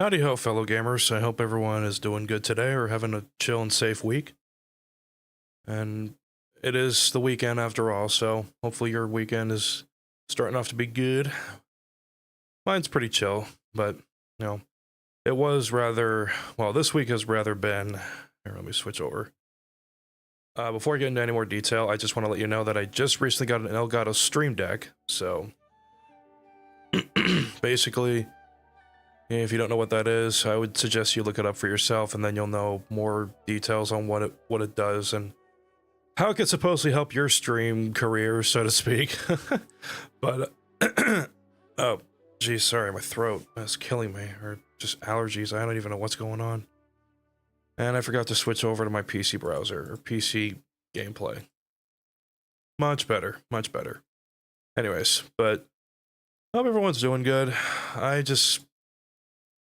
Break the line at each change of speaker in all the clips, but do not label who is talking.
Howdy ho, fellow gamers. I hope everyone is doing good today or having a chill and safe week. And it is the weekend after all, so hopefully your weekend is starting off to be good. Mine's pretty chill, but, you know, it was rather, well, this week has rather been, here, let me switch over. Before I get into any more detail, I just want to let you know that I just recently got an Elgato Stream Deck, so basically, if you don't know what that is, I would suggest you look it up for yourself, and then you'll know more details on what it does and how it could supposedly help your stream career, so to speak. But oh, geez, sorry, my throat is killing me, or just allergies. I don't even know what's going on. And I forgot to switch over to my PC browser or PC gameplay. Much better, much better. Anyways, but hope everyone's doing good.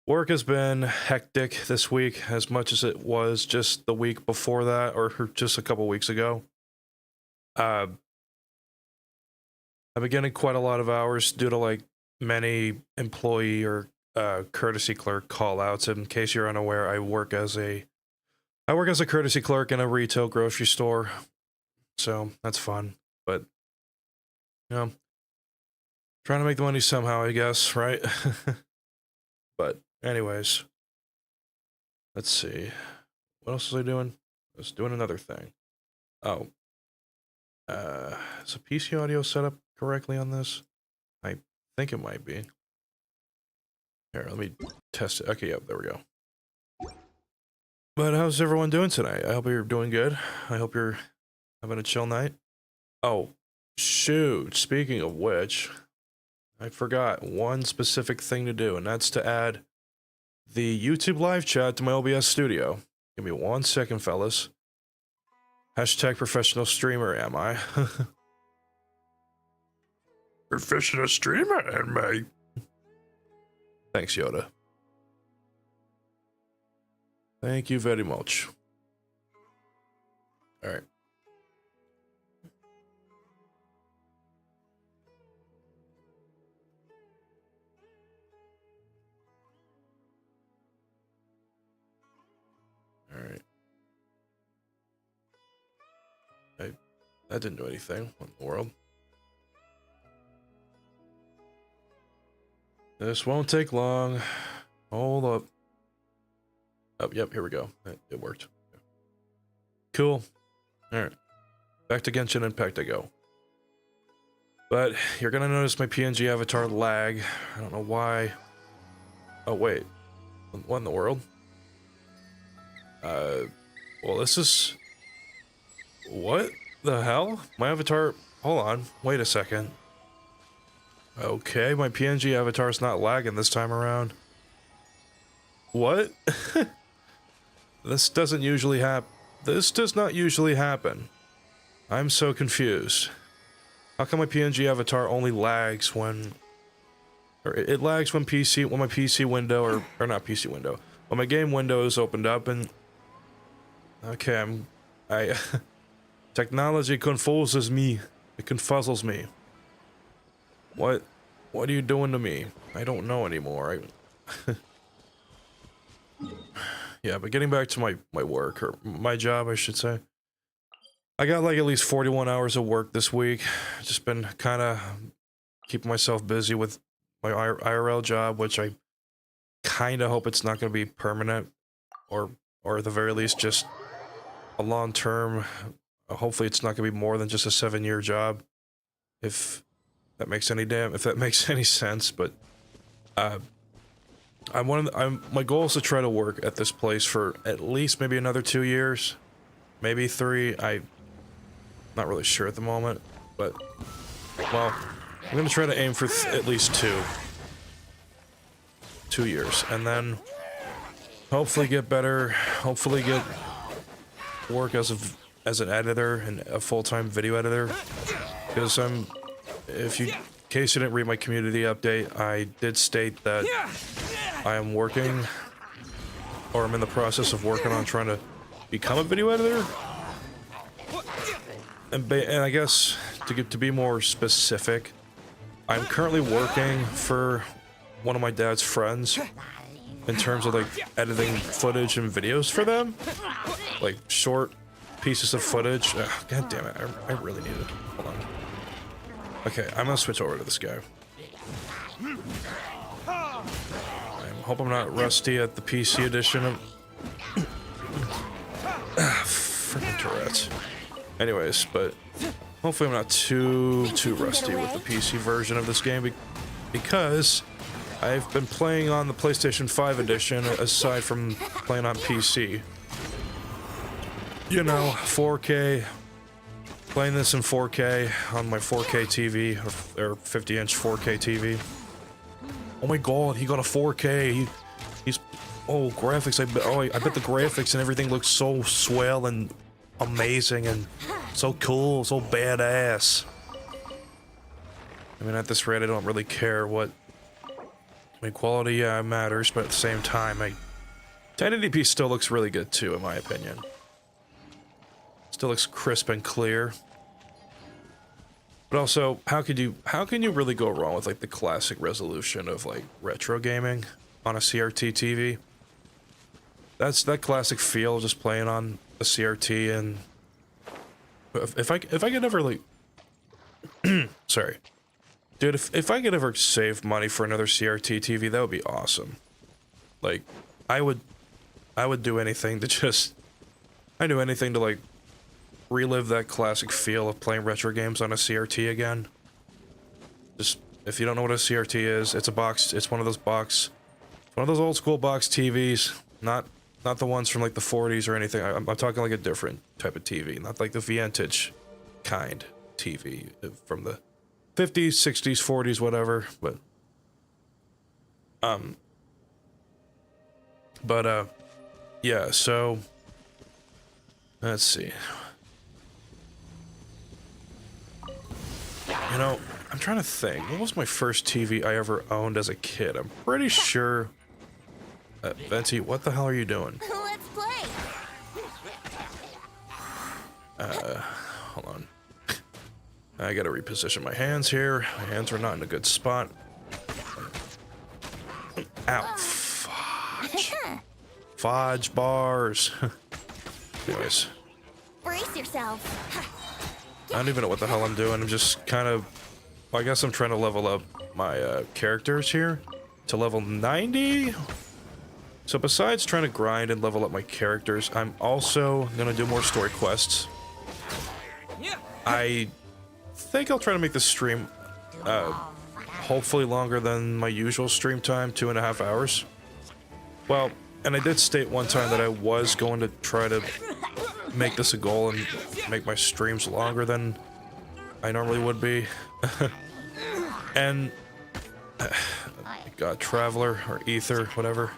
Work has been hectic this week, as much as it was just the week before that, or just a couple weeks ago. I've been getting quite a lot of hours due to like many employee or courtesy clerk call-outs. In case you're unaware, I work as a courtesy clerk in a retail grocery store, so that's fun. But you know, trying to make the money somehow, I guess, right? But anyways, let's see. What else was I doing? I was doing another thing. Oh. Is the PC audio set up correctly on this? I think it might be. Here, let me test it. Okay, yep, there we go. But how's everyone doing tonight? I hope you're doing good. I hope you're having a chill night. Oh, shoot. Speaking of which, I forgot one specific thing to do, and that's to add the YouTube live chat to my OBS studio. Give me 1 second, fellas. Hashtag professional streamer, am I? Professional streamer, am I? Thanks, Yoda. Thank you very much. Alright. Alright. That didn't do anything. What in the world? This won't take long. Hold up. Oh, yep, here we go. It worked. Cool. Alright. Back to Genshin Impact I go. But you're gonna notice my PNG avatar lag. I don't know why. Oh, wait. What in the world? Well, this is... What the hell? My avatar... Hold on. Wait a second. Okay, my PNG avatar's not lagging this time around. What? This doesn't usually happen. This does not usually happen. I'm so confused. How come my PNG avatar only lags when... Or it lags when my PC window, or not PC window, when my game window is opened up and... Okay, technology confuses me. It confuzzles me. What are you doing to me? I don't know anymore. Yeah, but getting back to my work, or my job, I should say. I got like at least 41 hours of work this week. Just been kind of keeping myself busy with my IRL job, which I kind of hope it's not going to be permanent, or at the very least just a long-term. Hopefully it's not going to be more than just a 7-year job, if that makes any sense. But my goal is to try to work at this place for at least maybe another 2 years, maybe 3. I'm not really sure at the moment, but well, I'm gonna try to aim for at least 2 years, and then hopefully get better. Hopefully get work as an editor and a full-time video editor, because in case you didn't read my community update, I did state that I am working, or I'm in the process of working on trying to become a video editor. And I guess to be more specific, I'm currently working for one of my dad's friends, in terms of like editing footage and videos for them, like short pieces of footage. Ugh, God damn it! I really need it. Hold on. Okay, I'm gonna switch over to this guy. I hope I'm not rusty at the PC edition of. Freaking Tourette's. Anyways, but hopefully I'm not too rusty with the PC version of this game because I've been playing on the PlayStation 5 edition aside from playing on PC. You know, 4K. Playing this in 4K on my 4K TV or 50-inch 4K TV. Oh my god, he got a 4K. He's oh graphics. I bet the graphics and everything looks so swell and amazing and so cool, so badass. I mean, at this rate, I don't really care what. I mean, quality matters, but at the same time, 1080p still looks really good too, in my opinion. Still looks crisp and clear. But also, how can you really go wrong with like the classic resolution of like retro gaming on a CRT TV? That's that classic feel just playing on a CRT, and if I could ever like sorry. Dude, if I could ever save money for another CRT TV, that would be awesome. Like, I would do anything to just I'd do anything to like relive that classic feel of playing retro games on a CRT again. Just, if you don't know what a CRT is, it's a box, it's one of those old school box TVs, not the ones from like the 40s or anything. I'm talking like a different type of TV, not like the vintage kind TV from the 50s, 60s, 40s, whatever, yeah, so let's see. You know, I'm trying to think. What was my first TV I ever owned as a kid? I'm pretty sure. Venti, what the hell are you doing?
Let's play.
Hold on. I gotta reposition my hands here. My hands are not in a good spot. Ow. Fudge. Fudge bars. Anyways.
Brace yourself.
I don't even know what the hell I'm doing. I'm just kind of... Well, I guess I'm trying to level up my characters here to level 90. So besides trying to grind and level up my characters, I'm also going to do more story quests. I think I'll try to make this stream hopefully longer than my usual stream time, 2.5 hours. Well, and I did state one time that I was going to try to make this a goal and make my streams longer than I normally would be. And God, Traveler or Ether, whatever.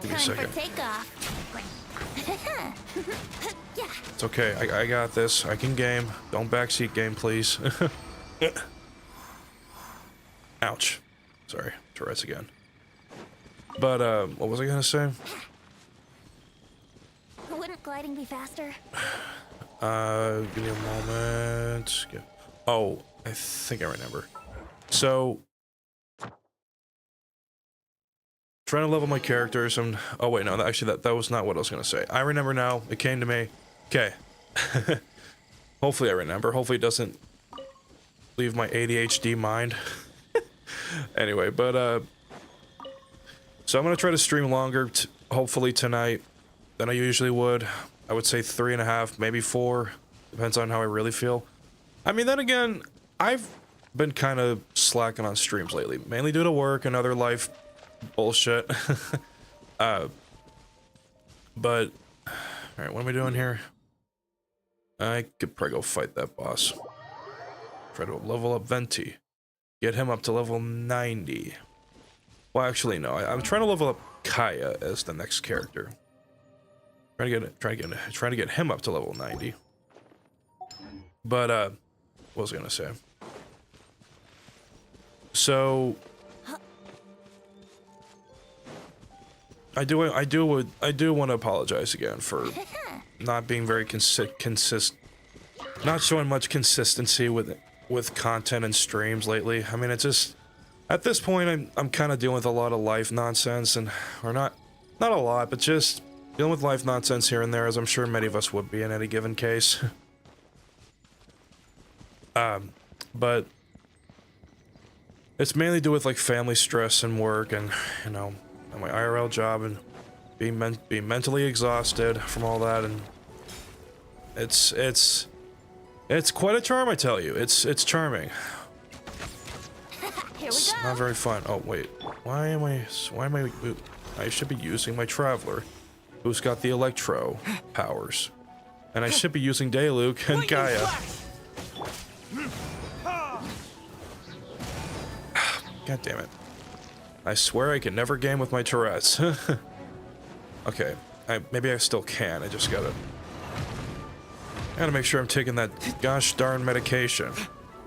Give me a second. It's okay, I got this. I can game. Don't backseat game, please. Ouch. Sorry, Tourette's again. But what was I gonna say?
Wouldn't gliding be faster?
Give me a moment. Oh, I think I remember. So, trying to level my characters and... Oh wait, no, actually that was not what I was gonna say. I remember now, it came to me. Okay. Hopefully I remember. Hopefully it doesn't leave my ADHD mind. Anyway, but so I'm gonna try to stream longer, hopefully tonight, than I usually would. I would say 3.5, maybe 4. Depends on how I really feel. I mean, then again, I've been kind of slacking on streams lately, mainly due to work and other life bullshit. But, alright, what am I doing here? I could probably go fight that boss. Try to level up Venti. Get him up to level 90. Well, actually, no. I'm trying to level up Kaya as the next character. Trying to get him up to level 90. But what was I gonna say? So I do want to apologize again for not being very not showing much consistency with content and streams lately. I mean, it's just At this point, I'm kind of dealing with a lot of life nonsense, or not a lot, but just dealing with life nonsense here and there, as I'm sure many of us would be in any given case. But it's mainly due with like family stress and work, and you know, and my IRL job, and being mentally exhausted from all that, and it's quite a charm, I tell you. It's charming.
Here
It's
we go.
not very fun. Oh wait, why am I? I should be using my traveler, who's got the electro powers, and I should be using Dayluk and Gaia. God damn it! I swear I can never game with my Tourette's. Okay, maybe I still can. I just gotta make sure I'm taking that gosh darn medication.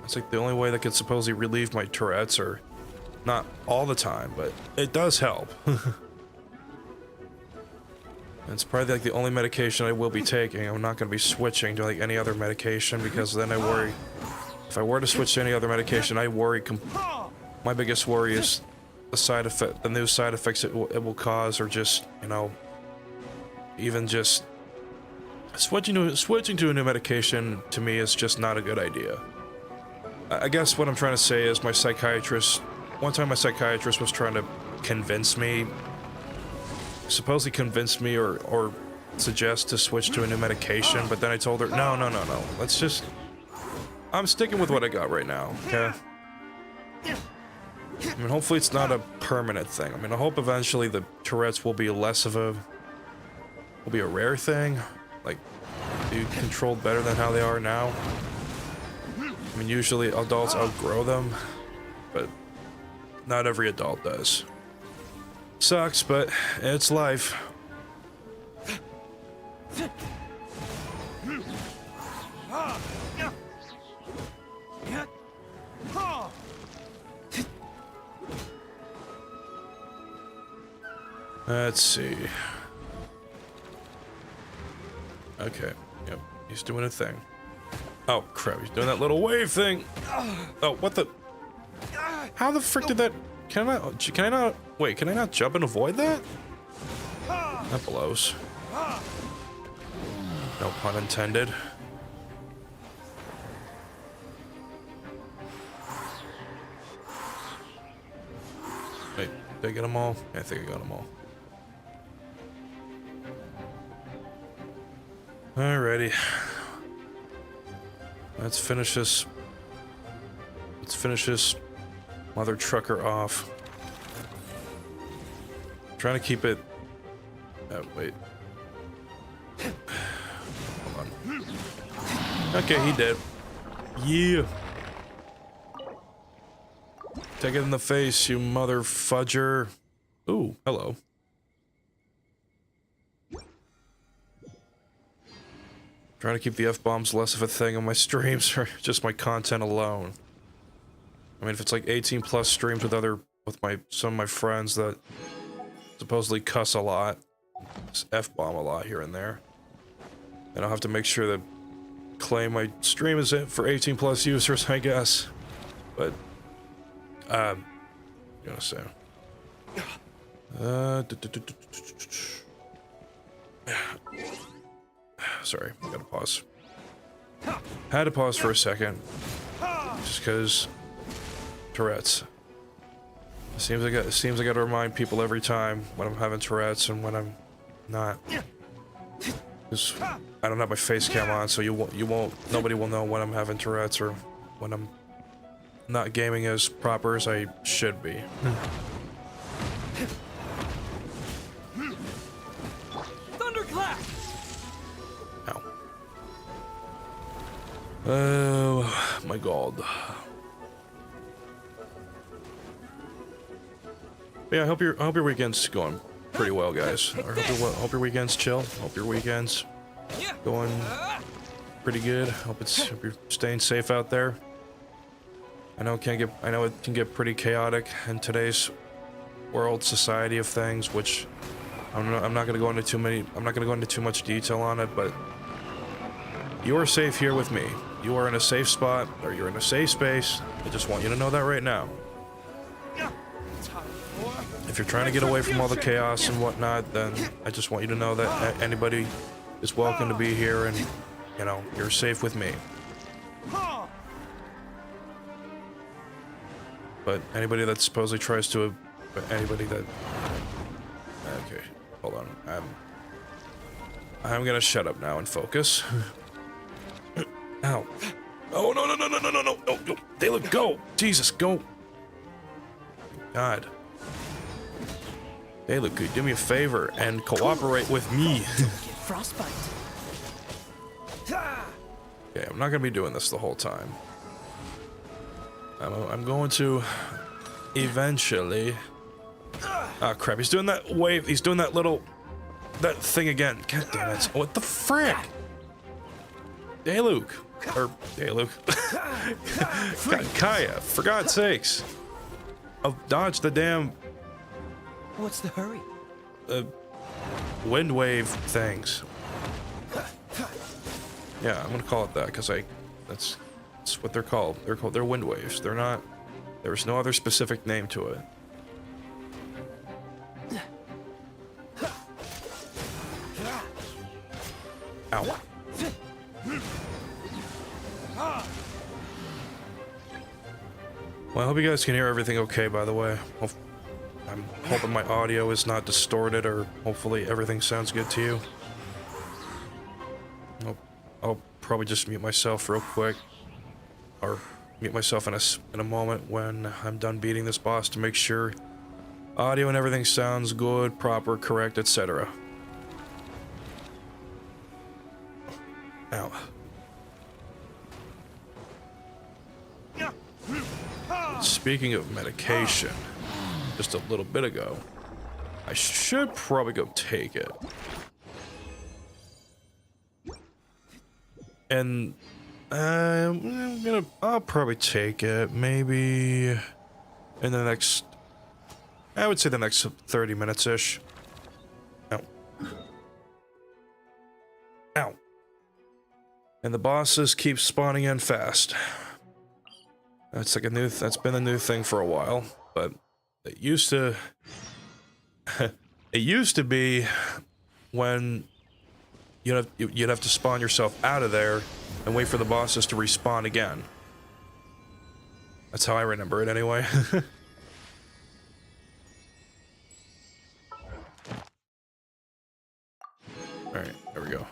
It's like the only way that could supposedly relieve my Tourette's, or not all the time, but it does help. It's probably like the only medication I will be taking. I'm not going to be switching to like any other medication, because then I worry. If I were to switch to any other medication, I worry. My biggest worry is the new side effects it will cause, or just, you know, even just switching to a new medication to me is just not a good idea. I guess what I'm trying to say is one time my psychiatrist was trying to supposedly convince me or suggest to switch to a new medication, but then I told her, no, I'm sticking with what I got right now, okay? I mean, hopefully it's not a permanent thing. I mean, I hope eventually the Tourette's will be a rare thing, like, be controlled better than how they are now. I mean, usually adults outgrow them, but not every adult does. Sucks, but it's life. Let's see. Okay, yep, he's doing a thing. Oh crap, he's doing that little wave thing. Oh, what the? How the frick did that? Can I not jump and avoid that? That blows. No pun intended. Wait, did I get them all? Yeah, I think I got them all. Alrighty. Let's finish this mother trucker off. Trying to keep it. Oh, wait. Hold on. Okay, he did. Yeah. Take it in the face, you mother fudger. Ooh, hello. Trying to keep the F-bombs less of a thing on my streams, or just my content alone. I mean, if it's like 18+ streams with some of my friends that supposedly cuss a lot, just F-bomb a lot here and there, then I'll have to make sure to claim my stream is it for 18+ users, I guess. But, you know, so. Sorry, I gotta pause. Had to pause for a second, just because Tourette's. It seems I gotta remind people every time when I'm having Tourette's and when I'm not. Because I don't have my face cam on, so nobody will know when I'm having Tourette's or when I'm not gaming as proper as I should be.
Thunderclap!
Ow. Oh my god. Yeah, I hope your weekend's going pretty well, guys. I hope your weekend's chill. Hope your weekend's going pretty good. Hope you're staying safe out there. I know it can get pretty chaotic in today's world, society of things, which I'm not going to go into too much detail on it, but you are safe here with me. You are in a safe spot, or you're in a safe space. I just want you to know that right now. If you're trying to get away from all the chaos and whatnot, then I just want you to know that anybody is welcome to be here, and you know, you're safe with me. But anybody that supposedly tries to, anybody that, okay, hold on, I'm gonna shut up now and focus. Ow. Oh, no, no, no, no, no, no, no, no, no. They look, go. Jesus, go. God. Hey, look, do me a favor and cooperate with me.
Frostbite.
Okay, I'm not gonna be doing this the whole time. I'm going to eventually. Ah, crap! He's doing that wave. He's doing that that thing again. God damn it! What the frick? Hey, Luke. Or hey, Luke. God, Kaya, for God's sakes! Dodge the damn
What's the hurry?
wind wave things. Yeah, I'm gonna call it that because that's what they're called. They're wind waves. They're not. There's no other specific name to it. Ow. Well, I hope you guys can hear everything okay, by the way. I'm hoping my audio is not distorted, or hopefully everything sounds good to you. I'll probably just mute myself real quick, or mute myself in a moment when I'm done beating this boss to make sure audio and everything sounds good, proper, correct, etc. Ow. Speaking of medication, just a little bit ago, I should probably go take it. And I'll probably take it maybe in the next, I would say the next 30 minutes-ish. Ow. Ow. And the bosses keep spawning in fast. That's like that's been a new thing for a while, but it used to, it used to be when you'd have to spawn yourself out of there and wait for the bosses to respawn again. That's how I remember it anyway. Alright, there we go.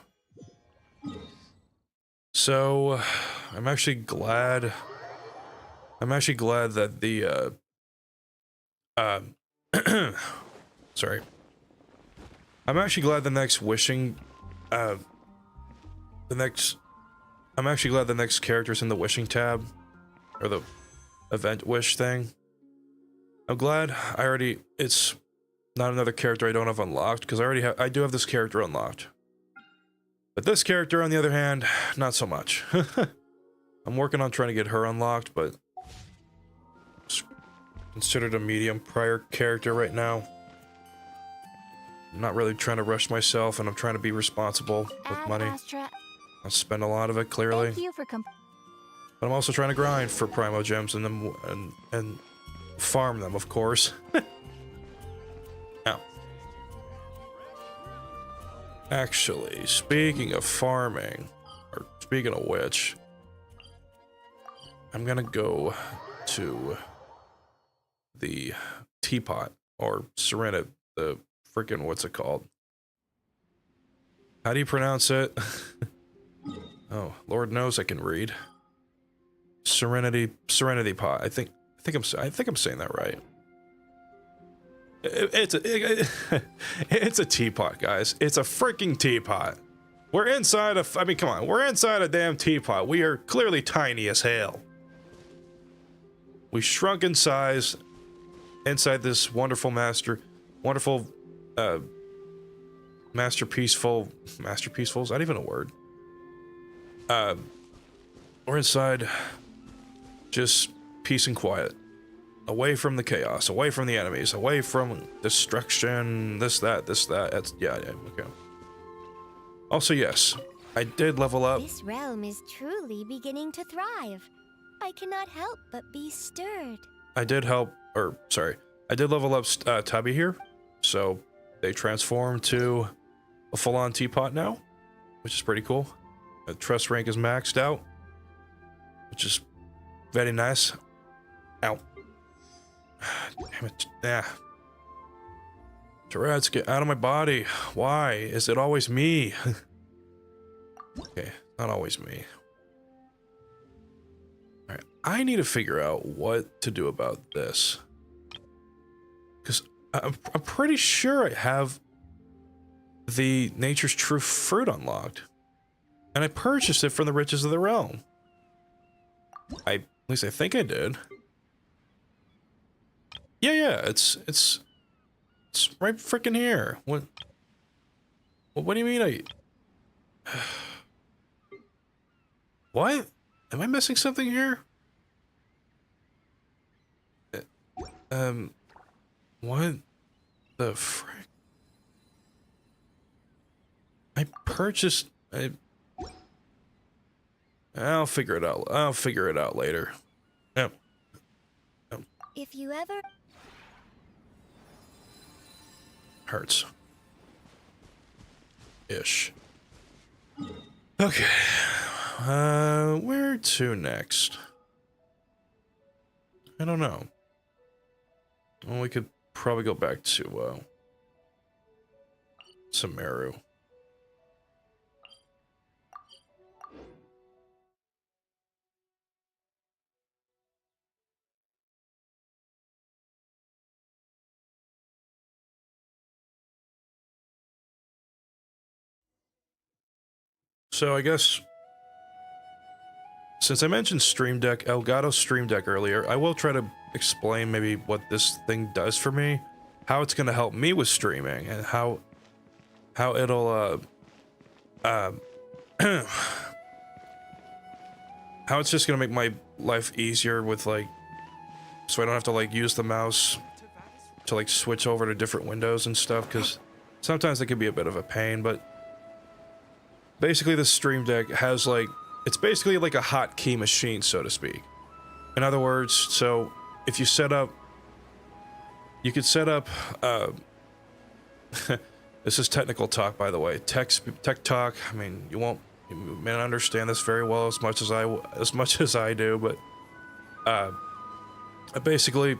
So, I'm actually glad that the, sorry. I'm actually glad the next wishing, I'm actually glad the next character's in the wishing tab, or the event wish thing. I'm glad it's not another character I don't have unlocked, because I do have this character unlocked. But this character, on the other hand, not so much. I'm working on trying to get her unlocked, but it's considered a medium prior character right now. I'm not really trying to rush myself, and I'm trying to be responsible with money. I spend a lot of it, clearly.
Thank you for
But I'm also trying to grind for Primo Gems and farm them, of course. Now, actually, speaking of farming, or speaking of which, I'm gonna go to the teapot, or Serenity, the freaking, what's it called? How do you pronounce it? Oh, Lord knows I can read. Serenity pot. I think I'm saying that right. It's a teapot, guys. It's a freaking teapot. We're inside a, I mean, come on. We're inside a damn teapot. We are clearly tiny as hell. We shrunk in size inside this wonderful masterpieceful, is that even a word? We're inside just peace and quiet. Away from the chaos, away from the enemies, away from destruction, this, that, yeah, okay. Also, yes, I did level up.
This realm is truly beginning to thrive. I cannot help but be stirred.
I I did level up Tubby here, so they transform to a full-on teapot now, which is pretty cool. The trust rank is maxed out, which is very nice. Ow. Damn it. Yeah. Tourette's, get out of my body. Why is it always me? Okay, not always me. Alright, I need to figure out what to do about this. Because I'm pretty sure I have the Nature's True fruit unlocked. And I purchased it from the Riches of the Realm. At least I think I did. Yeah, it's right freaking here. What do you mean What? Am I missing something here? What the frick? I purchased I'll figure it out. I'll figure it out later. Yep.
If you ever...
Hurts. Ish. Okay. Where to next? I don't know. Well, we could probably go back to, Samaru. So I guess, since I mentioned Stream Deck, Elgato Stream Deck earlier, I will try to explain maybe what this thing does for me, how it's going to help me with streaming, and how it'll, how it's just going to make my life easier with, like, so I don't have to, like, use the mouse to, like, switch over to different windows and stuff, because sometimes it can be a bit of a pain, but basically the Stream Deck has, like, it's basically like a hotkey machine, so to speak. In other words, so if you set up, you could set up, this is technical talk, by the way, tech talk. I mean, you may not understand this very well as much as I do, but basically,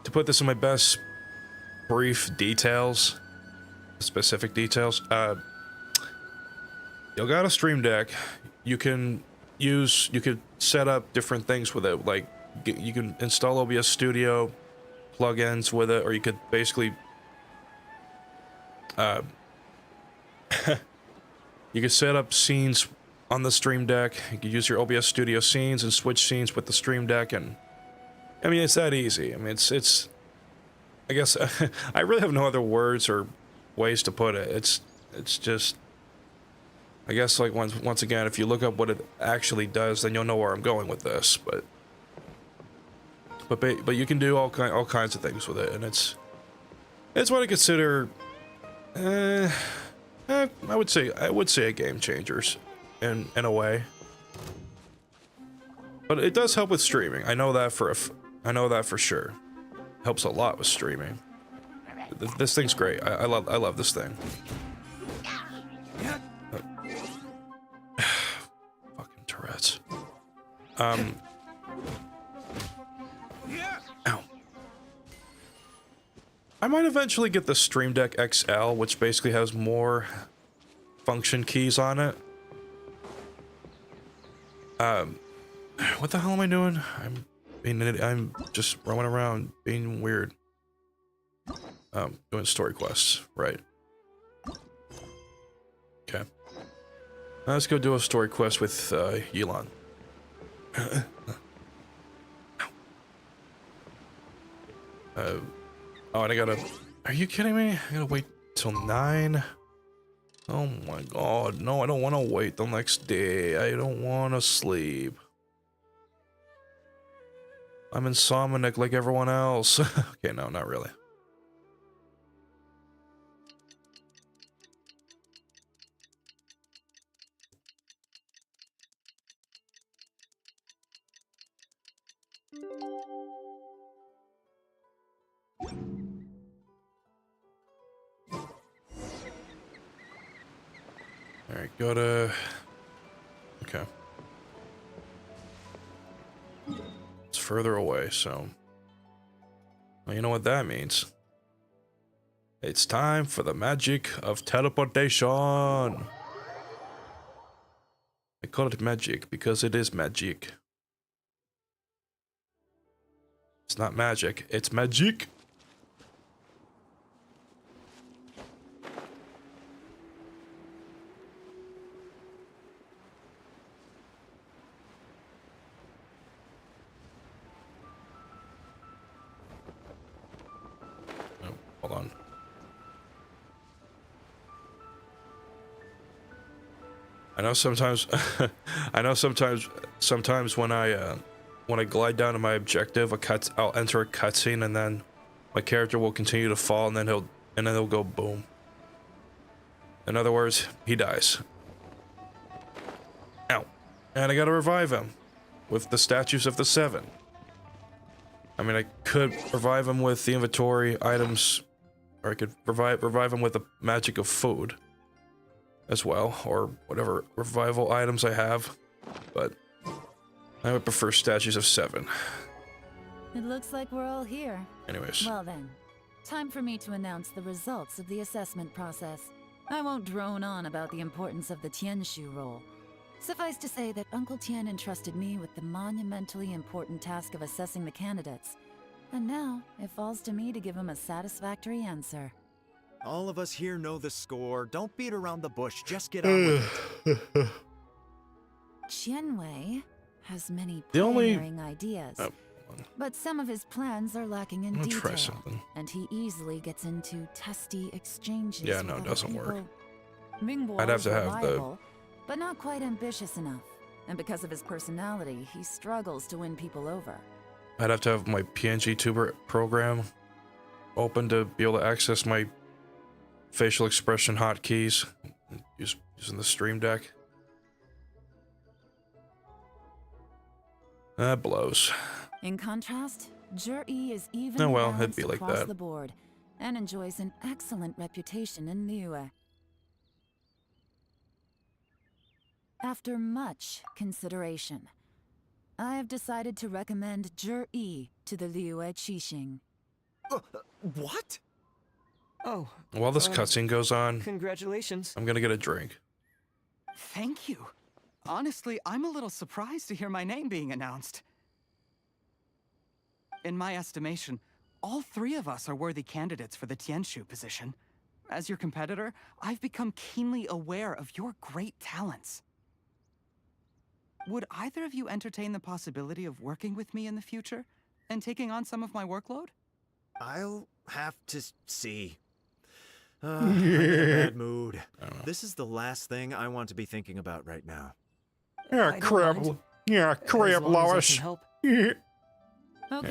to put this in my best brief details, specific details, you got a Stream Deck. You could set up different things with it, like you can install OBS Studio plugins with it, or you could basically you could set up scenes on the Stream Deck. You could use your OBS Studio scenes and switch scenes with the Stream Deck, and I mean, it's that easy. I mean, it's I guess I really have no other words or ways to put it. It's just, I guess, like, once again, if you look up what it actually does, then you'll know where I'm going with this. But you can do all kinds of things with it, and it's what I consider, I would say a game changers in a way. But it does help with streaming. I know that for sure. Helps a lot with streaming. This thing's great. I love this thing. Fucking Tourette's. Ow. I might eventually get the Stream Deck XL, which basically has more function keys on it. What the hell am I doing? I'm just roaming around being weird. Doing story quests, right. Okay. Let's go do a story quest with Elon. Oh, and I gotta... Are you kidding me? I gotta wait till 9? Oh my god, no, I don't want to wait the next day. I don't want to sleep. I'm insomniac like everyone else. Okay, no, not really. Alright, go to... Okay. It's further away, so... Well, you know what that means. It's time for the magic of teleportation! I call it magic because it is magic. It's not magic, it's magic! Oh, hold on. I know sometimes, sometimes when I glide down to my objective, I'll enter a cutscene and then my character will continue to fall and then he'll go boom. In other words, he dies. Ow. And I gotta revive him with the statues of the seven. I mean, I could revive him with the inventory items, or I could revive him with the magic of food as well, or whatever revival items I have, but I would prefer statues of seven.
It looks like we're all here.
Anyways.
Well then, time for me to announce the results of the assessment process. I won't drone on about the importance of the Tianshu role. Suffice to say that Uncle Tian entrusted me with the monumentally important task of assessing the candidates. And now, it falls to me to give him a satisfactory answer.
All of us here know the score. Don't beat around the bush. Just get on with it.
Qianwei has many
The only-
pioneering ideas, but some of his plans are lacking in
I'm gonna
detail,
try something.
and he easily gets into testy exchanges.
Yeah, no,
with
it
other
doesn't work.
people. Mingguo
I'd have
is
to have the-
reliable, but not quite ambitious enough, and because of his personality, he struggles to win people over.
I'd have to have my PNG tuber program open to be able to access my facial expression hotkeys using the stream deck. That blows.
In contrast, Zhi is even
Oh, well, it'd be
balanced
like
across
that.
the board, and enjoys an excellent reputation in Liyue. After much consideration, I have decided to recommend Zhi to the Liyue Qixing.
What? Oh,
While this cutscene goes on,
congratulations.
I'm gonna get a drink.
Thank you. Honestly, I'm a little surprised to hear my name being announced. In my estimation, all three of us are worthy candidates for the Tianshu position. As your competitor, I've become keenly aware of your great talents. Would either of you entertain the possibility of working with me in the future and taking on some of my workload?
I'll have to see. I'm in a bad mood. This is the last thing I want to be thinking about right now.
Yeah,
I don't
crap.
mind.
Yeah,
As
crap,
long as I
Lois.
can help.
Okay,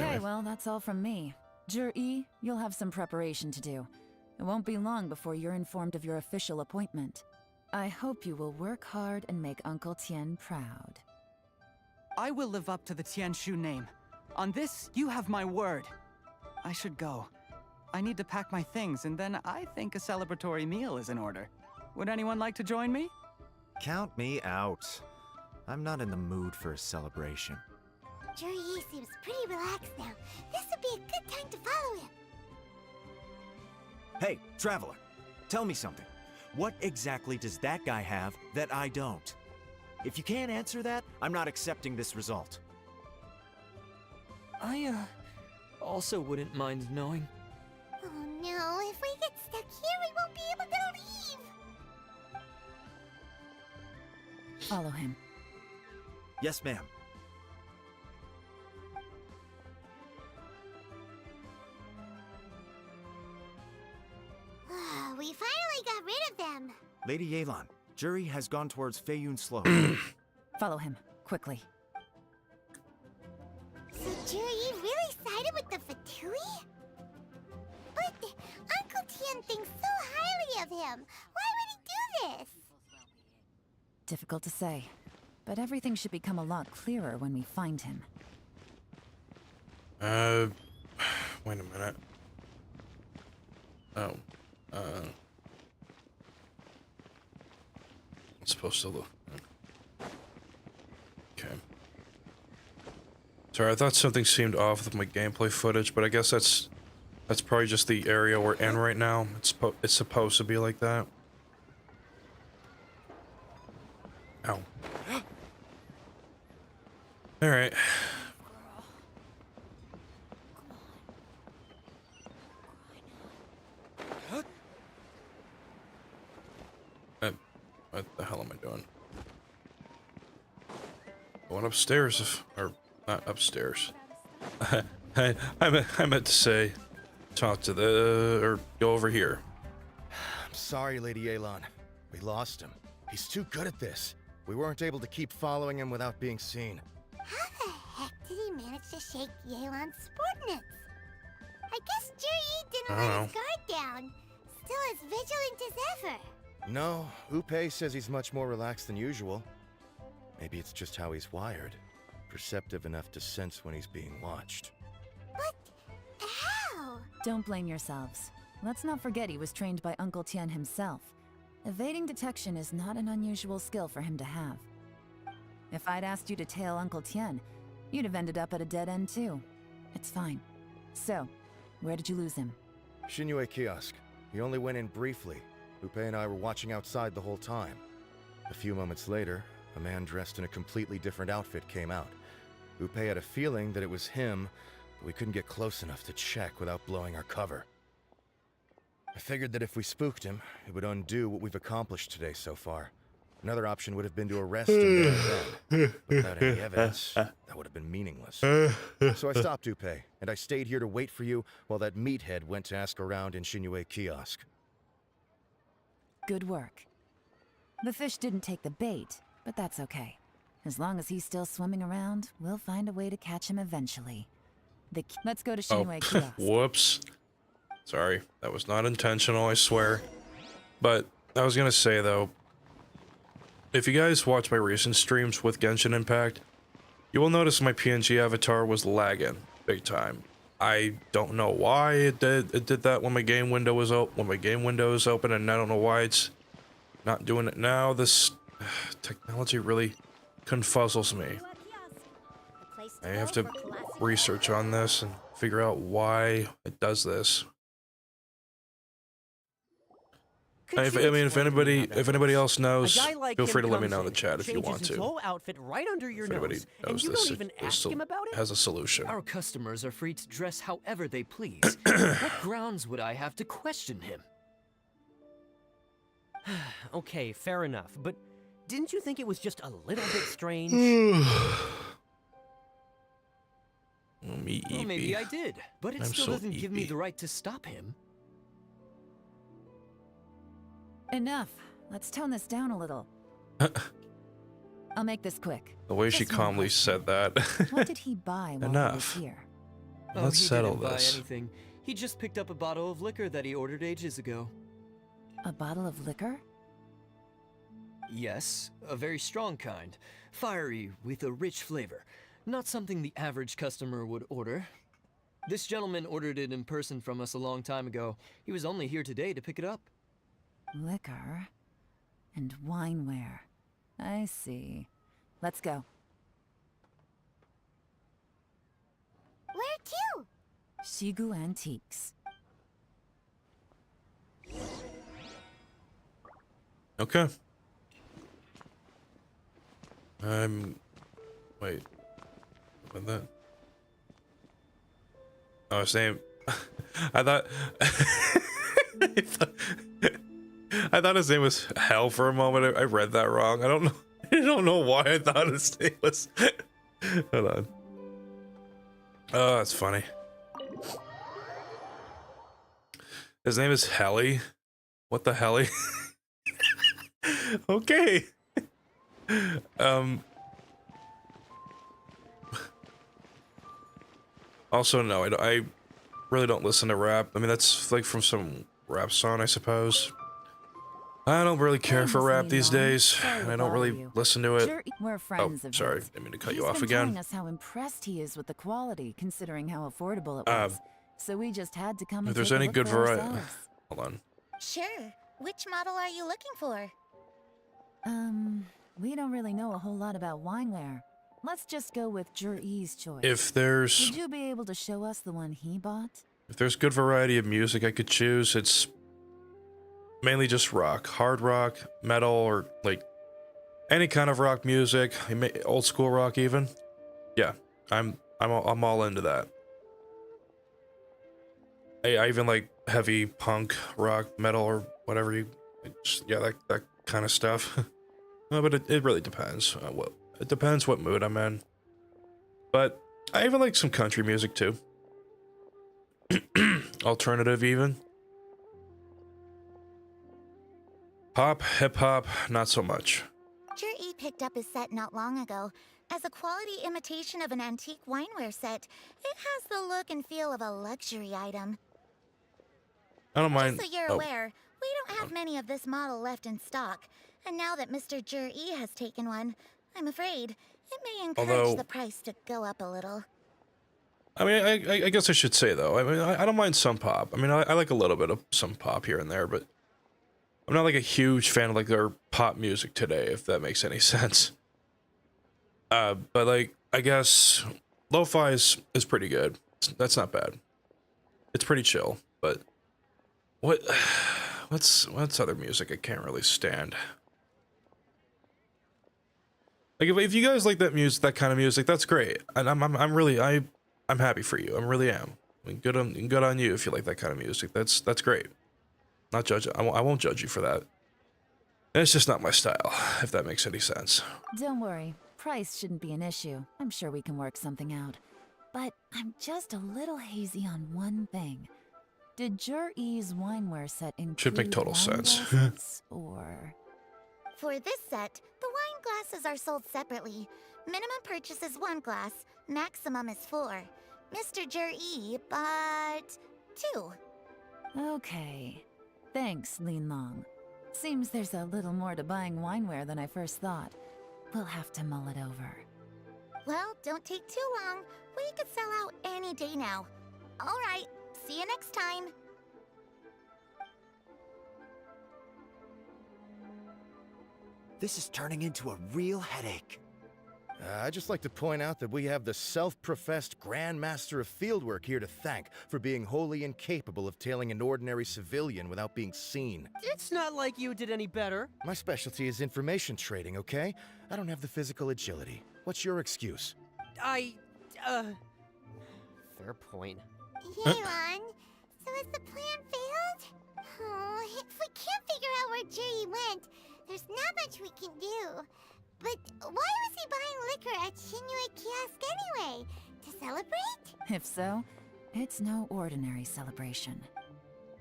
Anyway.
well, that's all from me. Zhi, you'll have some preparation to do. It won't be long before you're informed of your official appointment. I hope you will work hard and make Uncle Tian proud.
I will live up to the Tianshu name. On this, you have my word. I should go. I need to pack my things, and then I think a celebratory meal is in order. Would anyone like to join me?
Count me out. I'm not in the mood for a celebration.
Zhi seems pretty relaxed now. This would be a good time to follow him.
Hey, Traveler, tell me something. What exactly does that guy have that I don't? If you can't answer that, I'm not accepting this result.
I, also wouldn't mind knowing.
Oh no, if we get stuck here, we won't be able to leave.
Follow him.
Yes, ma'am.
We finally got rid of them.
Lady Yelan, Jury has gone towards Feiyun Slope.
Follow him, quickly.
So Zhi really sided with the Fatui? But Uncle Tian thinks so highly of him. Why would he do this?
Difficult to say, but everything should become a lot clearer when we find him.
Wait a minute. Oh. It's supposed to look. Okay. Sorry, I thought something seemed off with my gameplay footage, but I guess that's probably just the area we're in right now. It's supposed to be like that. Ow. All right. What the hell am I doing? Going upstairs, or not upstairs. I meant to say, talk to or go over here.
I'm sorry, Lady Yelan. We lost him. He's too good at this. We weren't able to keep following him without being seen.
How the heck did he manage to shake Yelan's subordinates? I guess Jiri didn't let his guard down. Still as vigilant as ever.
No, Upe says he's much more relaxed than usual. Maybe it's just how he's wired. Perceptive enough to sense when he's being watched.
But how?
Don't blame yourselves. Let's not forget he was trained by Uncle Tian himself. Evading detection is not an unusual skill for him to have. If I'd asked you to tail Uncle Tian, you'd have ended up at a dead end too. It's fine. So, where did you lose him?
Shinue Kiosk. He only went in briefly. Upe and I were watching outside the whole time. A few moments later, a man dressed in a completely different outfit came out. Upe had a feeling that it was him, but we couldn't get close enough to check without blowing our cover. I figured that if we spooked him, it would undo what we've accomplished today so far. Another option would have been to arrest him there and then. But without any evidence, that would have been meaningless. So I stopped Upe, and I stayed here to wait for you while that meathead went to ask around in Shinue Kiosk.
Good work. The fish didn't take the bait, but that's okay. As long as he's still swimming around, we'll find a way to catch him eventually. Let's go to Shinue Kiosk.
Whoops. Sorry, that was not intentional, I swear. But I was gonna say though, if you guys watch my recent streams with Genshin Impact, you will notice my PNG avatar was lagging big time. I don't know why it did that when my game window was open, and I don't know why it's not doing it now. This technology really confuzzles me. I have to research on this and figure out why it does this. If anybody else knows, feel free to let me know in the chat if you want to.
Whole outfit right under your
If anybody
nose,
knows
and you
this,
don't even ask him about it?
has a solution.
Our customers are free to dress however they please. What grounds would I have to question him?
Okay, fair enough, but didn't you think it was just a little bit strange?
Well, maybe I did, but it still doesn't give me the right to stop him.
Enough. Let's tone this down a little. I'll make this quick.
The way she
Just one
calmly
question.
said that.
What did he buy while
Enough.
he was here?
Let's
he
settle
didn't
this.
buy anything. He just picked up a bottle of liquor that he ordered ages ago.
A bottle of liquor?
Yes, a very strong kind. Fiery, with a rich flavor. Not something the average customer would order. This gentleman ordered it in person from us a long time ago. He was only here today to pick it up.
Liquor and wineware. I see. Let's go.
Where to?
Shigu Antiques.
Okay. Wait. What that? Oh, his name. I thought. I thought his name was Hell for a moment. I read that wrong. I don't know. I don't know why I thought his name was. Hold on. Oh, that's funny. His name is Helly. What the Helly? Okay. Also, no, I really don't listen to rap. I mean, that's like from some rap song, I suppose. I don't really care for rap these days. I don't really listen to it.
We're friends
Oh,
of
sorry,
his.
didn't mean to cut
He's
you off
been
again.
telling us how impressed he is with the quality, considering how affordable it was. So we just had to come and
If there's
take a
any
look
good
for
variety,
ourselves.
Hold on.
Sure. Which model are you looking for?
We don't really know a whole lot about wineware. Let's just go with Jur-E's choice.
If there's
Would you be able to show us the one he bought?
good variety of music I could choose, it's mainly just rock, hard rock, metal, or like any kind of rock music, old school rock even. Yeah, I'm all into that. I even like heavy punk, rock, metal, or whatever you, yeah, that kind of stuff. But it really depends. It depends what mood I'm in. But I even like some country music too. Alternative even. Pop, hip hop, not so much.
Jur-E picked up his set not long ago. As a quality imitation of an antique wineware set, it has the look and feel of a luxury item.
I don't mind.
Just so you're aware, we don't have many of this model left in stock. And now that Mr. Jur-E has taken one, I'm afraid it may encourage the price to go up a little.
I mean, I guess I should say though. I mean, I don't mind some pop. I mean, I like a little bit of some pop here and there, but I'm not like a huge fan of like their pop music today, if that makes any sense. But like, I guess lo-fi is pretty good. That's not bad. It's pretty chill. But what's other music I can't really stand? Like if you guys like that music, that kind of music, that's great. And I'm happy for you. I really am. I mean, good on you if you like that kind of music. That's great. Not judge. I won't judge you for that. It's just not my style, if that makes any sense.
Don't worry. Price shouldn't be an issue. I'm sure we can work something out. But I'm just a little hazy on one thing. Did Jur-E's wineware set include
Should make total
wine
sense.
glasses, or...
For this set, the wine glasses are sold separately. Minimum purchase is 1 glass, maximum is 4. Mr. Jur-E bought 2.
Okay. Thanks, Lin Long. Seems there's a little more to buying wineware than I first thought. We'll have to mull it over.
Well, don't take too long. We could sell out any day now. All right, see you next time.
This is turning into a real headache.
I'd just like to point out that we have the self-professed Grand Master of Fieldwork here to thank for being wholly incapable of tailing an ordinary civilian without being seen.
It's not like you did any better.
My specialty is information trading, okay? I don't have the physical agility. What's your excuse?
Fair point.
Yelan, so has the plan failed? Oh, if we can't figure out where Jur-E went, there's not much we can do. But why was he buying liquor at Shinue Kiosk anyway? To celebrate?
If so, it's no ordinary celebration.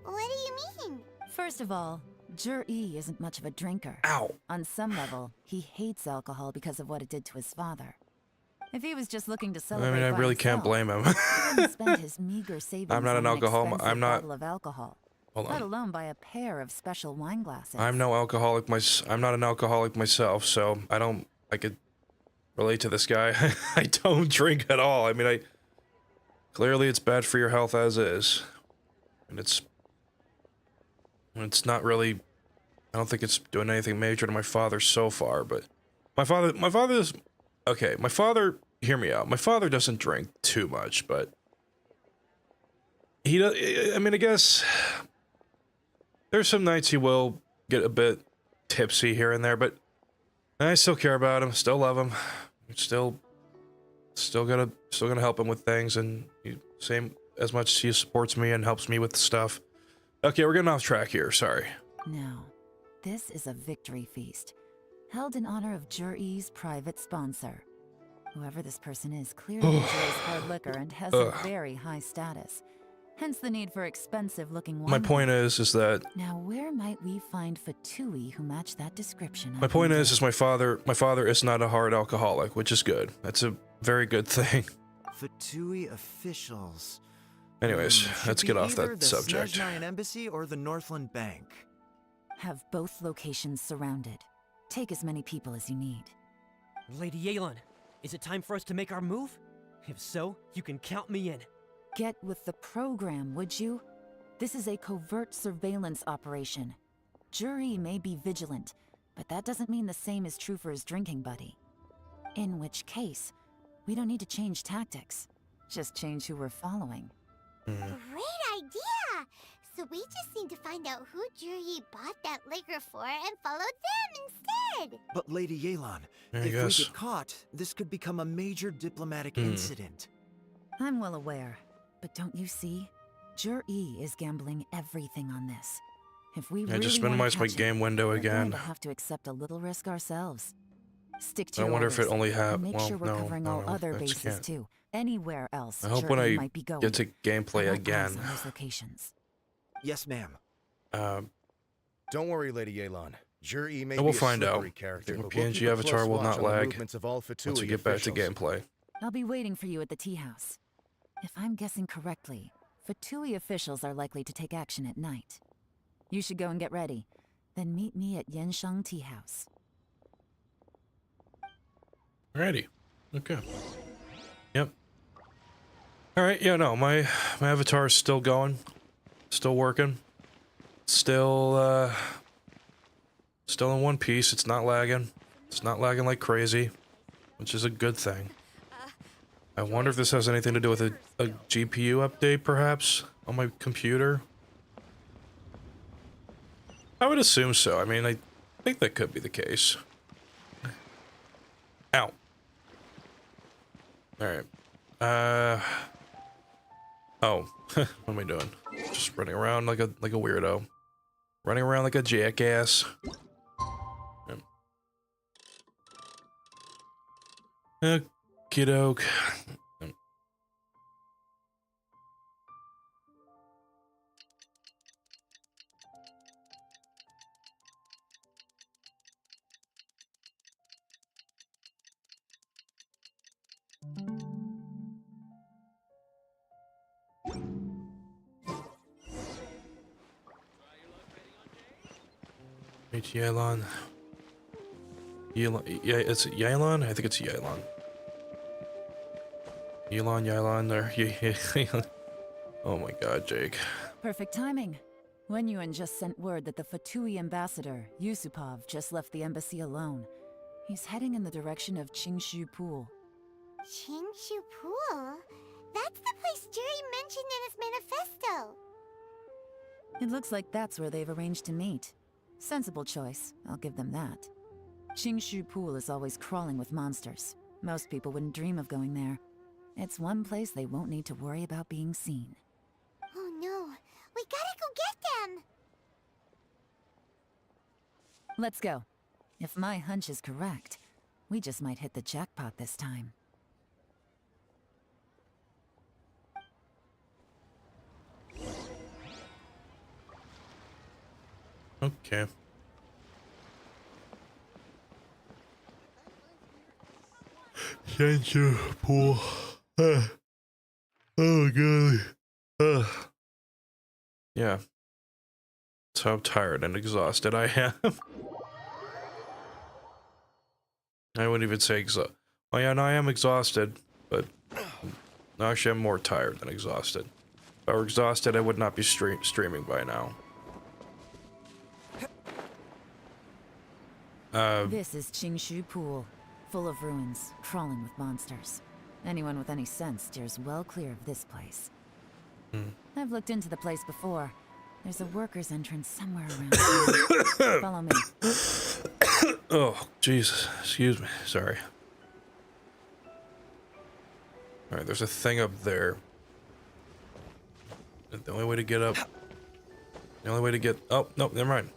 What do you mean?
First of all, Jur-E isn't much of a drinker.
Ow.
On some level, he hates alcohol because of what it did to his father. If he was just looking to celebrate
I mean, I
by
really can't
himself,
blame him.
he wouldn't spend his meager savings
I'm not
on
an alcoholic.
expensive
I'm not.
bottle of alcohol,
Hold
let
on.
alone buy a pair of special wine glasses.
I'm no alcoholic. I'm not an alcoholic myself, so I could relate to this guy. I don't drink at all. I mean, clearly it's bad for your health as is, and it's not really. I don't think it's doing anything major to my father so far, but my father's okay. My father, hear me out. My father doesn't drink too much, but he does. I mean, I guess there's some nights he will get a bit tipsy here and there, but I still care about him, still love him, still gonna help him with things, and same as much as he supports me and helps me with stuff. Okay, we're getting off track here. Sorry.
No, this is a victory feast, held in honor of Jur-E's private sponsor. Whoever this person is clearly enjoys hard liquor and has a very high status. Hence the need for expensive-looking wine.
My point is that.
Now, where might we find Fatui who match that description?
My point is my father is not a hard alcoholic, which is good. That's a very good thing.
Fatui officials.
Anyways,
Should
let's
be
get off
either
that
the
subject.
Snezhnaya Embassy or the Northland Bank.
Have both locations surrounded. Take as many people as you need.
Lady Yelan, is it time for us to make our move? If so, you can count me in.
Get with the program, would you? This is a covert surveillance operation. Jury may be vigilant, but that doesn't mean the same is true for his drinking buddy. In which case, we don't need to change tactics. Just change who we're following.
Great idea! So we just need to find out who Jury bought that liquor for and follow them instead!
But Lady Yelan,
I
if we
guess.
get caught, this could become a major diplomatic incident.
I'm well aware, but don't you see? Jur-E is gambling everything on this. If we
I
really
just
wanna
minimized my
catch him,
game window
we're going
again.
to have to accept a little risk ourselves. Stick to
I
your
wonder if it
orders,
only
and
have.
make
Well,
sure we're
no,
covering
no,
all other
I just
bases
can't.
too. Anywhere else
I hope when
Jur-E
I
might be going.
get to gameplay
I want eyes
again.
on those locations.
Yes, ma'am.
Don't worry, Lady Yelan. Jur-E may
I will
be a
find out.
slippery character,
The
but we'll
PNG
keep a
avatar
close
will
watch
not
on the
lag
movements of all Fatui
once we get back to
officials.
gameplay.
I'll be waiting for you at the tea house. If I'm guessing correctly, Fatui officials are likely to take action at night. You should go and get ready. Then meet me at Yenshang Tea House.
Alrighty. Okay. Yep. Alright, yeah, no, my avatar is still going. Still working. Still in one piece. It's not lagging. It's not lagging like crazy, which is a good thing. I wonder if this has anything to do with a GPU update, perhaps, on my computer. I would assume so. I mean, I think that could be the case. Ow. Alright. Oh. What am I doing? Just running around like a weirdo. Running around like a jackass. Okie doke. Wait, Yelan. Yelan. Yeah, it's Yelan? I think it's Yelan. Yelan, or oh my god, Jake.
Perfect timing. Wenyuan just sent word that the Fatui ambassador, Yusupov, just left the embassy alone. He's heading in the direction of Qingshu Pool.
Qingshu Pool? That's the place Jury mentioned in his manifesto!
It looks like that's where they've arranged to meet. Sensible choice, I'll give them that. Qingshu Pool is always crawling with monsters. Most people wouldn't dream of going there. It's one place they won't need to worry about being seen.
Oh no, we gotta go get them!
Let's go. If my hunch is correct, we just might hit the jackpot this time.
Okay. Genshin Pool. Oh god. Yeah. That's how tired and exhausted I am. I wouldn't even say exhausted. Oh yeah, no, I am exhausted, but no, actually I'm more tired than exhausted. If I were exhausted, I would not be streaming by now.
This is Qingshu Pool, full of ruins, crawling with monsters. Anyone with any sense steers well clear of this place. I've looked into the place before. There's a worker's entrance somewhere around here. Follow me.
Oh, Jesus. Excuse me. Sorry. Alright, there's a thing up there. The only way to get up... The only way to get... Oh, no, never mind.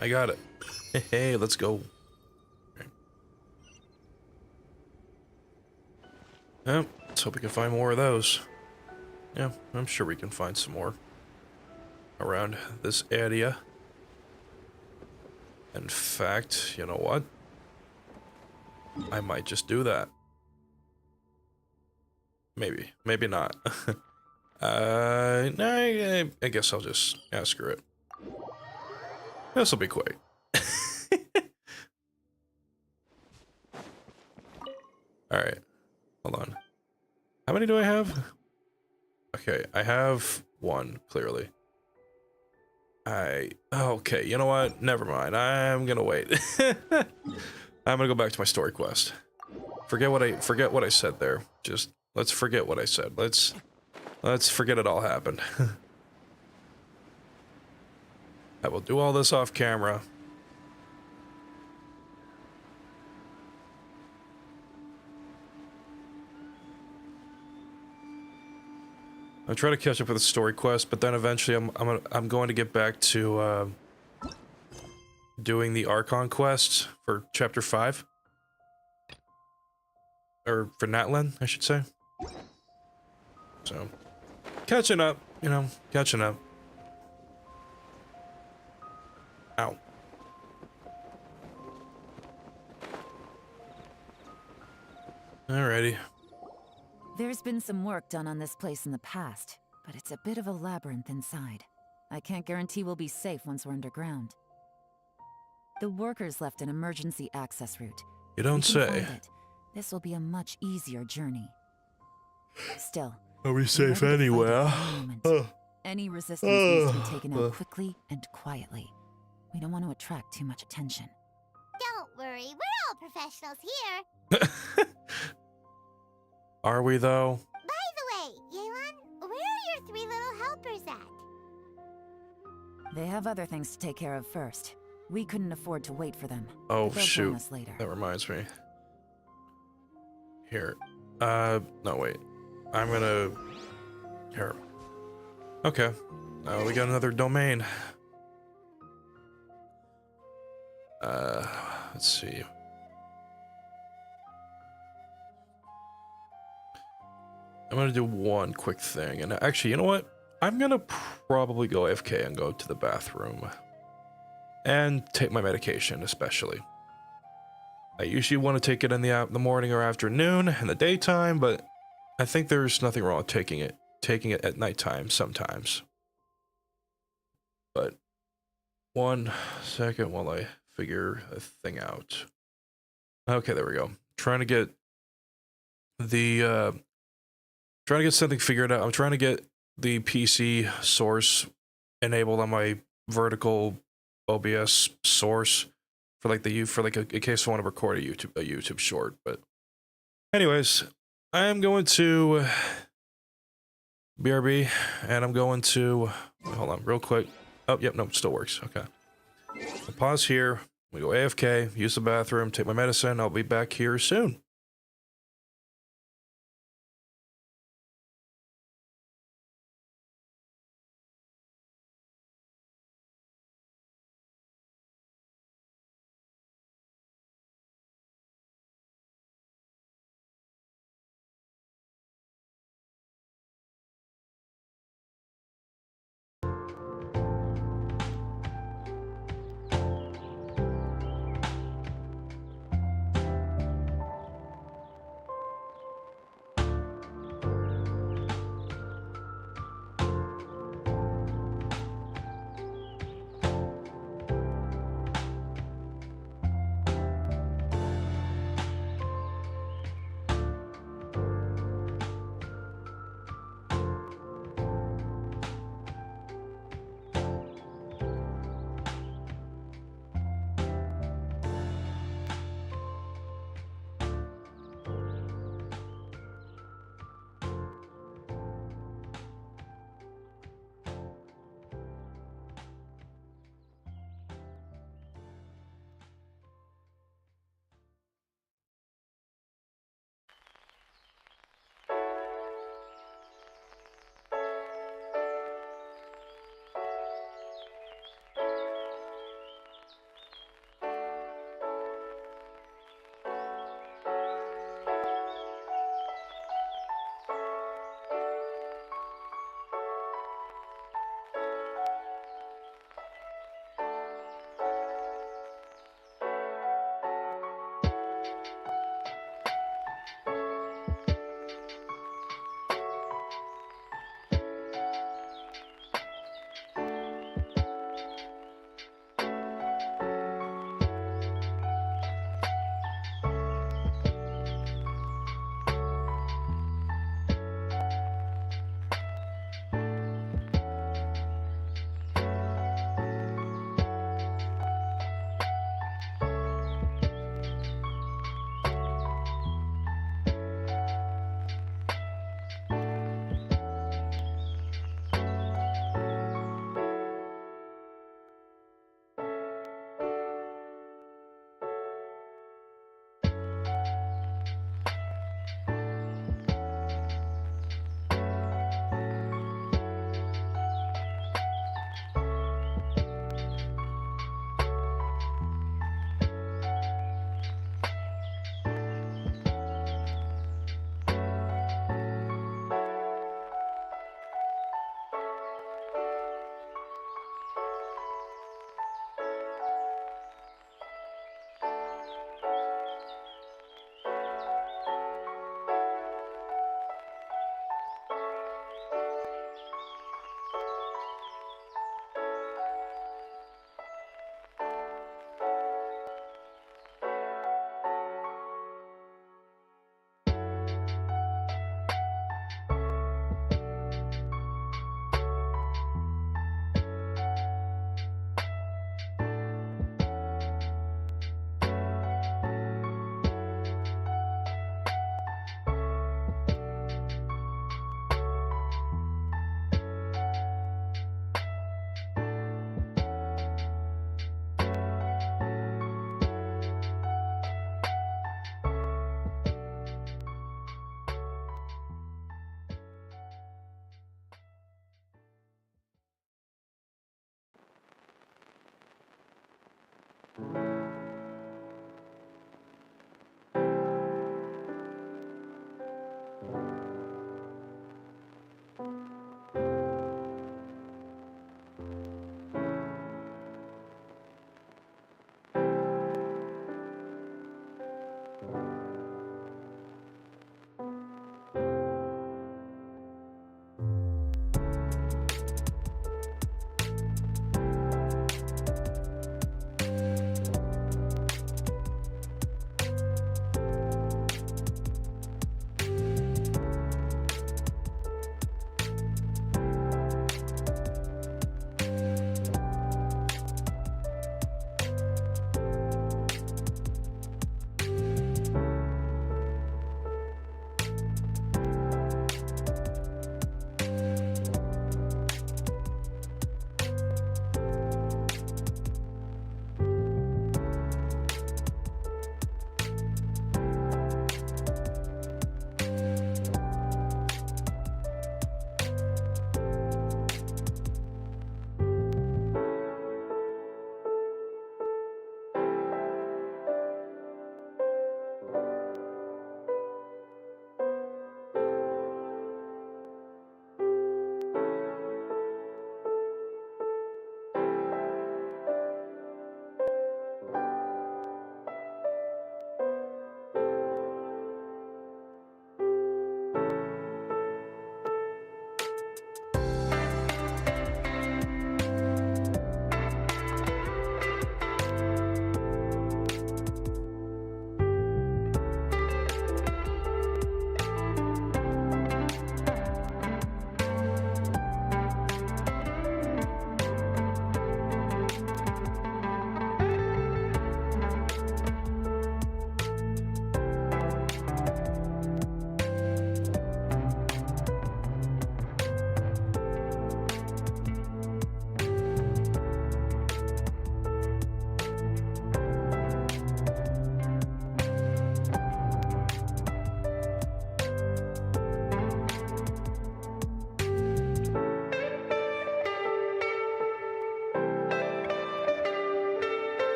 I got it. Hey, let's go. Okay. Yeah, let's hope we can find more of those. Yeah, I'm sure we can find some more around this area. In fact, you know what? I might just do that. Maybe. Maybe not. I guess I'll just ask her it. This'll be quick. Alright. Hold on. How many do I have? Okay, I have one, clearly. Okay, you know what? Never mind. I'm gonna wait. I'm gonna go back to my story quest. Forget what I said there. Just let's forget what I said. Let's forget it all happened. I will do all this off camera. I'll try to catch up with the story quest, but then eventually I'm going to get back to doing the Archon quest for chapter 5. Or for Natlan, I should say. So, catching up, you know, catching up. Ow. Alrighty.
There's been some work done on this place in the past, but it's a bit of a labyrinth inside. I can't guarantee we'll be safe once we're underground. The workers left an emergency access route.
You don't
We can
say.
find it. This will be a much easier journey. Still,
Are we
be
safe
ready to fight at
anywhere?
any moment. Any resistance needs to be taken out quickly and quietly. We don't want to attract too much attention.
Don't worry, we're all professionals here.
Are we though?
By the way, Yelan, where are your 3 little helpers at?
They have other things to take care of first. We couldn't afford to wait for them.
Oh
but they'll join
shoot.
us later.
That reminds me. Here. No wait. I'm gonna... Here. Okay. We got another domain. Let's see. I'm gonna do one quick thing, and actually, you know what? I'm gonna probably go AFK and go to the bathroom. And take my medication, especially. I usually want to take it in the morning or afternoon, in the daytime, but I think there's nothing wrong with taking it at nighttime sometimes. But 1 second while I figure a thing out. Okay, there we go. Trying to get something figured out. I'm trying to get the PC source enabled on my vertical OBS source for like in case I want to record a YouTube short. But anyways, I am going to BRB and I'm going to hold on real quick. Oh, yep, nope, still works. Okay. I'll pause here. We go AFK, use the bathroom, take my medicine. I'll be back here soon.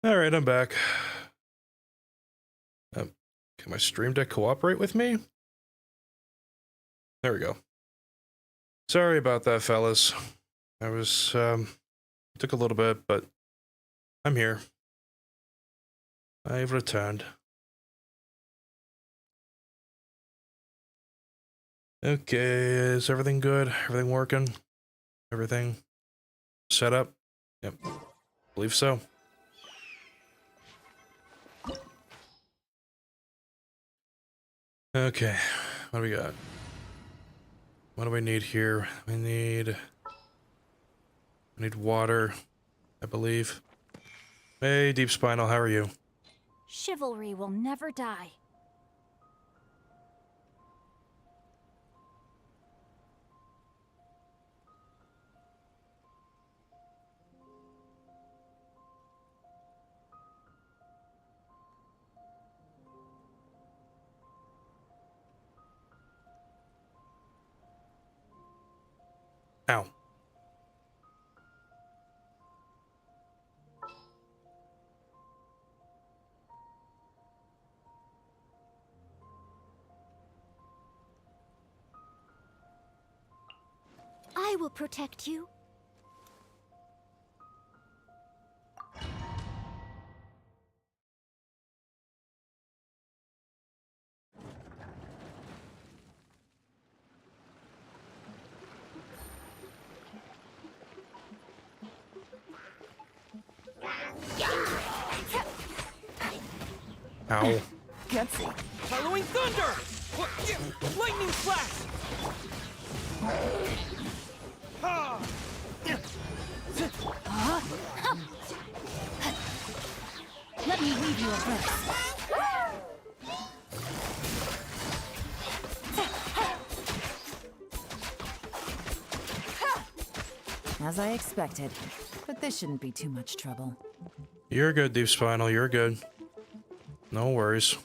All right, I'm back. Can my stream deck cooperate with me? There we go. Sorry about that, fellas. I was, took a little bit, but I'm here. I've returned. Okay, is everything good? Everything working? Everything set up? Yep, believe so. Okay, what do we got? What do we need here? We need water, I believe. Hey, Deep Spinal, how are you?
Chivalry will never die.
Ow.
I will protect you.
Ow.
Gutsy.
Following thunder! Lightning flash!
Let me weave you a verse. As I expected, but this shouldn't be too much trouble.
You're good, Deep Spinal, you're good. No worries.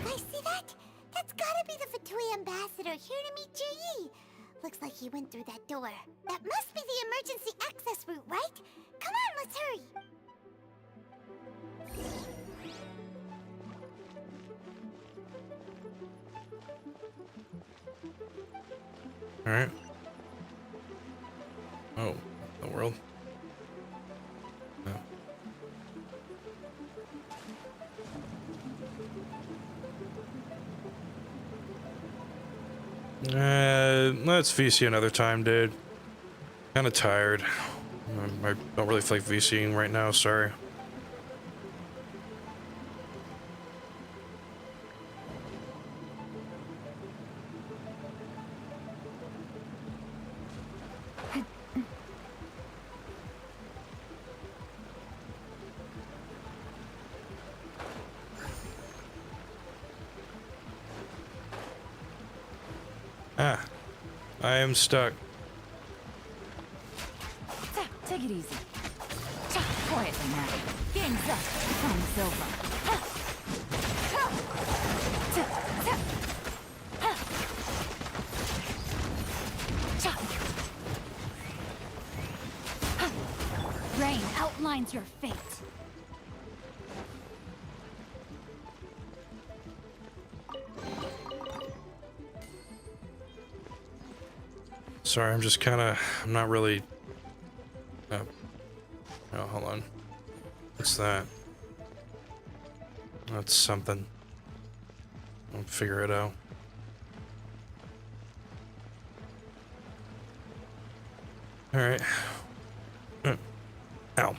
Guys, see that? That's gotta be the Fatui ambassador here to meet Ji. Looks like he went through that door. That must be the emergency access route, right? Come on, let's hurry.
Alright. Oh, the world. Let's VC another time, dude. Kinda tired. I don't really feel like VCing right now, sorry. Ah, I am stuck.
Take it easy. Quietly now. Game's up. Time's over.
Rain outlines your fate.
Sorry, I'm just kinda, I'm not really... Oh, hold on. What's that? That's something. I'll figure it out. Alright. Ow.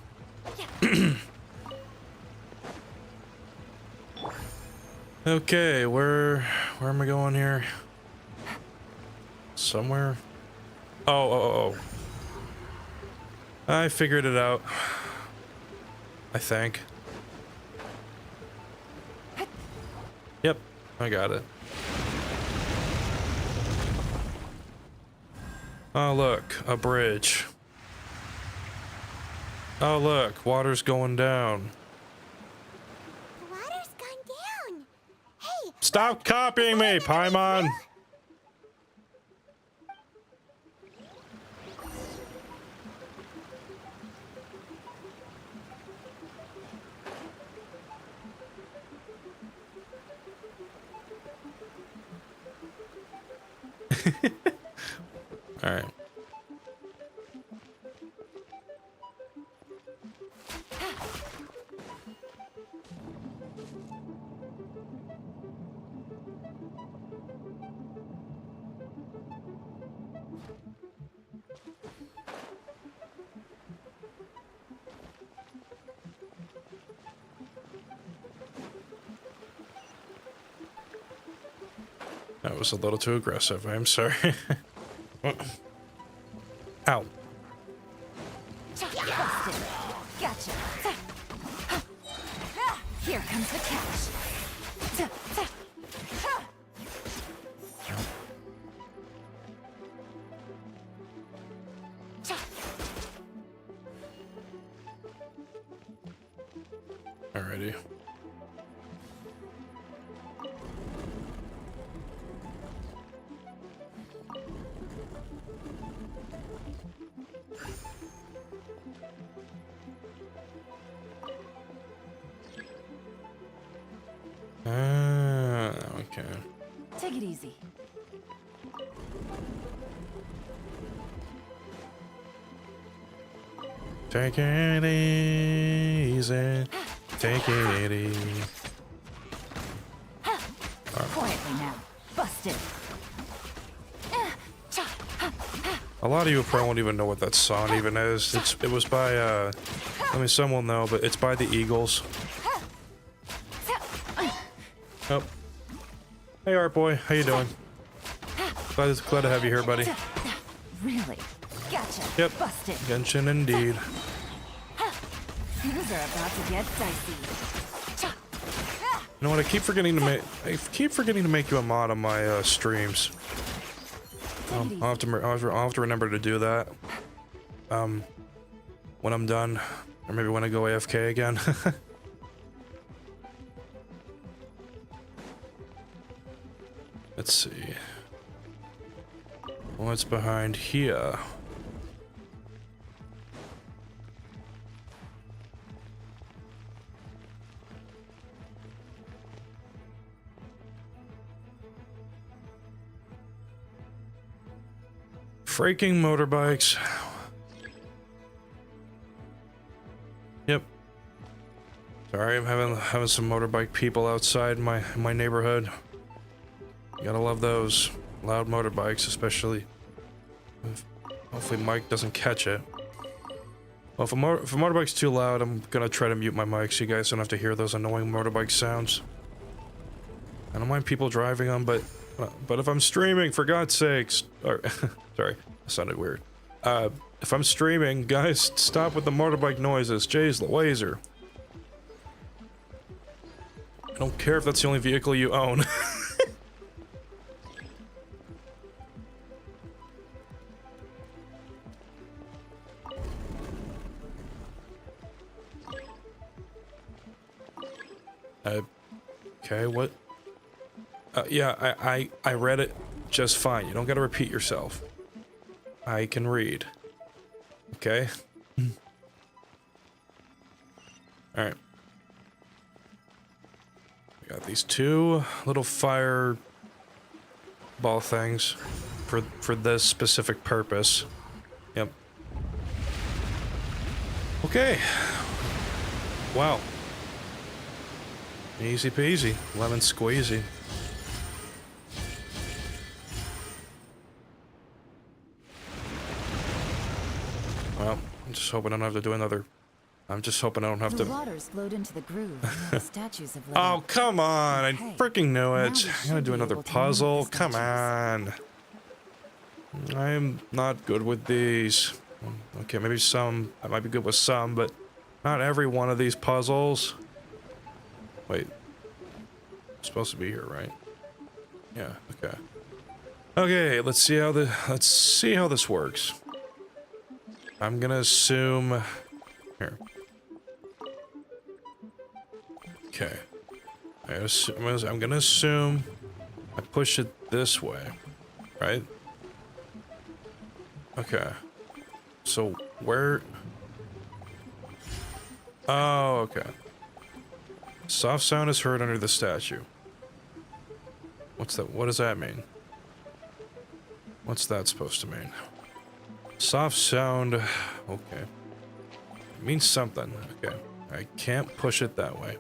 Okay, where am I going here? Somewhere? Oh. I figured it out. I think. Yep, I got it. Oh, look, a bridge. Oh, look, water's going down.
The water's gone down. Hey,
Stop copying me, Paimon! All right. That was a little too aggressive. I'm sorry. Ow.
Busted. Gotcha. Here comes the catch.
Alrighty. Okay.
Take it easy.
Take it easy. Take it easy.
Quietly now. Busted.
A lot of you probably won't even know what that song even is. It was by I mean some will know, but it's by the Eagles. Oh. Hey Art Boy, how you doing? Glad to have you here, buddy.
Really? Gotcha.
Yep.
Busted.
Genshin indeed.
Things are about to get dicey.
You know what? I keep forgetting to make you a mod on my streams. I'll have to remember to do that. When I'm done, or maybe when I go AFK again. Let's see. What's behind here? Freaking motorbikes. Yep. Sorry, I'm having some motorbike people outside my neighborhood. You gotta love those loud motorbikes, especially. Hopefully Mike doesn't catch it. Well, if a motorbike's too loud, I'm gonna try to mute my mic so you guys don't have to hear those annoying motorbike sounds. I don't mind people driving them, but if I'm streaming, for God's sakes, or sorry, that sounded weird. If I'm streaming, guys, stop with the motorbike noises. Jeez, laser. I don't care if that's the only vehicle you own. Okay, what? Yeah, I read it just fine. You don't gotta repeat yourself. I can read. Okay? Alright. We got these two little fire ball things for this specific purpose. Yep. Okay. Wow. Easy peasy, lemon squeezy. Well, I'm just hoping I don't have to do another. I'm just hoping I don't have
The
to.
waters flowed into the groove. And the statues have lit
Oh,
up.
come on! I
Okay,
freaking knew
now
it.
we
I'm gonna
should
do
be
another
able to move the
puzzle. Come
statues.
on. I'm not good with these. Okay, maybe some. I might be good with some, but not every one of these puzzles. Wait. I'm supposed to be here, right? Yeah, okay. Okay, let's see how this works. I'm gonna assume Here. Okay. I'm gonna assume I push it this way, right? Okay. So where? Oh, okay. Soft sound is heard under the statue. What's that? What does that mean? What's that supposed to mean? Soft sound. Okay. It means something. Okay. I can't push it that way.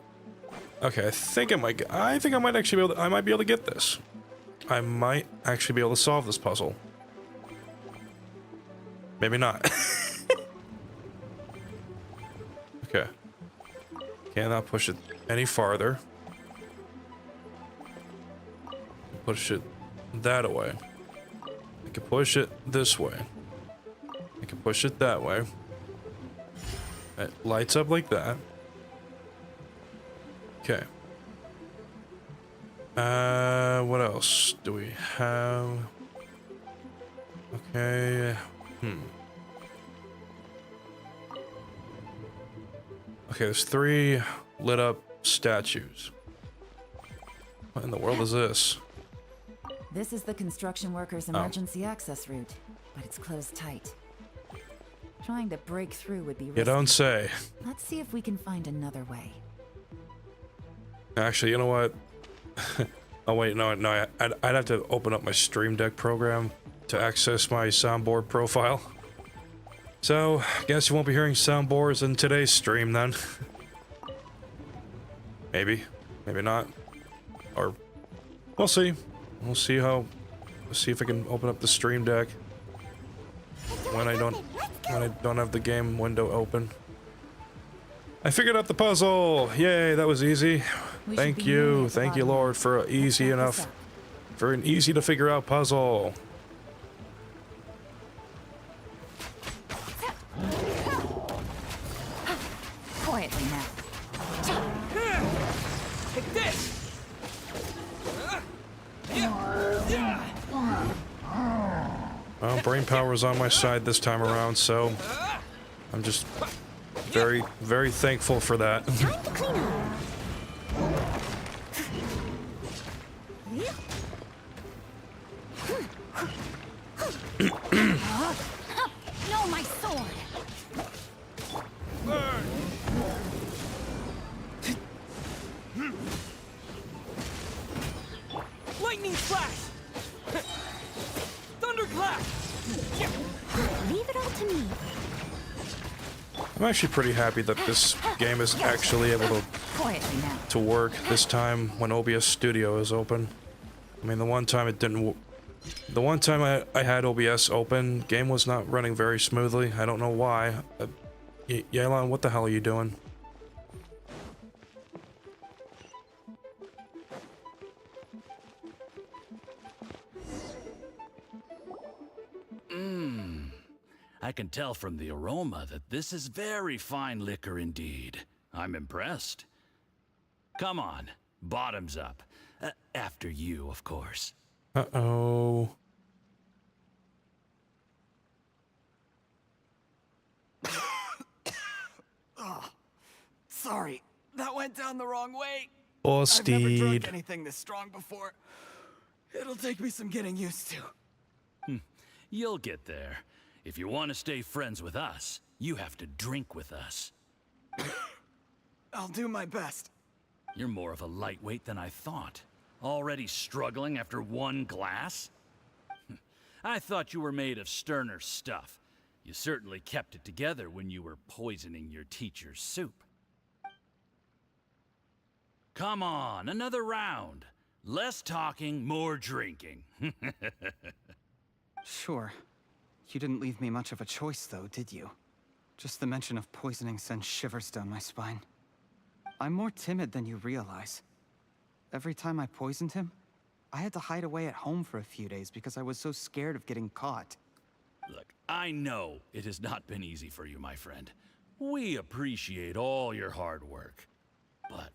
Okay, I think I might actually be able to, I might be able to get this. I might actually be able to solve this puzzle. Maybe not. Okay. Cannot push it any farther. Push it that way. I can push it this way. I can push it that way. It lights up like that. Okay. What else do we have? Okay. Okay, there's 3 lit up statues. What in the world is this?
This is the construction workers' emergency access route, but it's closed tight. Trying to break through would be risky.
You don't say.
Let's see if we can find another way.
Actually, you know what? Oh wait, no, I'd have to open up my Stream Deck program to access my soundboard profile. So, guess you won't be hearing soundboards in today's stream then. Maybe, maybe not. Or, we'll see. We'll see if I can open up the Stream Deck when I don't have the game window open. I figured out the puzzle! Yay, that was easy. Thank you, Lord, for an easy to figure out puzzle.
Quietly now.
Take this!
Well, brain power is on my side this time around, so I'm just very, very thankful for that.
Time to clean up.
No, my sword!
Lightning flash! Thunderclap!
Leave it all to me.
I'm actually pretty happy that this game is actually able
Quietly now.
to work this time when OBS Studio is open. I mean, the one time it didn't. The one time I had OBS open, game was not running very smoothly. I don't know why. Yelan, what the hell are you doing?
I can tell from the aroma that this is very fine liquor indeed. I'm impressed. Come on, bottoms up. After you, of course.
Uh-oh.
Sorry, that went down the wrong way.
Oh,
I've never drunk
Steed.
anything this strong before. It'll take me some getting used to.
You'll get there. If you want to stay friends with us, you have to drink with us.
I'll do my best.
You're more of a lightweight than I thought. Already struggling after one glass? I thought you were made of sterner stuff. You certainly kept it together when you were poisoning your teacher's soup. Come on, another round. Less talking, more drinking.
Sure. You didn't leave me much of a choice, though, did you? Just the mention of poisoning sends shivers down my spine. I'm more timid than you realize. Every time I poisoned him, I had to hide away at home for a few days because I was so scared of getting caught.
Look, I know it has not been easy for you, my friend. We appreciate all your hard work. But,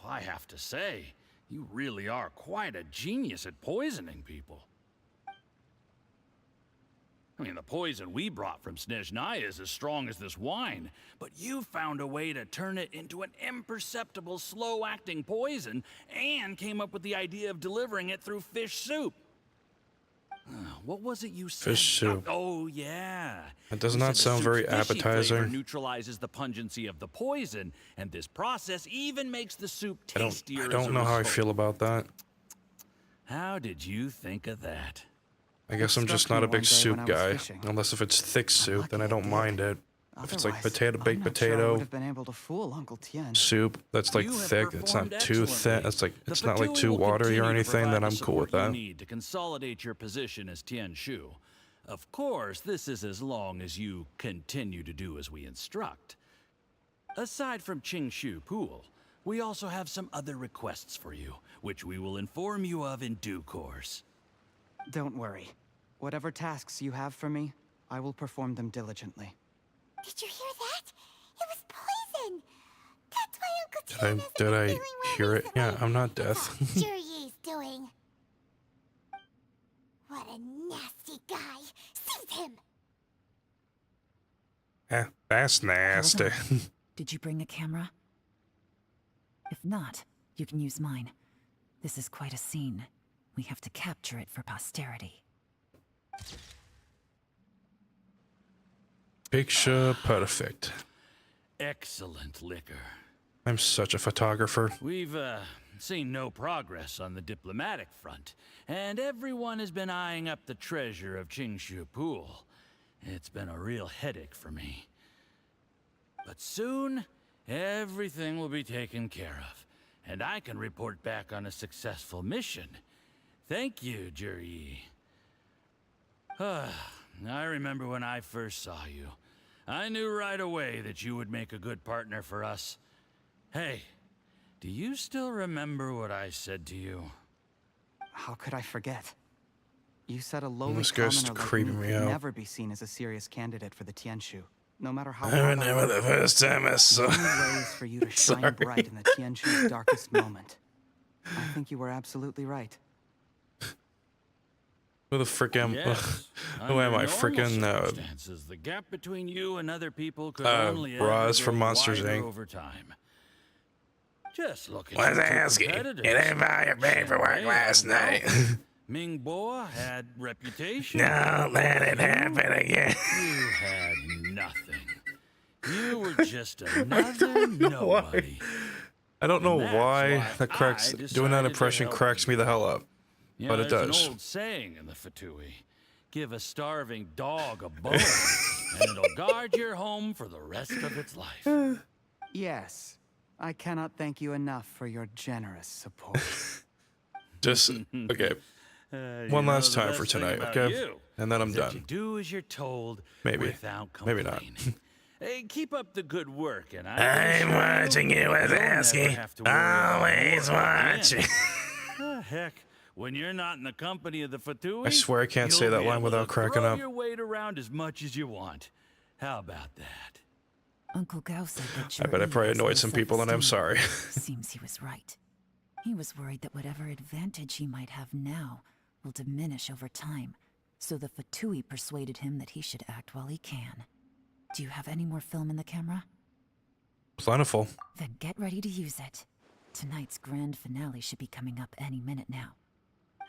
I have to say, you really are quite a genius at poisoning people. I mean, the poison we brought from Snezhnaya is as strong as this wine, but you found a way to turn it into an imperceptible, slow-acting poison and came up with the idea of delivering it through fish soup. What was it you said?
Fish soup.
Oh, yeah.
That does
You
not
said the
sound very
soup's fishy flavor
appetizing.
neutralizes the pungency of the poison, and this process even makes the soup
I
tastier.
don't know how I feel about that.
How did you think of that?
I guess I'm just not a big soup guy. Unless if it's thick soup, then I don't mind it. If it's like baked
I'm not sure I would
potato
have been able to fool Uncle Tien.
soup that's like
You have
thick, it's not
performed
too thin,
excellently.
it's like
The
it's not like
Fatui
too
will
watery or
continue to
anything,
provide
then
the
I'm cool with
support
that.
You need to consolidate your position as Tien Shu. Of course, this is as long as you continue to do as we instruct. Aside from Qing Shu Pool, we also have some other requests for you, which we will inform you of in due course.
Don't worry. Whatever tasks you have for me, I will perform them diligently.
Did you hear that? It was poison. That's why Uncle Tien hasn't
Did
been
I
feeling well
hear it? Yeah,
recently.
I'm not
What's
deaf.
Jurye's doing? What a nasty guy. Seize him.
That's nasty.
Hold on. Did you bring a camera? If not, you can use mine. This is quite a scene. We have to capture it for posterity.
Picture perfect.
Excellent liquor.
I'm such a photographer.
We've seen no progress on the diplomatic front, and everyone has been eyeing up the treasure of Qingshu Pool. It's been a real headache for me. But soon, everything will be taken care of, and I can report back on a successful mission. Thank you, Juryi. I remember when I first saw you. I knew right away that you would make a good partner for us. Hey, do you still remember what I said to you?
How could I forget? You said a lowly
This guy's
commoner like
creeping
me
me
could
out.
never be seen as a serious candidate for the Tianshu, no matter how
I
hard
remember the
worked.
first time I saw.
Many ways for you to shine
Sorry.
bright in the Tianshu's darkest moment. I think you were absolutely right.
Who the frick am?
Yes.
Who am I?
Under
Freaking
normal circumstances, the gap between you and other people could only
Roz
ever
from
grow
Monsters,
wider
Inc.
over time. Just look at
Was
your two
asking.
competitors.
You didn't buy your paperwork
They
last
had
night.
wealth. Ming Boa had reputation.
No, let it happen again.
You had nothing. You were just another nobody.
I don't know
And that's
why
why
that cracks.
I
Doing that
decided to
impression
help
cracks me the hell up.
You
But
know,
it
there's
does.
an old saying in the Fatui. Give a starving dog a bone, and it'll guard your home for the rest of its life.
Yes, I cannot thank you enough for your generous support.
Just okay. One last time for tonight, okay?
You,
And then I'm
is that You
done.
do as you're told.
Maybe.
Without
Maybe not.
complaining. Hey, keep up the good work, and
I'm
can assure
watching you,
you'll never
Wazowski.
have to worry about
Always
war again.
watching.
Heck, when you're not in the company of the Fatui,
I swear I can't say
you'll
that
be
line
able
without
to
cracking
throw
up.
your weight around as much as you want. How about that?
Uncle Gao said that
I bet I
Juryi
probably
has
annoyed
low
some people, and I'm
self-esteem.
sorry.
Seems he was right. He was worried that whatever advantage he might have now will diminish over time, so the Fatui persuaded him that he should act while he can. Do you have any more film in the camera?
Plentiful.
Then get ready to use it. Tonight's grand finale should be coming up any minute now.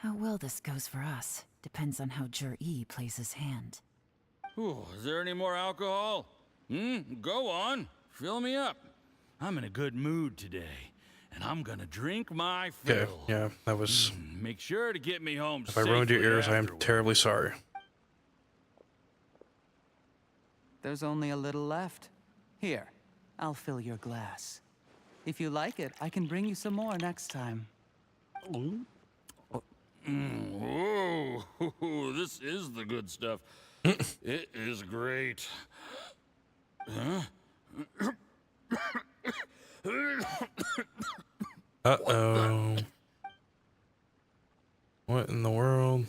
How well this goes for us depends on how Juryi plays his hand.
Ooh, is there any more alcohol? Go on. Fill me up. I'm in a good mood today, and I'm gonna drink my
Okay,
fill.
yeah, that was.
Make sure to get me home
If I ruined your
safely
ears, I am
afterward.
terribly sorry.
There's only a little left. Here, I'll fill your glass. If you like it, I can bring you some more next time.
Whoa, this is the good stuff. It is great.
Uh-oh. What in the world?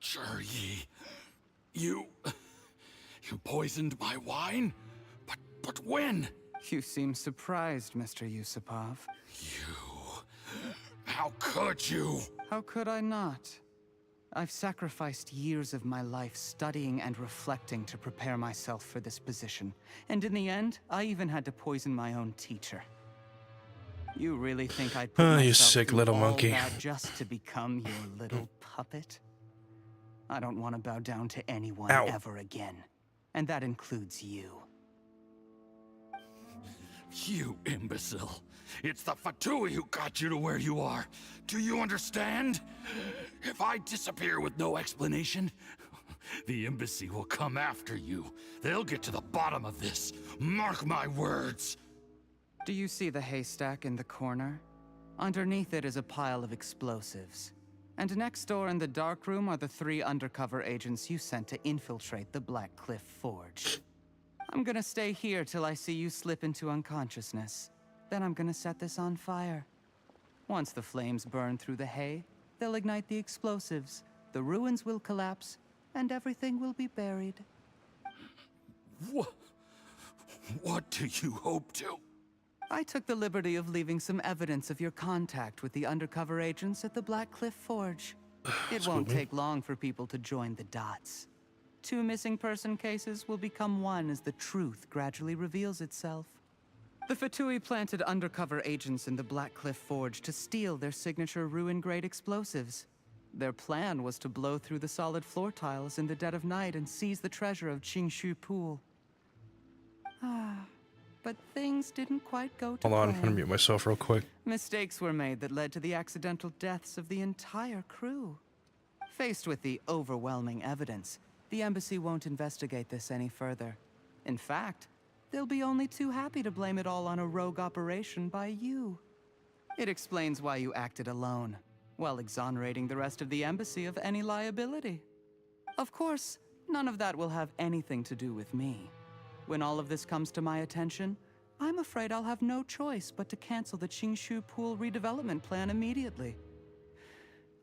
Juryi, you poisoned my wine? But when?
You seem surprised, Mr. Yusupov.
How could you?
How could I not? I've sacrificed years of my life studying and reflecting to prepare myself for this position. And in the end, I even had to poison my own teacher. You really think I'd put myself
You sick
through
little
all
monkey.
that just to become your little puppet? I don't want to bow down to anyone
Ow.
ever again. And that includes you.
You imbecile. It's the Fatui who got you to where you are. Do you understand? If I disappear with no explanation, the embassy will come after you. They'll get to the bottom of this. Mark my words.
Do you see the haystack in the corner? Underneath it is a pile of explosives. And next door in the dark room are the 3 undercover agents you sent to infiltrate the Black Cliff Forge. I'm gonna stay here till I see you slip into unconsciousness. Then I'm gonna set this on fire. Once the flames burn through the hay, they'll ignite the explosives, the ruins will collapse, and everything will be buried.
What do you hope to?
I took the liberty of leaving some evidence of your contact with the undercover agents at the Black Cliff Forge. It won't take long for people to join the dots. 2 missing person cases will become one as the truth gradually reveals itself. The Fatui planted undercover agents in the Black Cliff Forge to steal their signature ruin-grade explosives. Their plan was to blow through the solid floor tiles in the dead of night and seize the treasure of Qingshu Pool. But things didn't quite go to
Hold on, I'm
plan.
gonna mute myself real quick.
Mistakes were made that led to the accidental deaths of the entire crew. Faced with the overwhelming evidence, the embassy won't investigate this any further. In fact, they'll be only too happy to blame it all on a rogue operation by you. It explains why you acted alone, while exonerating the rest of the embassy of any liability. Of course, none of that will have anything to do with me. When all of this comes to my attention, I'm afraid I'll have no choice but to cancel the Qingshu Pool redevelopment plan immediately.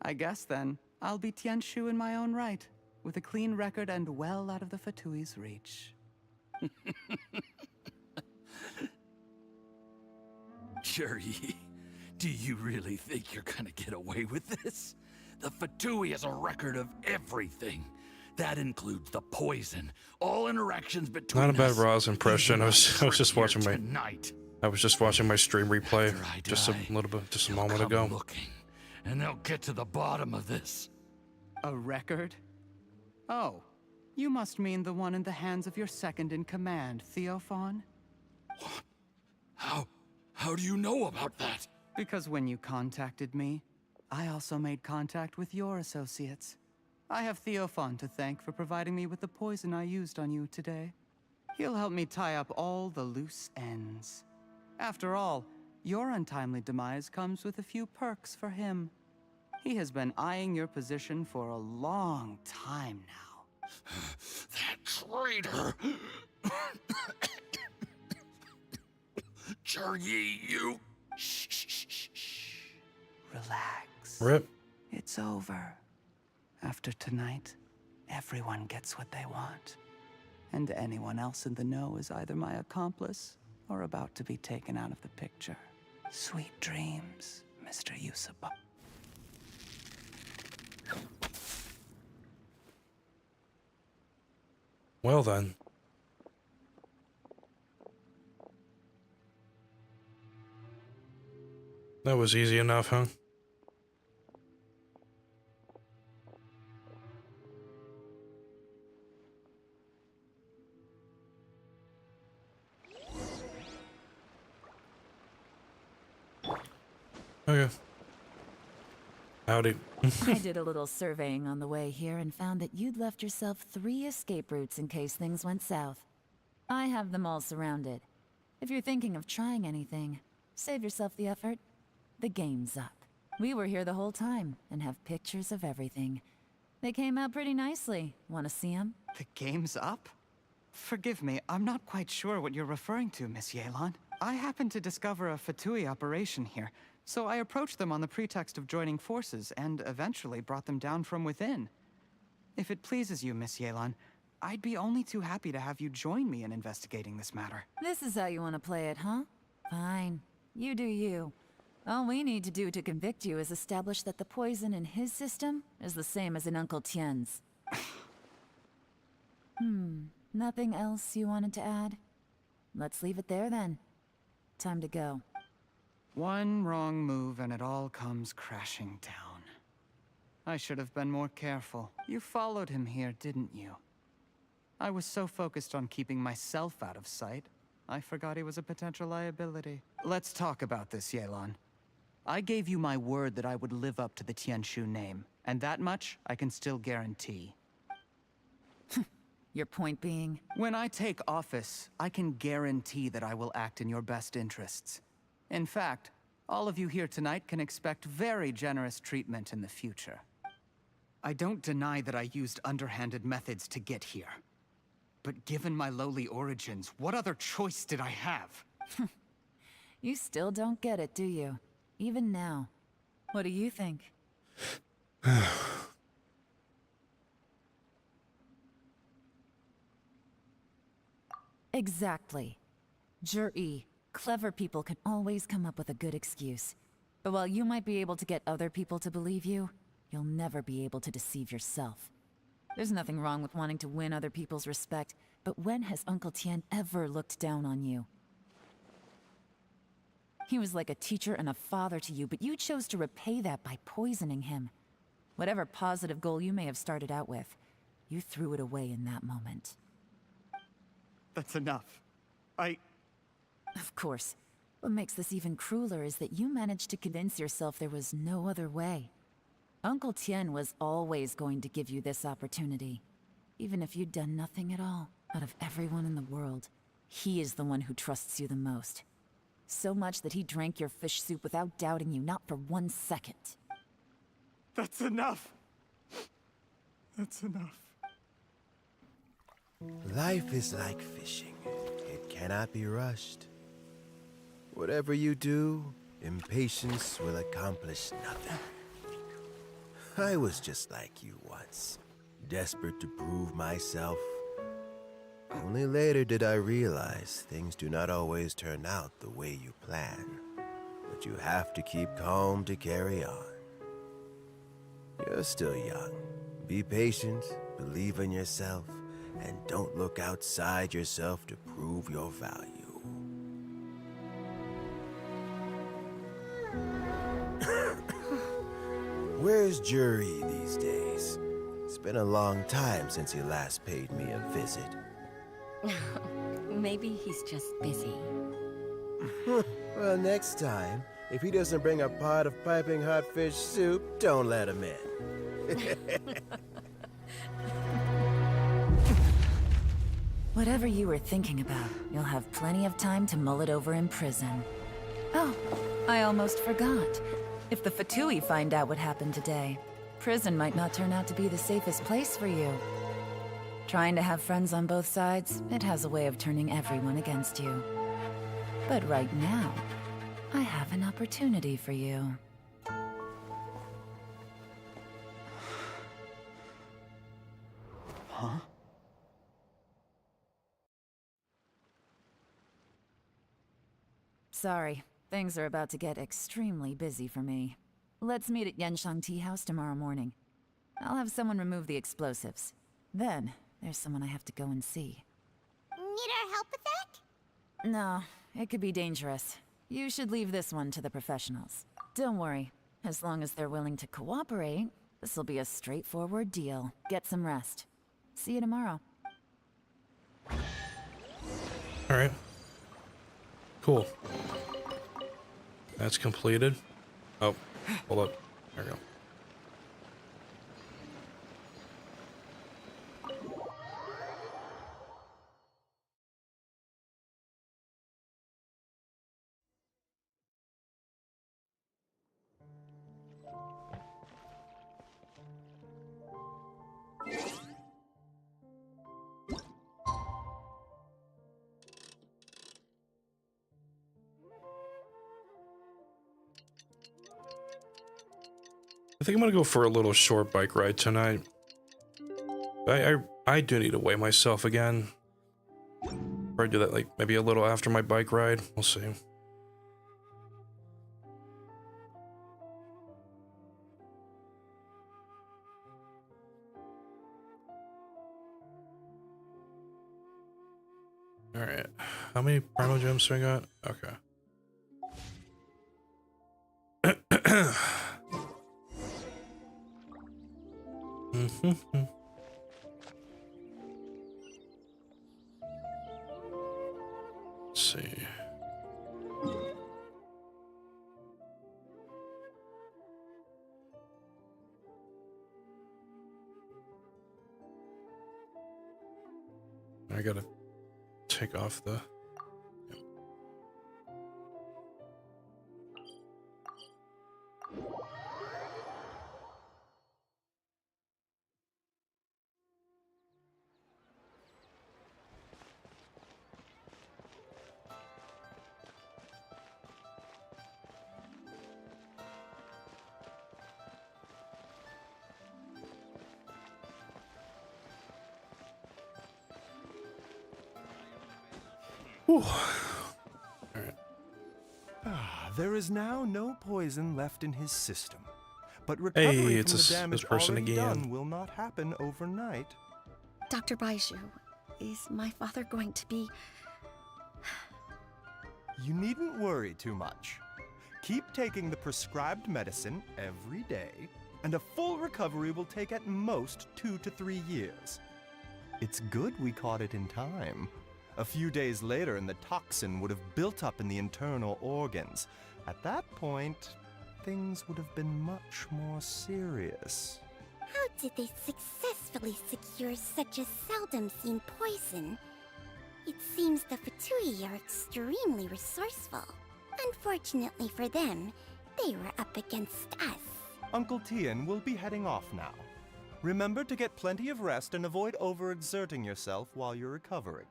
I guess then, I'll be Tianshu in my own right, with a clean record and well out of the Fatui's reach.
Cherry, do you really think you're gonna get away with this? The Fatui has a record of everything. That includes the poison, all interactions between
Not a bad
us.
Roz impression. I was just
Here
watching my
tonight.
stream replay
After I
just a
die,
little bit, just a
they'll
moment
come
ago.
looking, and they'll get to the bottom of this.
A record? Oh, you must mean the one in the hands of your second-in-command, Theophan?
How do you know about that?
Because when you contacted me, I also made contact with your associates. I have Theophan to thank for providing me with the poison I used on you today. He'll help me tie up all the loose ends. After all, your untimely demise comes with a few perks for him. He has been eyeing your position for a long time now.
That traitor! Cherry, you...
Shh. Relax.
Rip.
It's over. After tonight, everyone gets what they want. And anyone else in the know is either my accomplice or about to be taken out of the picture. Sweet dreams, Mr. Yusaba.
Well then. That was easy enough, huh? Okay. Howdy.
I did a little surveying on the way here and found that you'd left yourself 3 escape routes in case things went south. I have them all surrounded. If you're thinking of trying anything, save yourself the effort. The game's up. We were here the whole time and have pictures of everything. They came out pretty nicely. Want to see them?
The game's up? Forgive me, I'm not quite sure what you're referring to, Miss Yelan. I happened to discover a Fatui operation here, so I approached them on the pretext of joining forces and eventually brought them down from within. If it pleases you, Miss Yelan, I'd be only too happy to have you join me in investigating this matter.
This is how you want to play it, huh? Fine. You do you. All we need to do to convict you is establish that the poison in his system is the same as in Uncle Tien's. Nothing else you wanted to add? Let's leave it there then. Time to go.
One wrong move and it all comes crashing down. I should have been more careful. You followed him here, didn't you? I was so focused on keeping myself out of sight, I forgot he was a potential liability. Let's talk about this, Yelan. I gave you my word that I would live up to the Tianshu name, and that much I can still guarantee.
Your point being?
When I take office, I can guarantee that I will act in your best interests. In fact, all of you here tonight can expect very generous treatment in the future. I don't deny that I used underhanded methods to get here. But given my lowly origins, what other choice did I have?
You still don't get it, do you? Even now. What do you think? Exactly. Jur-E, clever people can always come up with a good excuse. But while you might be able to get other people to believe you, you'll never be able to deceive yourself. There's nothing wrong with wanting to win other people's respect, but when has Uncle Tien ever looked down on you? He was like a teacher and a father to you, but you chose to repay that by poisoning him. Whatever positive goal you may have started out with, you threw it away in that moment.
That's enough.
Of course. What makes this even crueler is that you managed to convince yourself there was no other way. Uncle Tien was always going to give you this opportunity. Even if you'd done nothing at all. Out of everyone in the world, he is the one who trusts you the most. So much that he drank your fish soup without doubting you, not for 1 second.
That's enough. That's enough.
Life is like fishing. It cannot be rushed. Whatever you do, impatience will accomplish nothing. I was just like you once, desperate to prove myself. Only later did I realize things do not always turn out the way you plan. But you have to keep calm to carry on. You're still young. Be patient, believe in yourself, and don't look outside yourself to prove your value. Where's Jur-E these days? It's been a long time since he last paid me a visit.
Maybe he's just busy.
Well, next time, if he doesn't bring a pot of piping hot fish soup, don't let him in.
Whatever you were thinking about, you'll have plenty of time to mull it over in prison. Oh, I almost forgot. If the Fatui find out what happened today, prison might not turn out to be the safest place for you. Trying to have friends on both sides, it has a way of turning everyone against you. But right now, I have an opportunity for you.
Huh?
Sorry, things are about to get extremely busy for me. Let's meet at Yanshang Tea House tomorrow morning. I'll have someone remove the explosives. Then, there's someone I have to go and see.
Need our help with that?
No, it could be dangerous. You should leave this one to the professionals. Don't worry. As long as they're willing to cooperate, this'll be a straightforward deal. Get some rest. See you tomorrow.
Alright. Cool. That's completed. Oh, hold up. There we go. I think I'm gonna go for a little short bike ride tonight. I do need to weigh myself again. Or do that like maybe a little after my bike ride. We'll see. Alright. How many Primo Gems do I got? Okay. Let's see. I gotta take off the... Whew.
There is now no poison left in his system. But recovery
Hey,
from
it's
the
this
damage
person
already
again.
done will not happen overnight.
Dr. Baiju, is my father going to be...
You needn't worry too much. Keep taking the prescribed medicine every day, and a full recovery will take at most 2 to 3 years. It's good we caught it in time. A few days later, and the toxin would have built up in the internal organs. At that point, things would have been much more serious.
How did they successfully secure such a seldom-seen poison? It seems the Fatui are extremely resourceful. Unfortunately for them, they were up against us.
Uncle Tian will be heading off now. Remember to get plenty of rest and avoid overexerting yourself while you're recovering.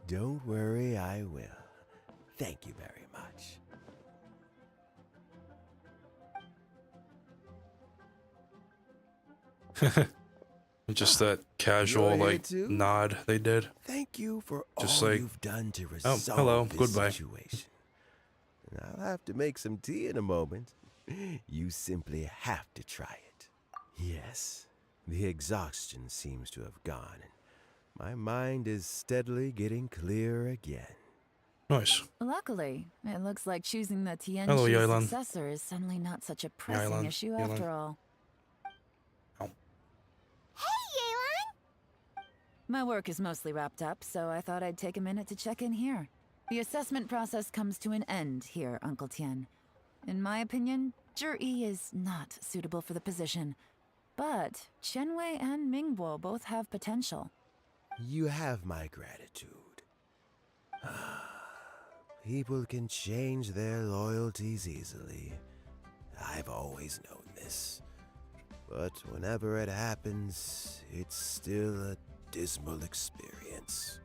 Don't worry, I will. Thank you very much.
Just that casual,
You're here
like,
too?
nod they did.
Thank you for
Just
all
like,
you've done to
oh,
resolve
hello,
this
goodbye.
situation. And I'll have to make some tea in a moment. You simply have to try it. Yes, the exhaustion seems to have gone, and my mind is steadily getting clear again.
Nice.
Luckily, it looks like choosing the
Hello,
Tianshu
Yelan.
successor is suddenly not such a pressing
Yelan,
issue
Yelan.
after all.
Hey, Yelan!
My work is mostly wrapped up, so I thought I'd take a minute to check in here. The assessment process comes to an end here, Uncle Tian. In my opinion, Zhi is not suitable for the position. But Chenwei and Mingbo both have potential.
You have my gratitude. People can change their loyalties easily. I've always known this. But whenever it happens, it's still a dismal experience.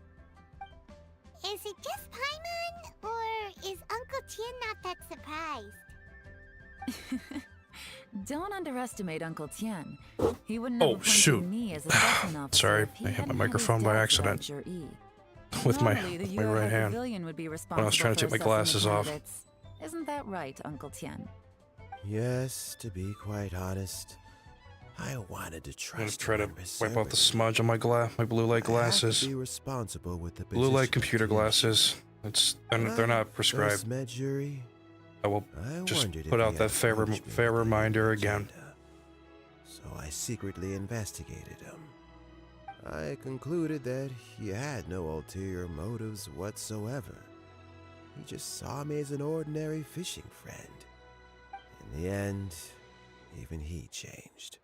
Is it just Paimon, or is Uncle Tian not that surprised?
Don't underestimate Uncle Tian. He wouldn't have
Oh,
appointed
shoot.
me as assessment officer
Sorry,
if he
I hit my
hadn't had
microphone
his
by
doubts about
accident.
Zhi.
With my
Normally, the
right
Yurei
hand.
Pavilion would be
When I
responsible
was trying to
for
take my
assessing the
glasses off.
candidates. Isn't that right, Uncle Tian?
Yes, to be quite honest, I wanted to
I'm gonna
trust
try to
him
wipe out the
unreservedly.
smudge on my blue light
I have to
glasses.
be responsible with the
Blue light
position
computer
of Tian.
glasses.
When
They're
I
not
first
prescribed.
met Yuri,
I will
I
just
wondered
put
if
out
he
that
had
fair
approached me with
reminder
an
again.
agenda. So I secretly investigated him. I concluded that he had no ulterior motives whatsoever. He just saw me as an ordinary fishing friend. In the end, even he changed.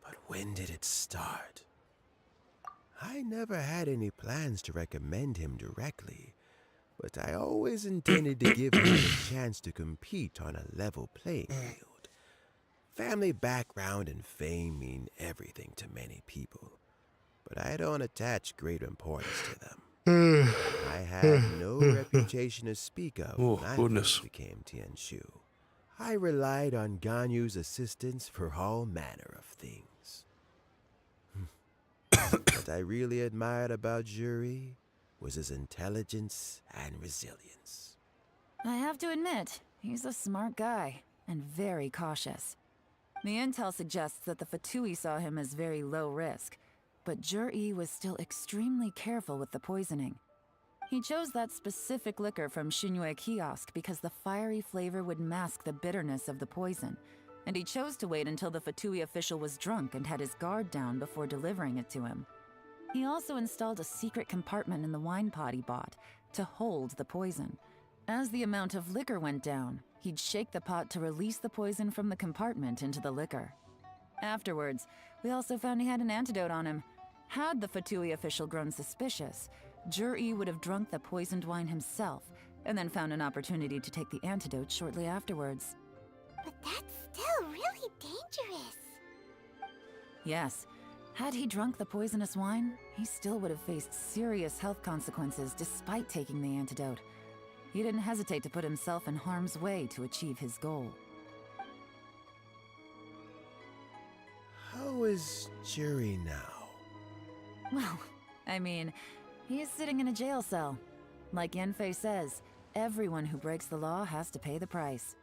But when did it start? I never had any plans to recommend him directly, but I always intended to give him a chance to compete on a level playing field. Family background and fame mean everything to many people, but I don't attach great importance to them. I had no reputation to speak of
Oh,
when I
goodness.
first became Tianshu. I relied on Ganyu's assistance for all manner of things. What I really admired about Zhi was his intelligence and resilience.
I have to admit, he's a smart guy, and very cautious. The intel suggests that the Fatui saw him as very low risk, but Jur-E was still extremely careful with the poisoning. He chose that specific liquor from Shinue Kiosk because the fiery flavor would mask the bitterness of the poison, and he chose to wait until the Fatui official was drunk and had his guard down before delivering it to him. He also installed a secret compartment in the wine pot he bought to hold the poison. As the amount of liquor went down, he'd shake the pot to release the poison from the compartment into the liquor. Afterwards, we also found he had an antidote on him. Had the Fatui official grown suspicious, Jur-E would have drunk the poisoned wine himself, and then found an opportunity to take the antidote shortly afterwards.
But that's still really dangerous.
Yes, had he drunk the poisonous wine, he still would have faced serious health consequences despite taking the antidote. He didn't hesitate to put himself in harm's way to achieve his goal.
How is Jerry now?
Well, I mean, he is sitting in a jail cell. Like Yanfei says, everyone who breaks the law has to pay the price.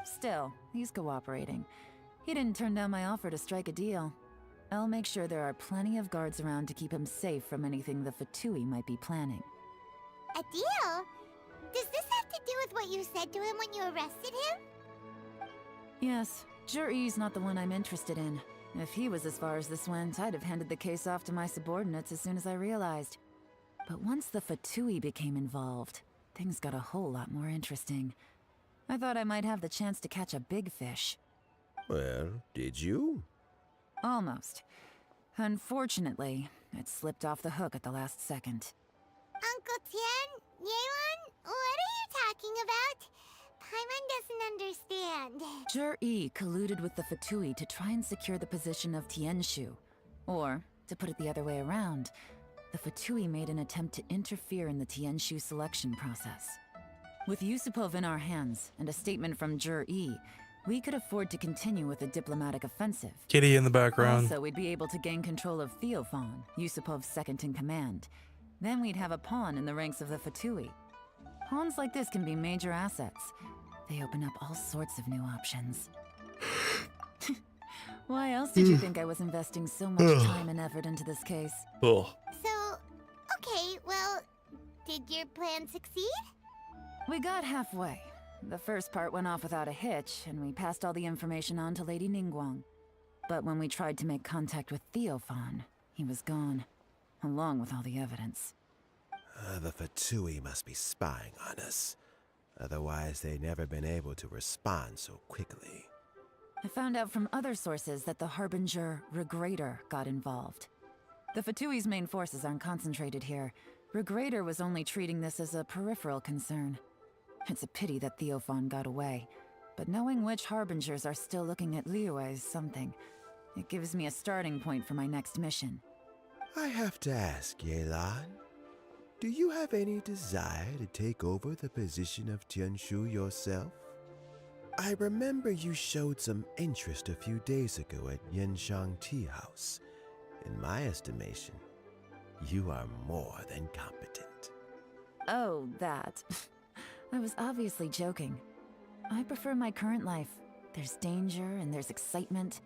Still, he's cooperating. He didn't turn down my offer to strike a deal. I'll make sure there are plenty of guards around to keep him safe from anything the Fatui might be planning.
A deal? Does this have to do with what you said to him when you arrested him?
Yes, Jur-E's not the one I'm interested in. If he was as far as this went, I'd have handed the case off to my subordinates as soon as I realized. But once the Fatui became involved, things got a whole lot more interesting. I thought I might have the chance to catch a big fish.
Well, did you?
Almost. Unfortunately, it slipped off the hook at the last second.
Uncle Tien? Yelan? What are you talking about? Paimon doesn't understand.
Jur-E colluded with the Fatui to try and secure the position of Tianshu. Or, to put it the other way around, the Fatui made an attempt to interfere in the Tianshu selection process. With Yusupov in our hands and a statement from Jur-E, we could afford to continue with a diplomatic offensive.
Kitty in the background.
Also, we'd be able to gain control of Theophan, Yusupov's second-in-command. Then we'd have a pawn in the ranks of the Fatui. Pawns like this can be major assets. They open up all sorts of new options. Why else did you think I was investing so much time and effort into this case?
Ugh.
So, okay, well, did your plan succeed?
We got halfway. The first part went off without a hitch, and we passed all the information on to Lady Ningguang. But when we tried to make contact with Theophan, he was gone, along with all the evidence.
The Fatui must be spying on us. Otherwise, they'd never been able to respond so quickly.
I found out from other sources that the Harbinger Regrator got involved. The Fatui's main forces aren't concentrated here. Regrator was only treating this as a peripheral concern. It's a pity that Theophan got away, but knowing which Harbingers are still looking at Liyue is something. It gives me a starting point for my next mission.
I have to ask, Yelan, do you have any desire to take over the position of Tianshu yourself? I remember you showed some interest a few days ago at Yenshang Tea House. In my estimation, you are more than competent.
Oh, that. I was obviously joking. I prefer my current life. There's danger and there's excitement.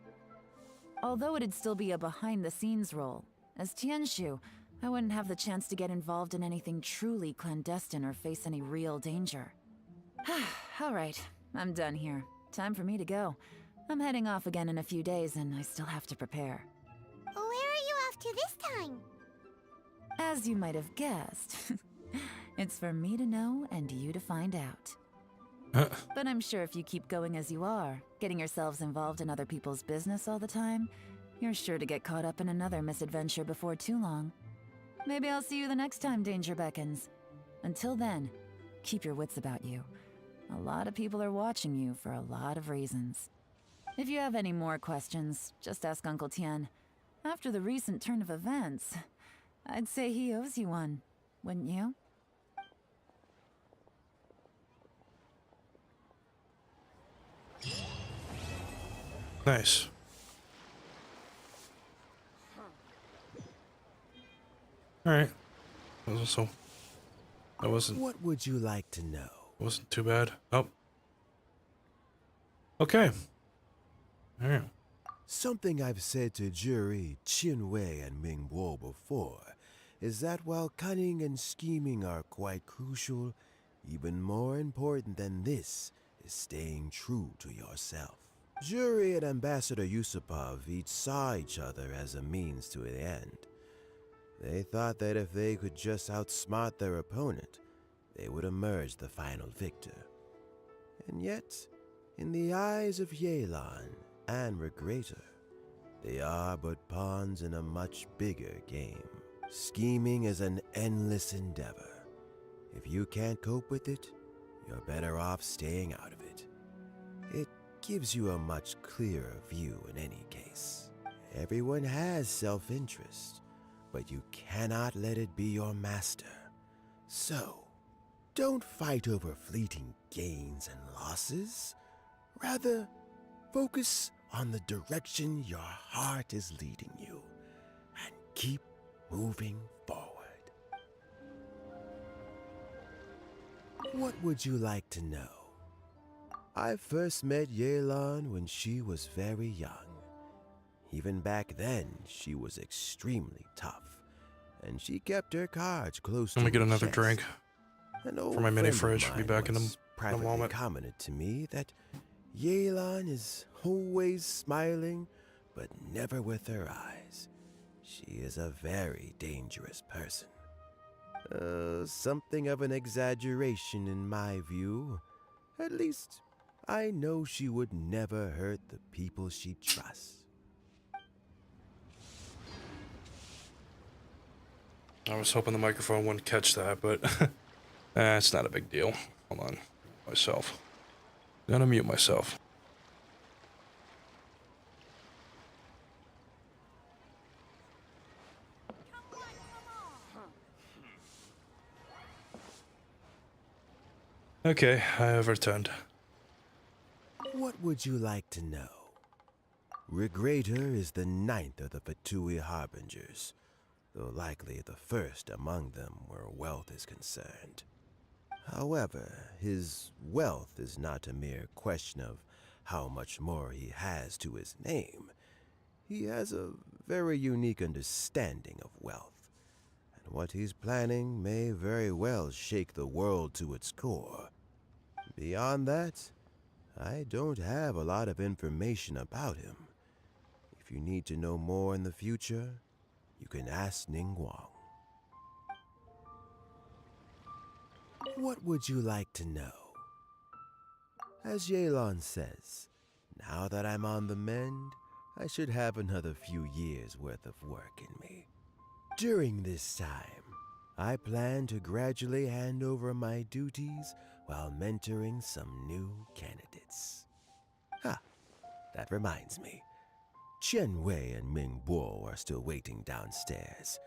Although it'd still be a behind-the-scenes role, as Tianshu, I wouldn't have the chance to get involved in anything truly clandestine or face any real danger. All right, I'm done here. Time for me to go. I'm heading off again in a few days and I still have to prepare.
Where are you off to this time?
As you might have guessed, it's for me to know and you to find out. But I'm sure if you keep going as you are, getting yourselves involved in other people's business all the time, you're sure to get caught up in another misadventure before too long. Maybe I'll see you the next time danger beckons. Until then, keep your wits about you. A lot of people are watching you for a lot of reasons. If you have any more questions, just ask Uncle Tien. After the recent turn of events, I'd say he owes you one, wouldn't you?
Nice. Alright. That wasn't
What would you like to know?
wasn't too bad. Oh. Okay. Alright.
Something I've said to Jury, Qinwei, and Mingguo before is that while cunning and scheming are quite crucial, even more important than this is staying true to yourself. Jury and Ambassador Yusupov each saw each other as a means to an end. They thought that if they could just outsmart their opponent, they would emerge the final victor. And yet, in the eyes of Yelan and Regrator, they are but pawns in a much bigger game. Scheming is an endless endeavor. If you can't cope with it, you're better off staying out of it. It gives you a much clearer view in any case. Everyone has self-interest, but you cannot let it be your master. So, don't fight over fleeting gains and losses. Rather, focus on the direction your heart is leading you, and keep moving forward. What would you like to know? I first met Yelan when she was very young. Even back then, she was extremely tough, and she kept her cards close to
Let
her
me get another
chest.
drink
An old
for my mini
friend of
fridge. Be
mine
back in
once
a
privately
moment.
commented to me that Yelan is always smiling, but never with her eyes. She is a very dangerous person. Something of an exaggeration in my view. At least, I know she would never hurt the people she trusts.
I was hoping the microphone wouldn't catch that, but it's not a big deal. Hold on. Myself. Gonna mute myself. Okay, I have returned.
What would you like to know? Regrator is the ninth of the Fatui Harbingers, though likely the first among them where wealth is concerned. However, his wealth is not a mere question of how much more he has to his name. He has a very unique understanding of wealth, and what he's planning may very well shake the world to its core. Beyond that, I don't have a lot of information about him. If you need to know more in the future, you can ask Ning Guang. What would you like to know? As Yelan says, now that I'm on the mend, I should have another few years' worth of work in me. During this time, I plan to gradually hand over my duties while mentoring some new candidates. That reminds me. Chen Wei and Ming Bo are still waiting downstairs.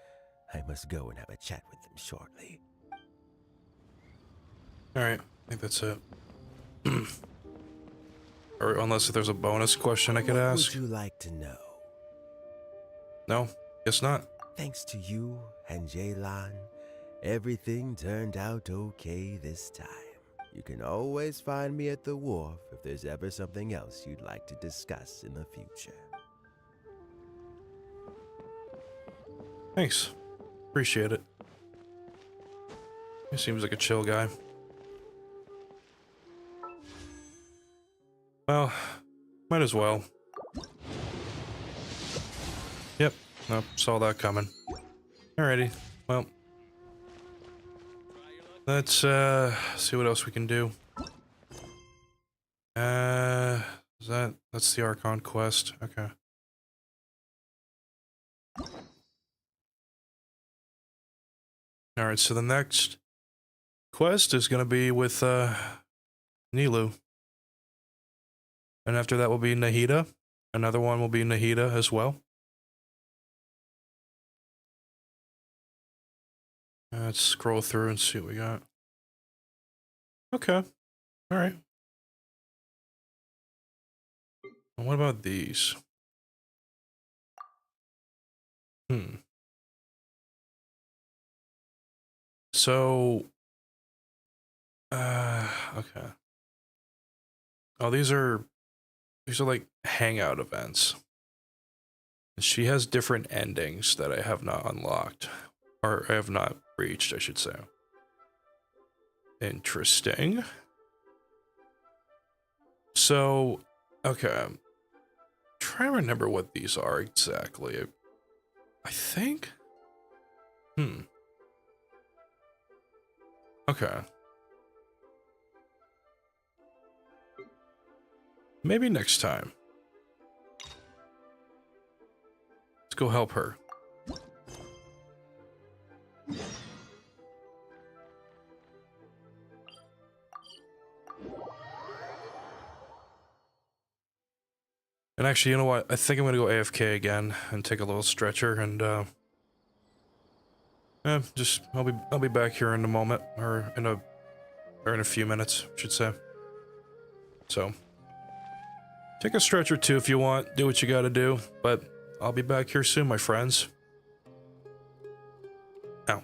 I must go and have a chat with them shortly.
Alright, I think that's it. Or unless there's a bonus question I could
What
ask.
would you like to know?
No, guess not.
Thanks to you and Yelan, everything turned out okay this time. You can always find me at the wharf if there's ever something else you'd like to discuss in the future.
Thanks. Appreciate it. He seems like a chill guy. Well, might as well. Yep, nope, saw that coming. Alrighty, well. Let's see what else we can do. That's the Archon quest. Okay. Alright, so the next quest is gonna be with Nilu. And after that will be Nahida. Another one will be Nahida as well. Let's scroll through and see what we got. Okay. Alright. What about these? So, okay. Oh, these are like hangout events. She has different endings that I have not unlocked. Or I have not reached, I should say. Interesting. So, okay. I'm trying to remember what these are exactly. I think? Okay. Maybe next time. Let's go help her. And actually, you know what? I think I'm gonna go AFK again and take a little stretcher and I'll be back here in a moment or in a few minutes, I should say. So take a stretch or two if you want, do what you gotta do, but I'll be back here soon, my friends. Ow.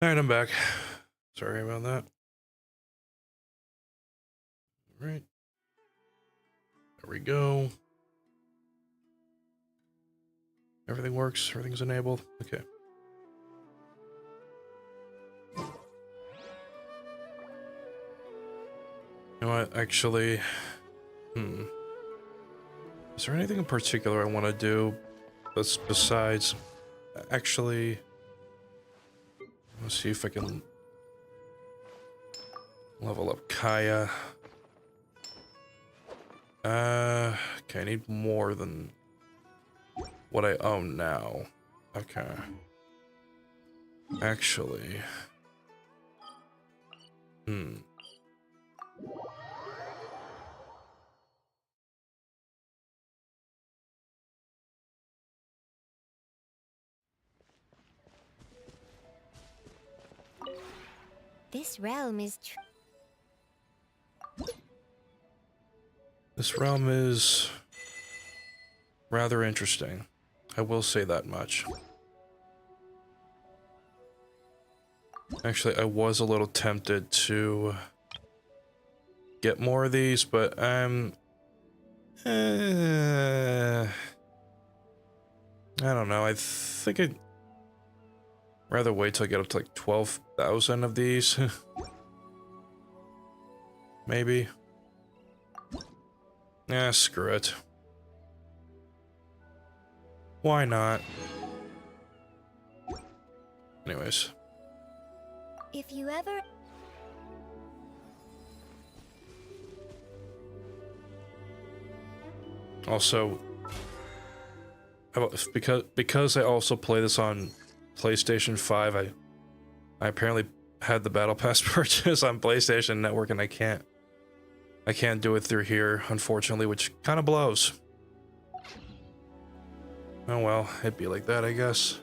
Alright, I'm back. Sorry about that. Alright. There we go. Everything works, everything's enabled. Okay. You know what, actually... Is there anything in particular I want to do that's besides... Actually... Let's see if I can... level up Kaya. Okay, I need more than what I own now. Okay. Actually...
This realm is
This realm is rather interesting. I will say that much. Actually, I was a little tempted to get more of these, but I don't know. I think I'd rather wait till I get up to like 12,000 of these. Maybe. Yeah, screw it. Why not? Anyways.
if you ever
Also, because I also play this on PlayStation 5, I apparently had the Battle Pass purchase on PlayStation Network, and I can't do it through here, unfortunately, which kind of blows. Oh well, it'd be like that, I guess.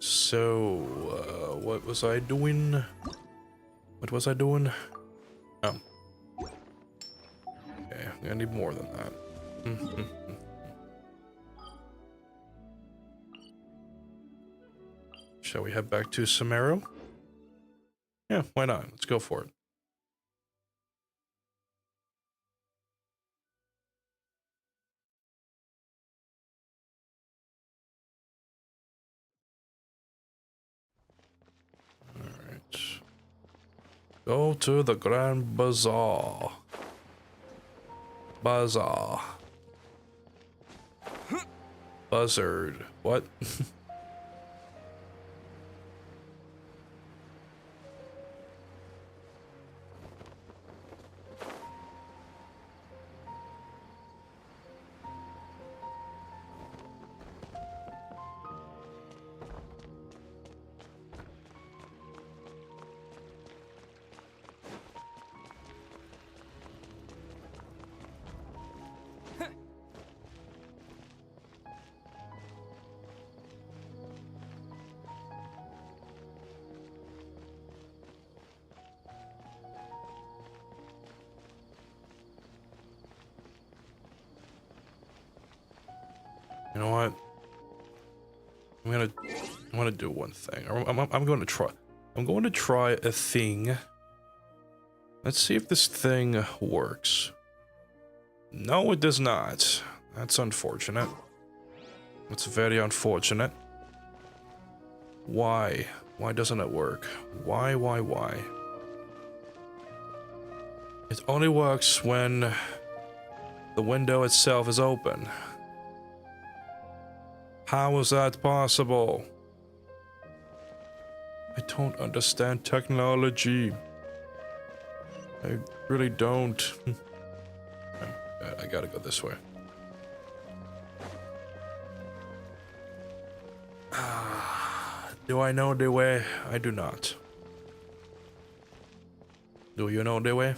So, what was I doing? What was I doing? Oh. Okay, I'm gonna need more than that. Shall we head back to Sumeru? Yeah, why not? Let's go for it. Alright. Go to the Grand Bazaar. Bazaar. Buzzard. What? You know what? I'm gonna do one thing. I'm going to try. I'm going to try a thing. Let's see if this thing works. No, it does not. That's unfortunate. It's very unfortunate. Why? Why doesn't it work? Why? It only works when the window itself is open. How is that possible? I don't understand technology. I really don't. I gotta go this way. Do I know the way? I do not. Do you know the way?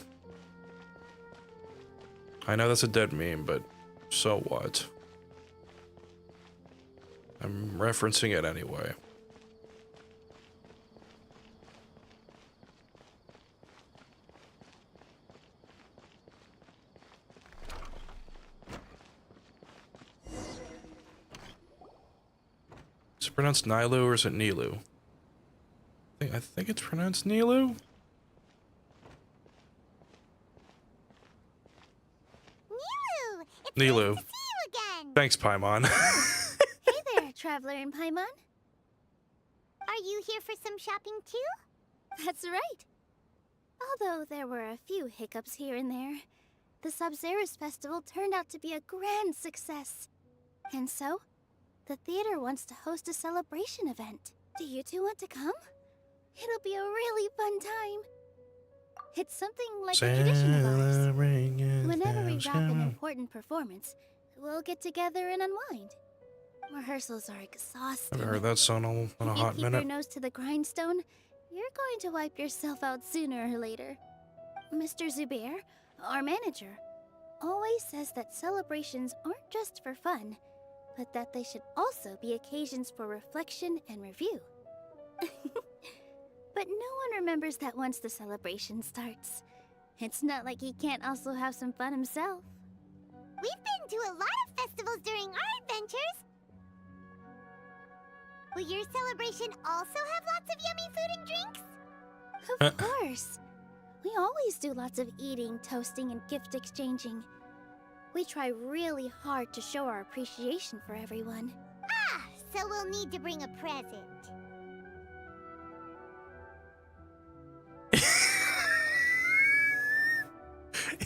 I know that's a dead meme, but so what? I'm referencing it anyway. pronounced Nilu or is it Nilu? I think it's pronounced Nilu.
Nilu! It's
Nilu.
nice to see you again!
Thanks, Paimon.
Hey there, Traveler and Paimon. Are you here for some shopping too? That's right. Although there were a few hiccups here and there, the Sub-Zerus Festival turned out to be a grand success. And so, the theater wants to host a celebration event. Do you two want to come? It'll be a really fun time. It's something like a tradition of ours. Whenever we wrap an important performance, we'll get together and unwind. Rehearsals are exhausting.
I haven't heard that song in a hot
If you keep
minute.
your nose to the grindstone, you're going to wipe yourself out sooner or later. Mr. Zubair, our manager, always says that celebrations aren't just for fun, but that they should also be occasions for reflection and review. But no one remembers that once the celebration starts. It's not like he can't also have some fun himself. We've been to a lot of festivals during our adventures. Will your celebration also have lots of yummy food and drinks? Of course. We always do lots of eating, toasting, and gift exchanging. We try really hard to show our appreciation for everyone. Ah, so we'll need to bring a present.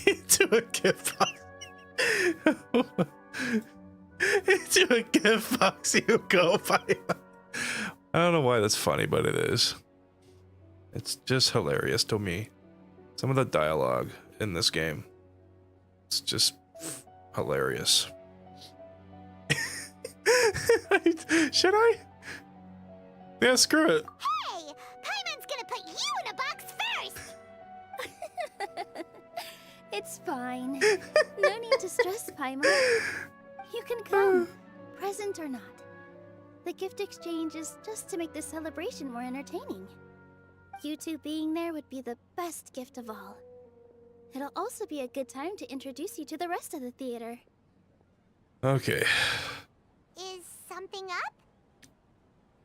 Into a gift box. Into a gift box you go, Paimon. I don't know why that's funny, but it is. It's just hilarious to me. Some of the dialogue in this game, it's just hilarious. Should I? Yeah, screw it.
Hey! Paimon's gonna put you in a box first! It's fine. No need to stress, Paimon. You can come, present or not. The gift exchange is just to make the celebration more entertaining. You two being there would be the best gift of all. It'll also be a good time to introduce you to the rest of the theater.
Okay.
Is something up?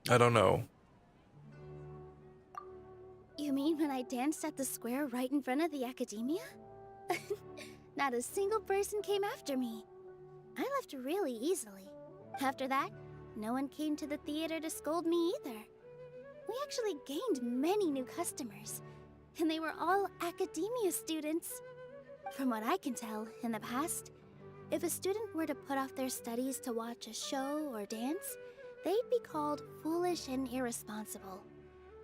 I don't know.
You mean when I danced at the square right in front of the academia? Not a single person came after me. I left really easily. After that, no one came to the theater to scold me either. We actually gained many new customers, and they were all academia students. From what I can tell, in the past, if a student were to put off their studies to watch a show or dance, they'd be called foolish and irresponsible.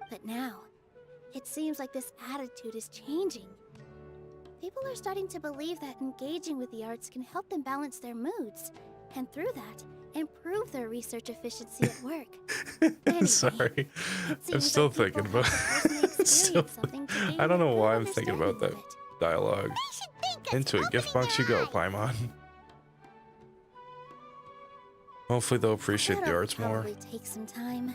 But now, it seems like this attitude is changing. People are starting to believe that engaging with the arts can help them balance their moods, and through that, improve their research efficiency at work. Anyway,
Sorry, I'm still thinking about. I don't know why I'm thinking about that dialogue. Into a gift box you go, Paimon. Hopefully they'll appreciate the arts more.
Probably take some time.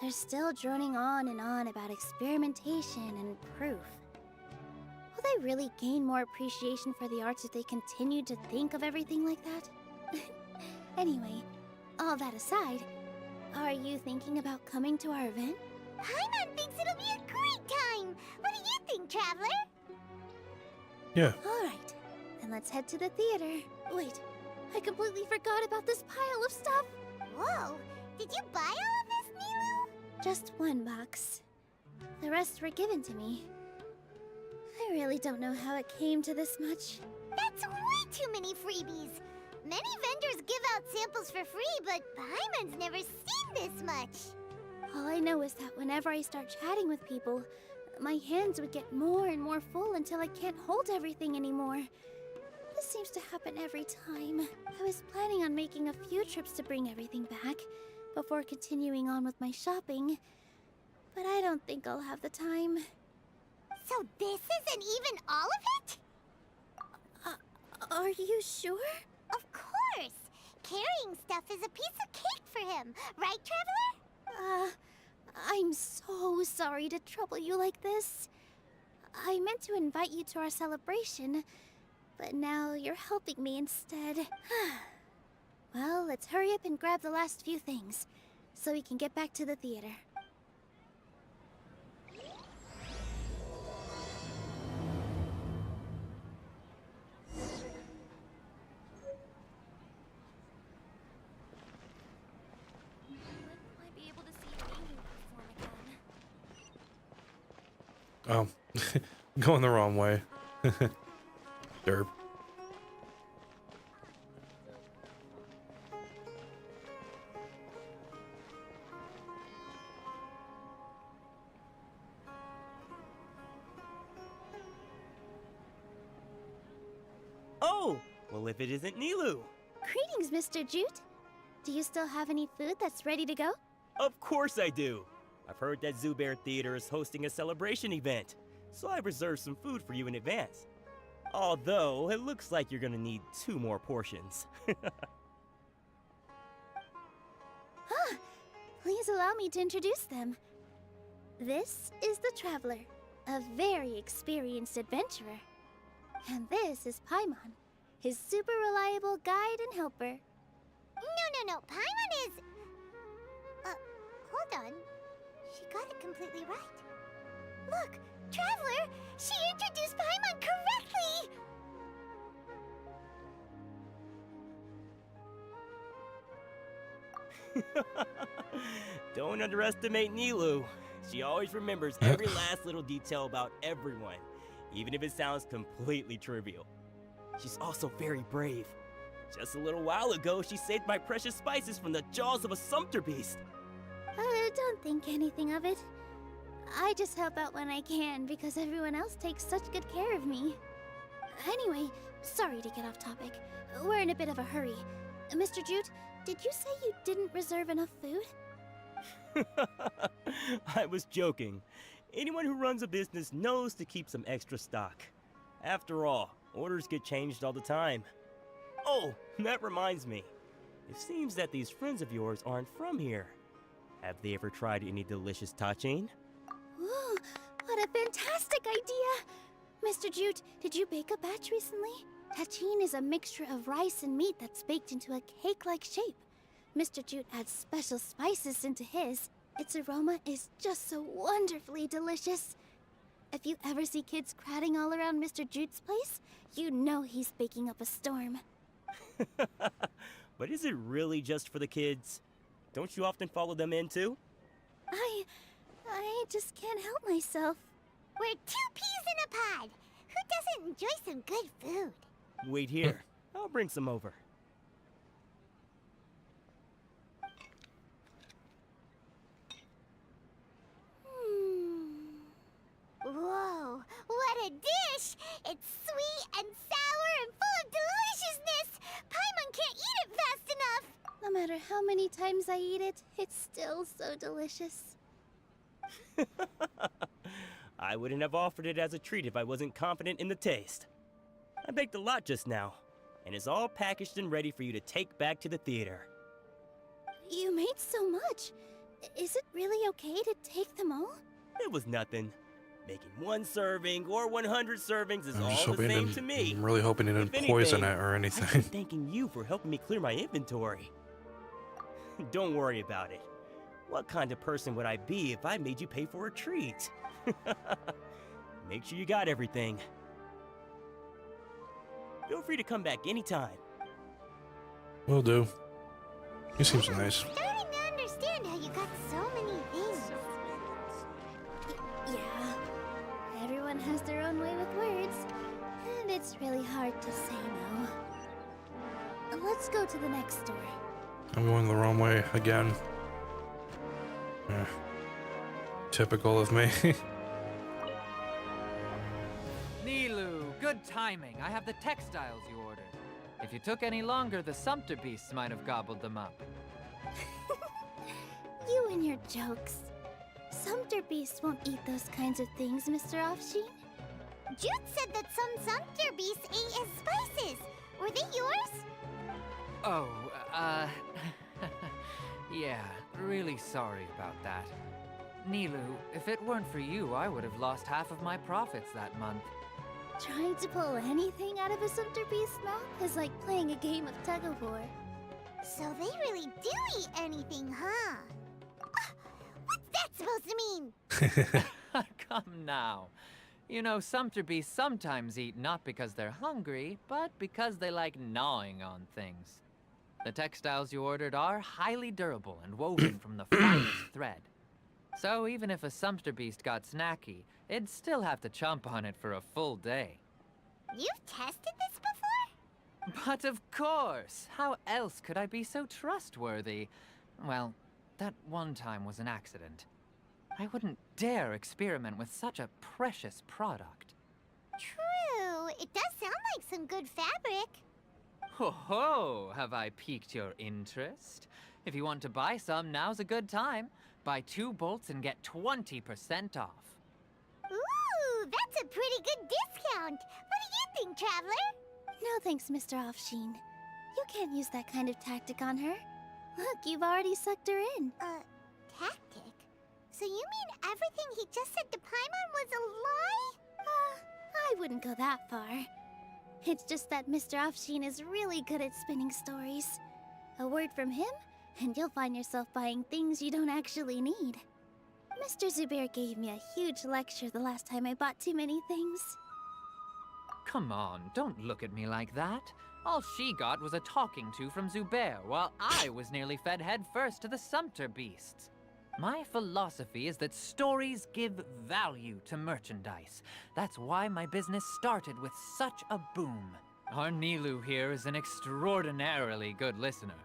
They're still droning on and on about experimentation and proof. Will they really gain more appreciation for the arts if they continue to think of everything like that? Anyway, all that aside, are you thinking about coming to our event? Paimon thinks it'll be a great time! What do you think, Traveler?
Yeah.
Alright, then let's head to the theater. Wait, I completely forgot about this pile of stuff! Whoa, did you buy all of this, Nilu? Just one box. The rest were given to me. I really don't know how it came to this much. That's way too many freebies! Many vendors give out samples for free, but Paimon's never seen this much. All I know is that whenever I start chatting with people, my hands would get more and more full until I can't hold everything anymore. This seems to happen every time. I was planning on making a few trips to bring everything back before continuing on with my shopping, but I don't think I'll have the time. So this isn't even all of it? Are you sure? Of course! Carrying stuff is a piece of cake for him, right, Traveler? I'm so sorry to trouble you like this. I meant to invite you to our celebration, but now you're helping me instead. Well, let's hurry up and grab the last few things. so we can get back to the theater.
Oh, going the wrong way. Derp.
Oh, well, if it isn't Nilu.
Greetings, Mr. Jute. Do you still have any food that's ready to go?
Of course I do. I've heard that Zubair Theater is hosting a celebration event, so I reserved some food for you in advance. Although, it looks like you're gonna need 2 more portions.
Please allow me to introduce them. This is the Traveler, a very experienced adventurer. And this is Paimon, his super reliable guide and helper. No. Paimon is... hold on. She got it completely right. Look, Traveler! She introduced Paimon correctly!
Don't underestimate Nilu. She always remembers every last little detail about everyone, even if it sounds completely trivial. She's also very brave. Just a little while ago, she saved my precious spices from the jaws of a sumpter beast.
Don't think anything of it. I just help out when I can because everyone else takes such good care of me. Anyway, sorry to get off topic. We're in a bit of a hurry. Mr. Jute, did you say you didn't reserve enough food?
I was joking. Anyone who runs a business knows to keep some extra stock. After all, orders get changed all the time. Oh, that reminds me. It seems that these friends of yours aren't from here. Have they ever tried any delicious tachin?
Ooh, what a fantastic idea! Mr. Jute, did you bake a batch recently? Tachin is a mixture of rice and meat that's baked into a cake-like shape. Mr. Jute adds special spices into his. Its aroma is just so wonderfully delicious. If you ever see kids crowding all around Mr. Jute's place, you know he's baking up a storm.
But is it really just for the kids? Don't you often follow them in too?
I just can't help myself.
We're 2 peas in a pod. Who doesn't enjoy some good food?
Wait here. I'll bring some over.
Whoa, what a dish! It's sweet and sour and full of deliciousness! Paimon can't eat it fast enough!
No matter how many times I eat it, it's still so delicious.
I wouldn't have offered it as a treat if I wasn't confident in the taste. I baked a lot just now, and it's all packaged and ready for you to take back to the theater.
You made so much. Is it really okay to take them all?
It was nothing. Making 1 serving or 100 servings is
I'm just
all the
hoping
same to me.
I'm really hoping it
If
didn't poison
anything,
it or
I'm
anything.
thanking you for helping me clear my inventory. Don't worry about it. What kind of person would I be if I made you pay for a treat? Make sure you got everything. Feel free to come back anytime.
Will do. He seems nice.
Starting to understand how you got so many things.
Yeah. Everyone has their own way with words, and it's really hard to say no. Let's go to the next door.
I'm going the wrong way again. Typical of me.
Nilu, good timing. I have the textiles you ordered. If you took any longer, the sumpter beasts might have gobbled them up.
You and your jokes. Sumpter beasts won't eat those kinds of things, Mr. Offsheen.
Jude said that some sumpter beasts ate his spices. Were they yours?
Oh, yeah, really sorry about that. Nilu, if it weren't for you, I would have lost half of my profits that month.
Trying to pull anything out of a sumpter beast's mouth is like playing a game of tug-of-war.
So they really do eat anything, huh?
that supposed to mean?
Come now. You know, sumpter beasts sometimes eat not because they're hungry, but because they like gnawing on things. The textiles you ordered are highly durable and woven from the finest thread. So even if a sumpter beast got snacky, it'd still have to chomp on it for a full day.
You've tested this before?
But of course! How else could I be so trustworthy? Well, that one time was an accident. I wouldn't dare experiment with such a precious product.
True. It does sound like some good fabric.
Ho ho! Have I piqued your interest? If you want to buy some, now's a good time. Buy 2 bolts and get 20% off.
Ooh, that's a pretty good discount. What do you think, Traveler?
No thanks, Mr. Offsheen. You can't use that kind of tactic on her. Look, you've already sucked her in.
Tactic? So you mean everything he just said to Paimon was a lie?
I wouldn't go that far. It's just that Mr. Offsheen is really good at spinning stories. A word from him, and you'll find yourself buying things you don't actually need. Mr. Zubair gave me a huge lecture the last time I bought too many things.
Come on, don't look at me like that. All she got was a talking to from Zubair, while I was nearly fed head first to the sumpter beasts. My philosophy is that stories give value to merchandise. That's why my business started with such a boom. Our Nilu here is an extraordinarily good listener.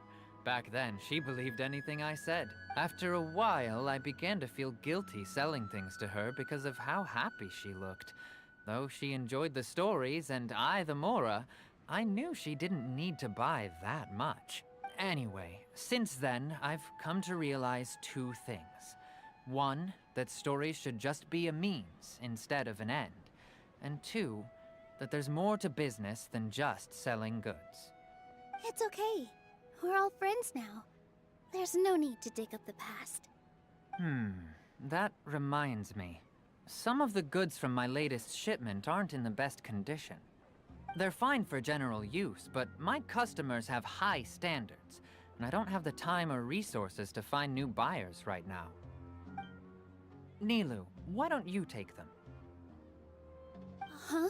Back then, she believed anything I said. After a while, I began to feel guilty selling things to her because of how happy she looked. Though she enjoyed the stories and I the Mora, I knew she didn't need to buy that much. Anyway, since then, I've come to realize 2 things. 1, that stories should just be a means instead of an end. And 2, that there's more to business than just selling goods.
It's okay. We're all friends now. There's no need to dig up the past.
That reminds me. Some of the goods from my latest shipment aren't in the best condition. They're fine for general use, but my customers have high standards, and I don't have the time or resources to find new buyers right now. Nilu, why don't you take them?
Huh?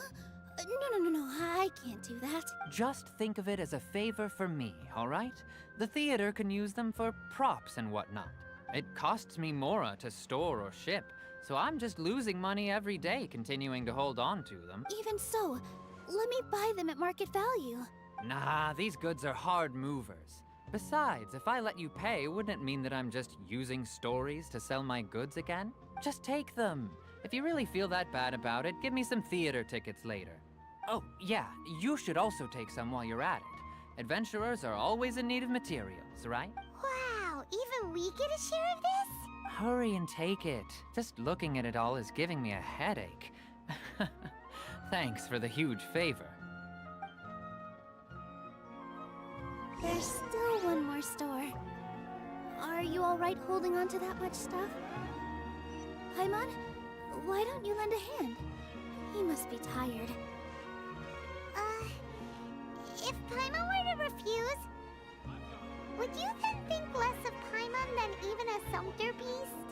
No, I can't do that.
Just think of it as a favor for me, all right? The theater can use them for props and whatnot. It costs me Mora to store or ship, so I'm just losing money every day continuing to hold on to them.
Even so, let me buy them at market value.
Nah, these goods are hard movers. Besides, if I let you pay, wouldn't it mean that I'm just using stories to sell my goods again? Just take them. If you really feel that bad about it, give me some theater tickets later. Oh, yeah, you should also take some while you're at it. Adventurers are always in need of materials, right?
Wow, even we get a share of this?
Hurry and take it. Just looking at it all is giving me a headache. Thanks for the huge favor.
There's still one more store. Are you alright holding on to that much stuff? Paimon, why don't you lend a hand? He must be tired.
If Paimon were to refuse, would you then think less of Paimon than even a sumpter beast?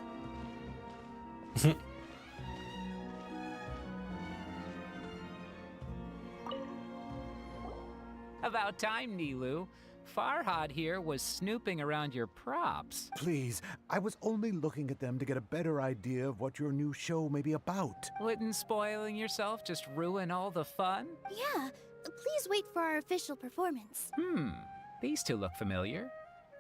About time, Nilu. Farhad here was snooping around your props.
Please, I was only looking at them to get a better idea of what your new show may be about.
Wouldn't spoiling yourself just ruin all the fun?
Yeah, please wait for our official performance.
These 2 look familiar.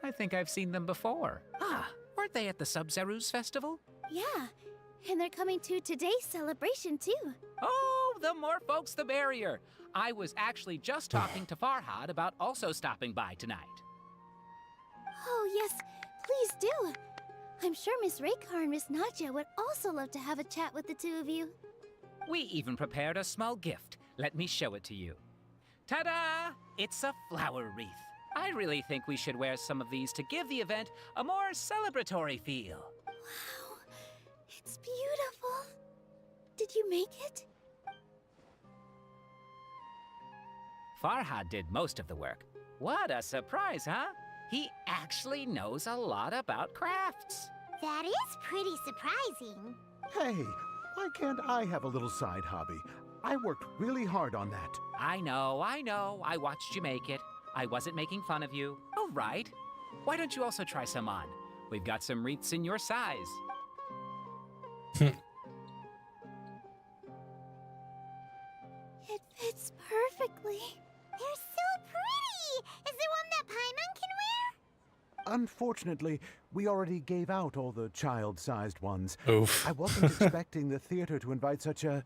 I think I've seen them before. Ah, weren't they at the Sub-Zerus festival?
Yeah, and they're coming to today's celebration too.
Oh, the more folks the merrier. I was actually just talking to Farhad about also stopping by tonight.
Oh yes, please do. I'm sure Miss Raykar and Miss Nadja would also love to have a chat with the 2 of you.
We even prepared a small gift. Let me show it to you. Ta-da! It's a flower wreath. I really think we should wear some of these to give the event a more celebratory feel.
Wow, it's beautiful. Did you make it?
Farhad did most of the work. What a surprise, huh? He actually knows a lot about crafts.
That is pretty surprising.
Hey, why can't I have a little side hobby? I worked really hard on that.
I know. I watched you make it. I wasn't making fun of you. All right. Why don't you also try some on? We've got some wreaths in your size.
It fits perfectly.
They're so pretty! Is there one that Paimon can wear?
Unfortunately, we already gave out all the child-sized ones.
Oof.
I wasn't expecting the theater to invite such a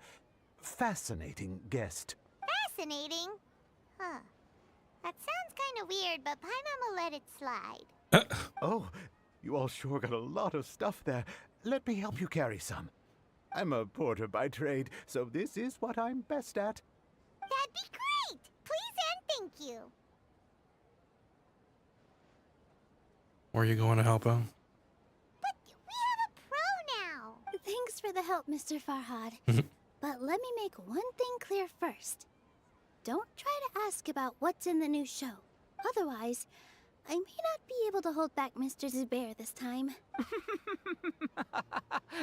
fascinating guest.
Fascinating. Huh. That sounds kind of weird, but Paimon will let it slide.
Oh, you all sure got a lot of stuff there. Let me help you carry some. I'm a porter by trade, so this is what I'm best at.
That'd be great! Please and thank you.
Where are you going to help out?
But we have a pro now.
Thanks for the help, Mr. Farhad. But let me make one thing clear first. Don't try to ask about what's in the new show. Otherwise, I may not be able to hold back Mr. Zubair this time.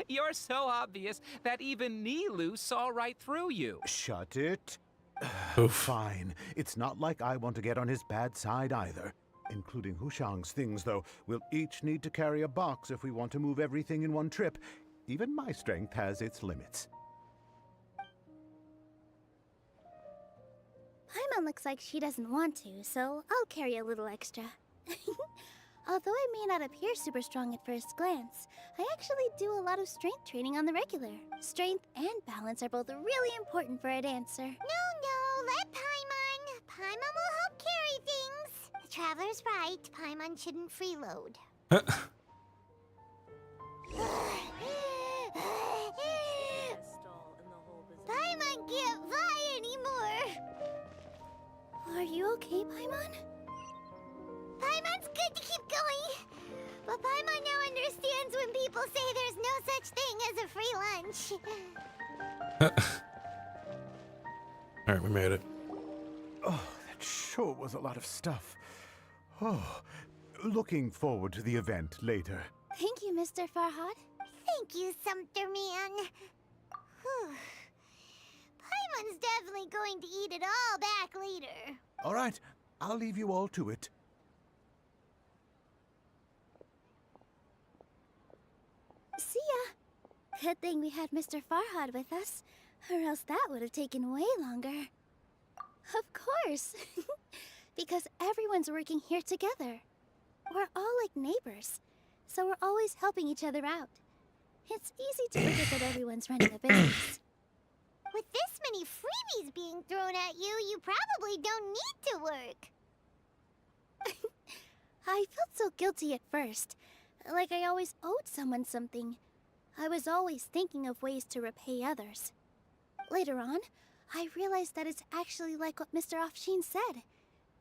You're so obvious that even Nilu saw right through you.
Shut it.
Oof.
Fine. It's not like I want to get on his bad side either. Including Hushang's things, though. We'll each need to carry a box if we want to move everything in one trip. Even my strength has its limits.
Paimon looks like she doesn't want to, so I'll carry a little extra. Although I may not appear super strong at first glance, I actually do a lot of strength training on the regular. Strength and balance are both really important for a dancer.
No, let Paimon. Paimon will help carry things. The Traveler's right. Paimon shouldn't freeload. Paimon can't fly anymore.
Are you okay, Paimon?
Paimon's good to keep going. But Paimon now understands when people say there's no such thing as a free lunch.
Alright, we made it.
Oh, that sure was a lot of stuff. Oh, looking forward to the event later.
Thank you, Mr. Farhad.
Thank you, Sumter Man. Whew. Paimon's definitely going to eat it all back later.
All right, I'll leave you all to it.
See ya. Good thing we had Mr. Farhad with us, or else that would have taken way longer. Of course. Because everyone's working here together. We're all like neighbors, so we're always helping each other out. It's easy to forget that everyone's running a business.
With this many freebies being thrown at you, you probably don't need to work.
I felt so guilty at first, like I always owed someone something. I was always thinking of ways to repay others. Later on, I realized that it's actually like what Mr. Afshin said.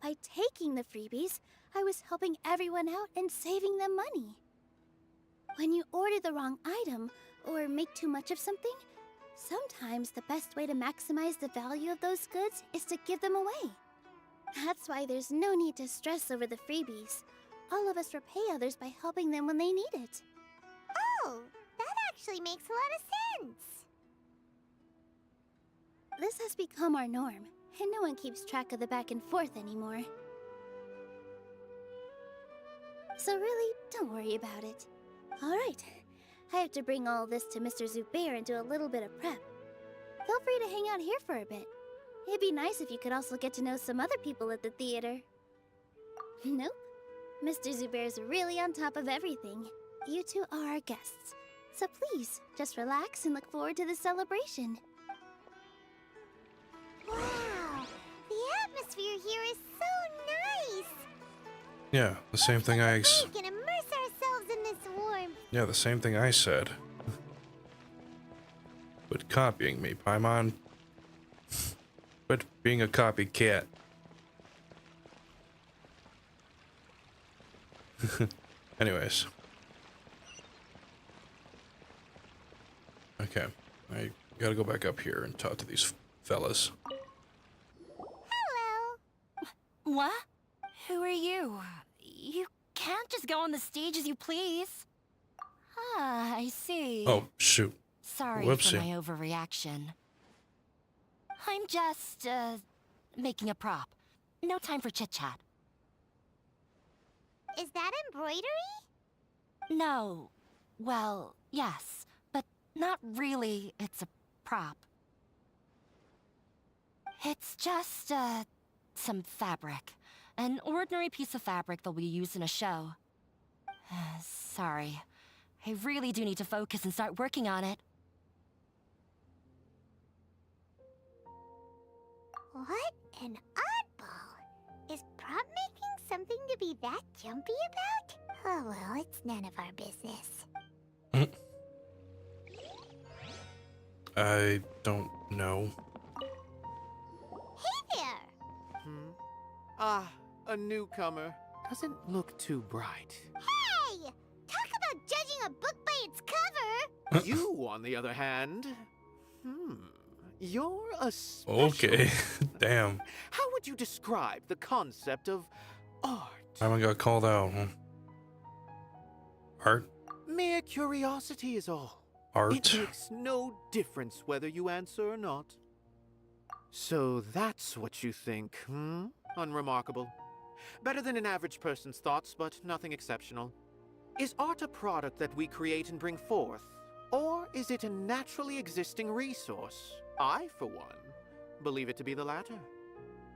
By taking the freebies, I was helping everyone out and saving them money. When you order the wrong item, or make too much of something, sometimes the best way to maximize the value of those goods is to give them away. That's why there's no need to stress over the freebies. All of us repay others by helping them when they need it.
Oh, that actually makes a lot of sense.
This has become our norm, and no one keeps track of the back and forth anymore. So really, don't worry about it. Alright, I have to bring all this to Mr. Zubair and do a little bit of prep. Feel free to hang out here for a bit. It'd be nice if you could also get to know some other people at the theater. Nope. Mr. Zubair's really on top of everything. You two are our guests. So please, just relax and look forward to the celebration.
Wow, the atmosphere here is so nice.
Yeah, the same thing I
We can immerse ourselves in this warmth.
Yeah, the same thing I said. But copying me, Paimon. But being a copycat. Anyways. Okay, I gotta go back up here and talk to these fellas.
Hello.
What? Who are you? You can't just go on the stage as you please.
Ah, I see.
Oh, shoot.
Sorry
Whoopsie.
for my overreaction. I'm just, making a prop. No time for chit-chat.
Is that embroidery?
No. Well, yes, but not really. It's a prop. It's just, some fabric. An ordinary piece of fabric that'll be used in a show. Sorry. I really do need to focus and start working on it.
What an oddball. Is prop making something to be that jumpy about? Oh well, it's none of our business.
I don't know.
Hey there!
Ah, a newcomer. Doesn't look too bright.
Hey! Talk about judging a book by its cover!
You, on the other hand, you're a special.
Okay. Damn.
How would you describe the concept of art?
I haven't got called out. Art?
Mere curiosity is all.
Art?
It makes no difference whether you answer or not. So that's what you think, Unremarkable. Better than an average person's thoughts, but nothing exceptional. Is art a product that we create and bring forth? Or is it a naturally existing resource? I, for one, believe it to be the latter.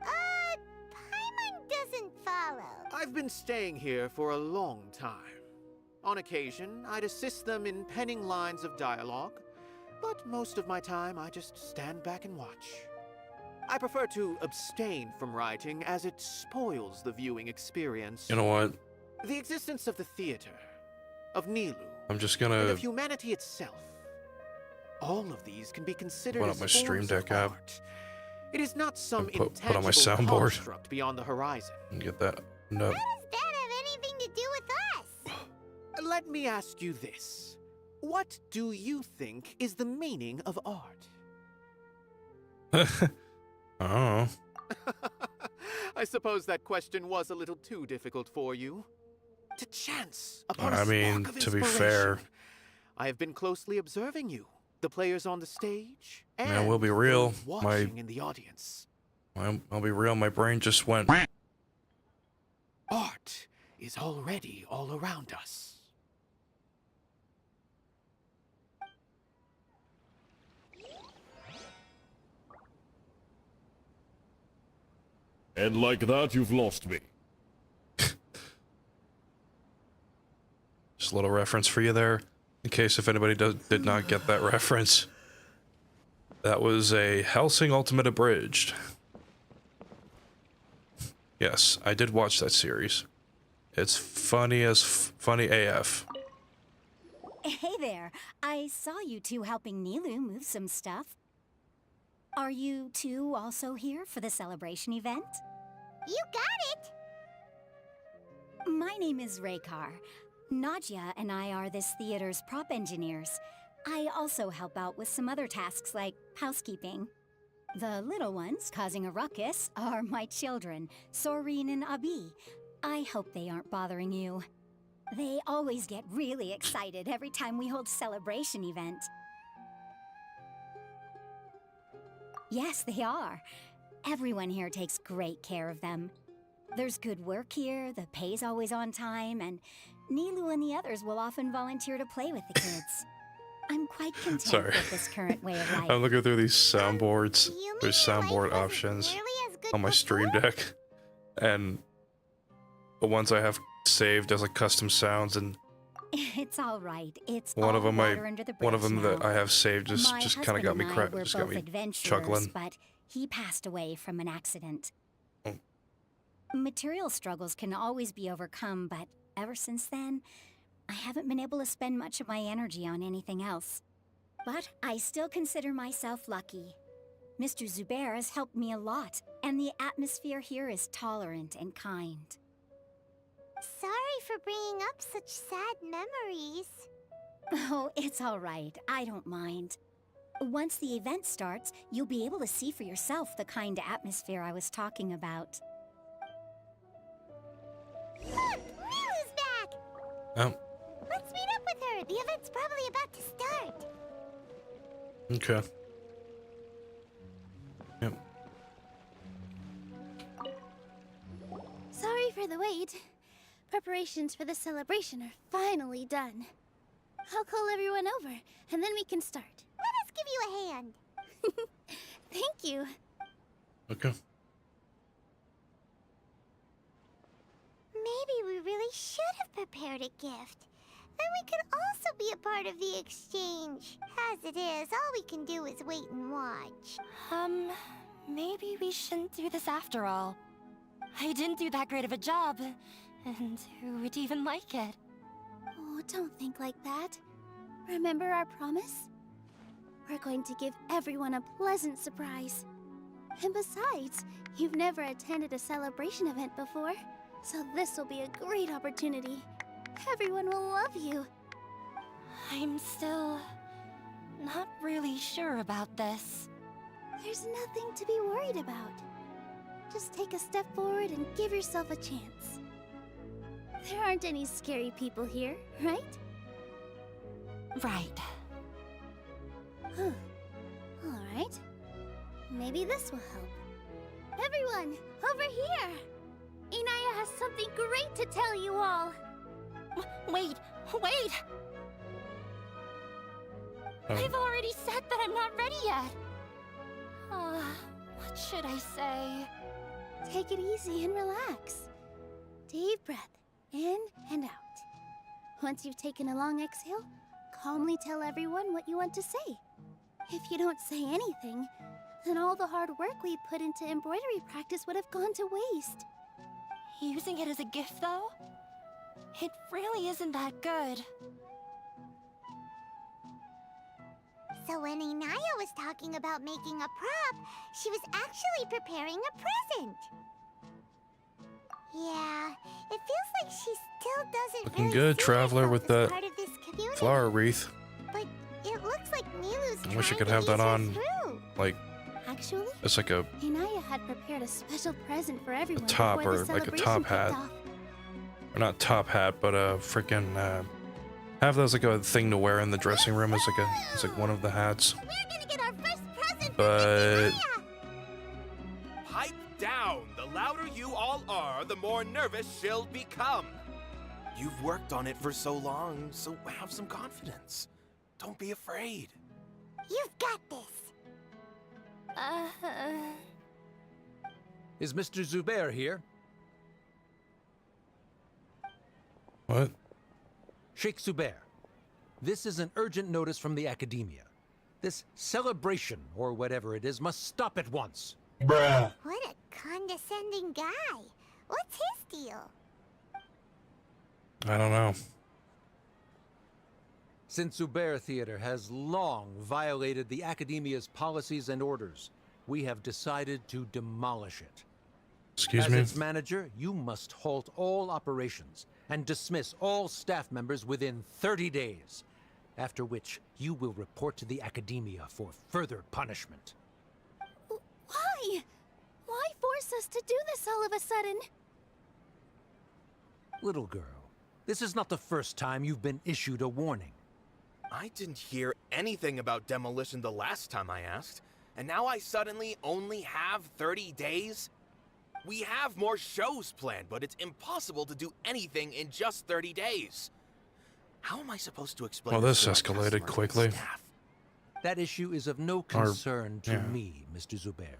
Paimon doesn't follow.
I've been staying here for a long time. On occasion, I'd assist them in penning lines of dialogue, but most of my time I just stand back and watch. I prefer to abstain from writing as it spoils the viewing experience.
You know what?
The existence of the theater, of Nilu,
I'm just
and
gonna
of humanity itself. All of these can be considered
open
as
up my Stream
forms of
Deck app.
art. It is not some
and put on my
intangible
soundboard
construct beyond the horizon.
and get that. No.
How does that have anything to do with us?
Let me ask you this. What do you think is the meaning of art?
I don't know.
I suppose that question was a little too difficult for you. To chance upon a
I mean,
spark of
to be
inspiration.
fair,
I have been closely observing you, the players on the stage,
I
and
mean, I will be real.
those watching in the audience.
I'll be real. My brain just went.
Art is already all around us.
And like that, you've lost me.
Just a little reference for you there, in case if anybody did not get that reference. That was a Hellsing Ultimate Abridged. Yes, I did watch that series. It's funny as funny AF.
Hey there. I saw you two helping Nilu move some stuff. Are you two also here for the celebration event?
You got it!
My name is Raykar. Nadia and I are this theater's prop engineers. I also help out with some other tasks like housekeeping. The little ones causing a ruckus are my children, Soreen and Abi. I hope they aren't bothering you. They always get really excited every time we hold a celebration event. Yes, they are. Everyone here takes great care of them. There's good work here, the pay's always on time, and Nilu and the others will often volunteer to play with the kids. I'm quite content
Sorry.
with this current way of life.
I'm looking through these soundboards. There's soundboard options on my Stream Deck, and the ones I have saved as like custom sounds, and
It's all right. It's
one
all
of them
water under the
one of
bridge
them
now.
that I have saved just
My
kind of got
husband
me
and I
crap,
were
just got
both
me
adventurers,
chuckling.
but he passed away from an accident.
Oh.
Material struggles can always be overcome, but ever since then, I haven't been able to spend much of my energy on anything else. But I still consider myself lucky. Mr. Zubair has helped me a lot, and the atmosphere here is tolerant and kind.
Sorry for bringing up such sad memories.
Oh, it's all right. I don't mind. Once the event starts, you'll be able to see for yourself the kind of atmosphere I was talking about.
Look! Nilu's back!
Oh,
Let's meet up with her. The event's probably about to start.
Okay. Yep.
Sorry for the wait. Preparations for the celebration are finally done. I'll call everyone over, and then we can start.
Let us give you a hand.
Thank you.
Okay.
Maybe we really should have prepared a gift. Then we could also be a part of the exchange. As it is, all we can do is wait and watch.
Maybe we shouldn't do this after all. I didn't do that great of a job, and who would even like it?
Oh, don't think like that. Remember our promise? We're going to give everyone a pleasant surprise. And besides, you've never attended a celebration event before, so this will be a great opportunity. Everyone will love you.
I'm still not really sure about this.
There's nothing to be worried about. Just take a step forward and give yourself a chance. There aren't any scary people here, right?
Right.
Huh. All right. Maybe this will help. Everyone, over here! Inaya has something great to tell you all.
Wait! I've already said that I'm not ready yet. What should I say?
Take it easy and relax. Deep breath, in and out. Once you've taken a long exhale, calmly tell everyone what you want to say. If you don't say anything, then all the hard work we put into embroidery practice would have gone to waste.
Using it as a gift, though? It really isn't that good.
So when Inaya was talking about making a prop, she was actually preparing a present. Yeah, it feels like she still doesn't
Looking
really
good,
see
Traveler,
herself
with
as
that
part of this community.
flower wreath.
But it looks like Nilu's
I wish I
trying
could
to
have that
ease her
on,
through.
like,
Actually,
it's like a
Inaya had prepared a special present for everyone
top
before the
or like a
celebration
top
kicked
hat.
off.
Or not top hat, but a freaking have that as like a thing to wear in the dressing room as like it's like one of the hats.
We're gonna get our first present
But
Pipe down! The louder you all are, the more nervous she'll become. You've worked on it for so long, so have some confidence. Don't be afraid.
You've got this.
Is Mr. Zubair here?
What?
Sheikh Zubair, this is an urgent notice from the Academia. This celebration, or whatever it is, must stop at once.
What a condescending guy. What's his deal?
I don't know.
Since Zubair Theater has long violated the Academia's policies and orders, we have decided to demolish it.
Excuse
As
me?
its manager, you must halt all operations and dismiss all staff members within 30 days, after which you will report to the Academia for further punishment.
Why? Why force us to do this all of a sudden?
Little girl, this is not the first time you've been issued a warning.
I didn't hear anything about demolition the last time I asked, and now I suddenly only have 30 days? We have more shows planned, but it's impossible to do anything in just 30 days. How am I supposed to explain
Oh, this
to our
escalated
customers and
quickly.
staff?
That issue is of no
Or-
concern to
yeah.
me, Mr. Zubair.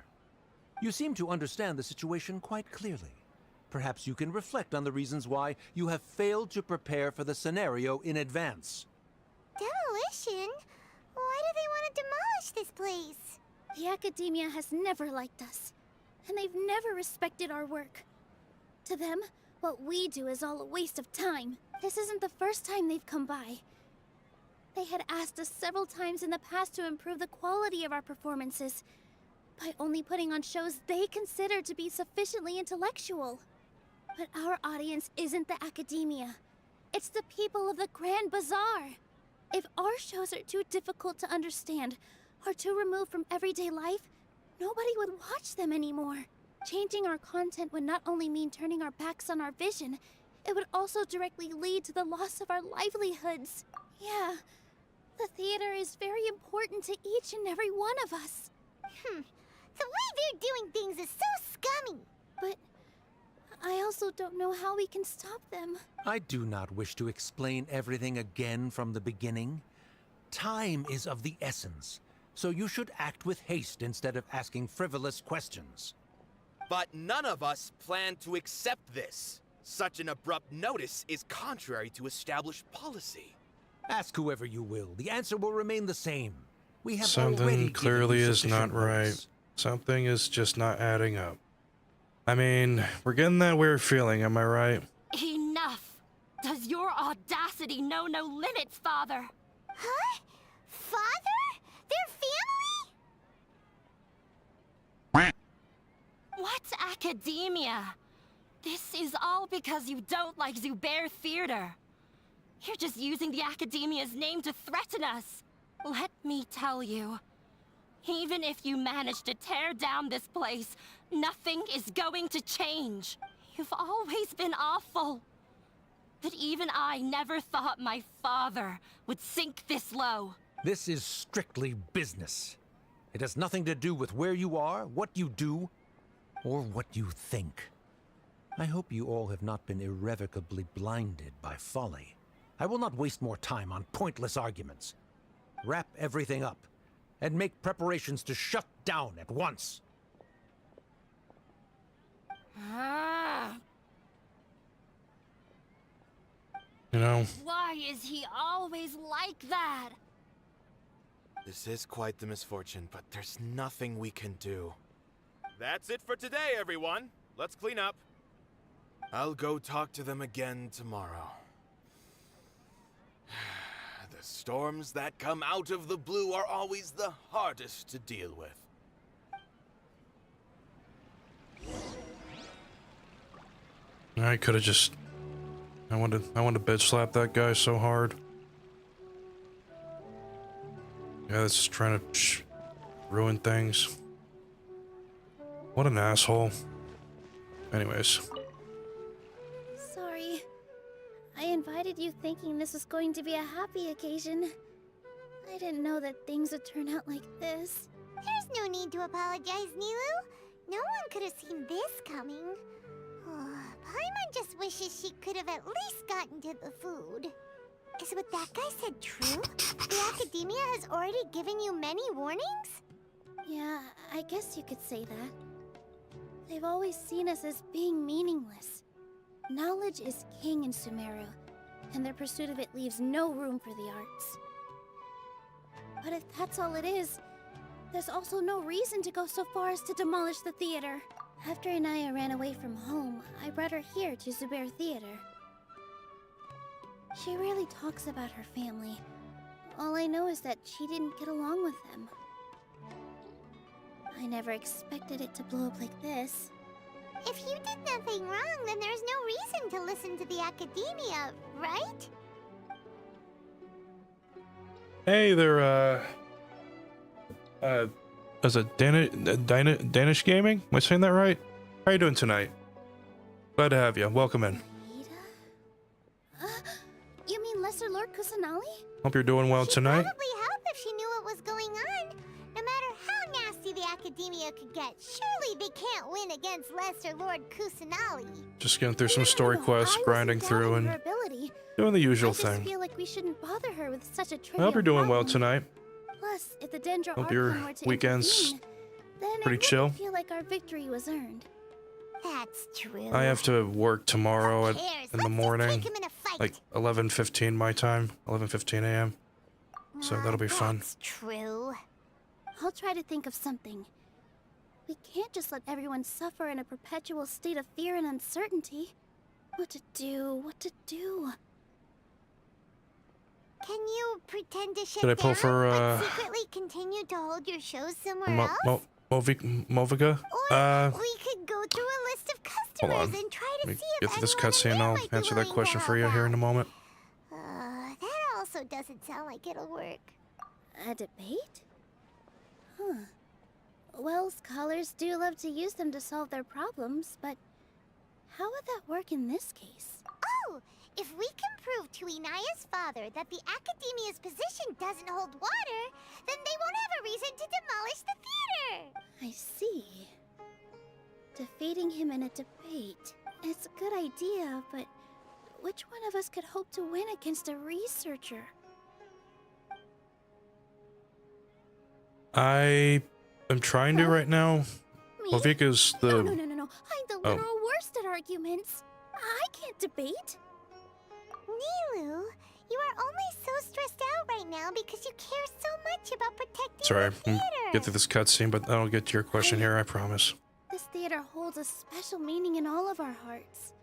You seem to understand the situation quite clearly. Perhaps you can reflect on the reasons why you have failed to prepare for the scenario in advance.
Demolition? Why do they want to demolish this place?
The Academia has never liked us, and they've never respected our work. To them, what we do is all a waste of time. This isn't the first time they've come by. They had asked us several times in the past to improve the quality of our performances by only putting on shows they consider to be sufficiently intellectual. But our audience isn't the Academia. It's the people of the Grand Bazaar. If our shows are too difficult to understand or too removed from everyday life, nobody would watch them anymore. Changing our content would not only mean turning our backs on our vision, it would also directly lead to the loss of our livelihoods. Yeah, the theater is very important to each and every one of us.
The way they're doing things is so scummy.
But I also don't know how we can stop them.
I do not wish to explain everything again from the beginning. Time is of the essence, so you should act with haste instead of asking frivolous questions.
But none of us plan to accept this. Such an abrupt notice is contrary to established policy.
Ask whoever you will. The answer will remain the same. We have
Something
already
clearly
given you
is not
sufficient
right.
notice.
Something is just not adding up. I mean, we're getting that weird feeling, am I right?
Enough! Does your audacity know no limits, Father?
Huh? Father? Their family?
What's academia? This is all because you don't like Zubair Theater. You're just using the Academia's name to threaten us. Let me tell you, even if you manage to tear down this place, nothing is going to change. You've always been awful. But even I never thought my father would sink this low.
This is strictly business. It has nothing to do with where you are, what you do, or what you think. I hope you all have not been irrevocably blinded by folly. I will not waste more time on pointless arguments. Wrap everything up, and make preparations to shut down at once.
You know,
Why is he always like that?
This is quite the misfortune, but there's nothing we can do. That's it for today, everyone. Let's clean up. I'll go talk to them again tomorrow. The storms that come out of the blue are always the hardest to deal with.
I could have just... I want to bitch slap that guy so hard. Yeah, that's just trying to ruin things. What an asshole. Anyways.
Sorry. I invited you thinking this was going to be a happy occasion. I didn't know that things would turn out like this.
There's no need to apologize, Nilu. No one could have seen this coming. Paimon just wishes she could have at least gotten to the food. Is what that guy said true? The Academia has already given you many warnings?
Yeah, I guess you could say that. They've always seen us as being meaningless. Knowledge is king in Sumeru, and their pursuit of it leaves no room for the arts. But if that's all it is, there's also no reason to go so far as to demolish the theater. After Anaya ran away from home, I brought her here to Zubair Theater. She rarely talks about her family. All I know is that she didn't get along with them. I never expected it to blow up like this.
If you did nothing wrong, then there's no reason to listen to the Academia, right?
Hey there, is it Danish Gaming? Am I saying that right? How you doing tonight? Glad to have you. Welcome in.
You mean Lesser Lord Kusanali?
Hope you're doing well tonight.
Probably help if she knew what was going on. No matter how nasty the Academia could get, surely they can't win against Lesser Lord Kusanali.
Just getting through some story quests, grinding through, and
Her ability.
doing the usual
I just
thing.
feel like we shouldn't bother her with such a
I
trivial
hope you're doing well
problem.
tonight.
Plus, if the Dendro
Hope your
Archon were to
weekend's
intervene, then
pretty
I
chill.
wouldn't feel like our victory was earned.
That's true.
I have to work tomorrow
Who
in
cares?
the
Let's just
morning,
take him in a fight.
like 11:15 my time, 11:15 a.m. So that'll be fun.
That's true.
I'll try to think of something. We can't just let everyone suffer in a perpetual state of fear and uncertainty. What to do? What to do?
Can you pretend to shut
Should I pull
down,
for,
but secretly continue to hold your shows somewhere else?
Moviga?
We could go through a list of
Hold on.
customers and try to
Let me
see
get
if
through this
anyone in
cutscene.
there
I'll
might be
answer that
willing to
question for you
help
here in a
out.
moment.
That also doesn't sound like it'll work.
A debate? Huh. Well, scholars do love to use them to solve their problems, but how would that work in this case?
Oh, too. If we can prove to Inaya's father that the Academia's position doesn't hold water, then they won't have a reason to demolish the theater.
I see. Defeating him in a debate. It's a good idea, but which one of us could hope to win against a researcher?
I am trying to right now. Malvika's the...
No. I'm the literal worst at arguments. I can't debate.
Nilu, you are only so stressed out right now because you care so much about protecting
Sorry,
the theater.
get through this cutscene, but I'll get to your question here, I promise.
This theater holds a special meaning in all of our hearts.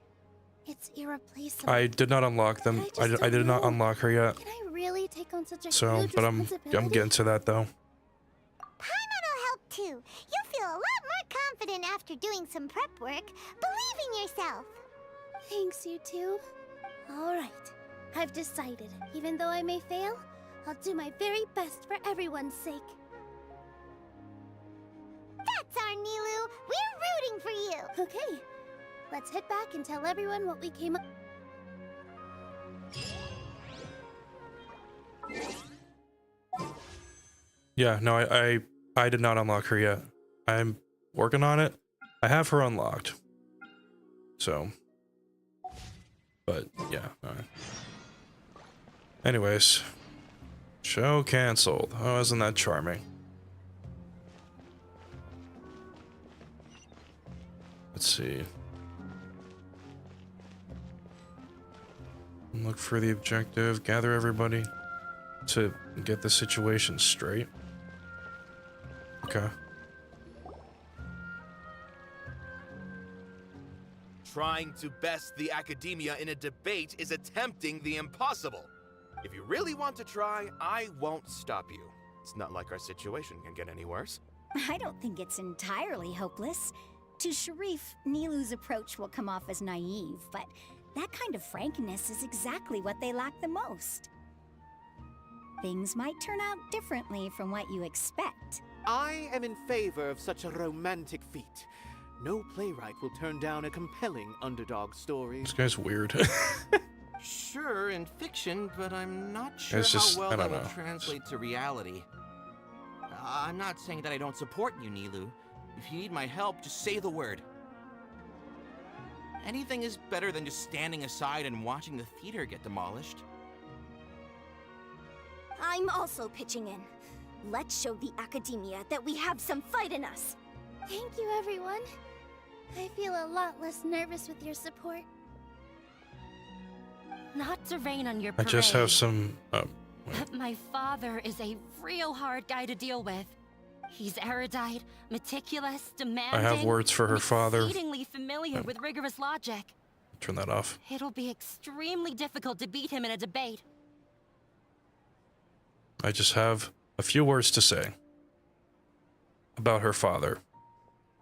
It's irreplaceable.
I did not unlock them. I did not unlock her yet.
Can I really take on such a
So,
huge
but I'm
responsibility?
getting to that though.
Paimon'll help too. You'll feel a lot more confident after doing some prep work. Believe in yourself.
Thanks, you two. All right. I've decided. Even though I may fail, I'll do my very best for everyone's sake.
That's our Nilu. We're rooting for you.
Okay. Let's head back and tell everyone what we came up...
Yeah, no, I did not unlock her yet. I'm working on it. I have her unlocked. So, but yeah. Anyways, show canceled. Oh, isn't that charming? Let's see. Look for the objective. Gather everybody to get the situation straight. Okay.
Trying to best the academia in a debate is attempting the impossible. If you really want to try, I won't stop you. It's not like our situation can get any worse.
I don't think it's entirely hopeless. To Sharif, Nilu's approach will come off as naive, but that kind of frankness is exactly what they lack the most. Things might turn out differently from what you expect.
I am in favor of such a romantic feat. No playwright will turn down a compelling underdog story.
This guy's weird.
Sure, in fiction, but I'm not sure
It's just,
how well
I
that
don't
will
know.
translate to reality. I'm not saying that I don't support you, Nilu. If you need my help, just say the word. Anything is better than just standing aside and watching the theater get demolished.
I'm also pitching in. Let's show the Academia that we have some fight in us.
Thank you, everyone. I feel a lot less nervous with your support.
Not to rain on your
I
parade,
just have some.
but my father is a real hard guy to deal with. He's erudite, meticulous, demanding.
I have words for her
and
father.
exceedingly familiar with rigorous logic.
Turn that off.
It'll be extremely difficult to beat him in a debate.
I just have a few words to say about her father.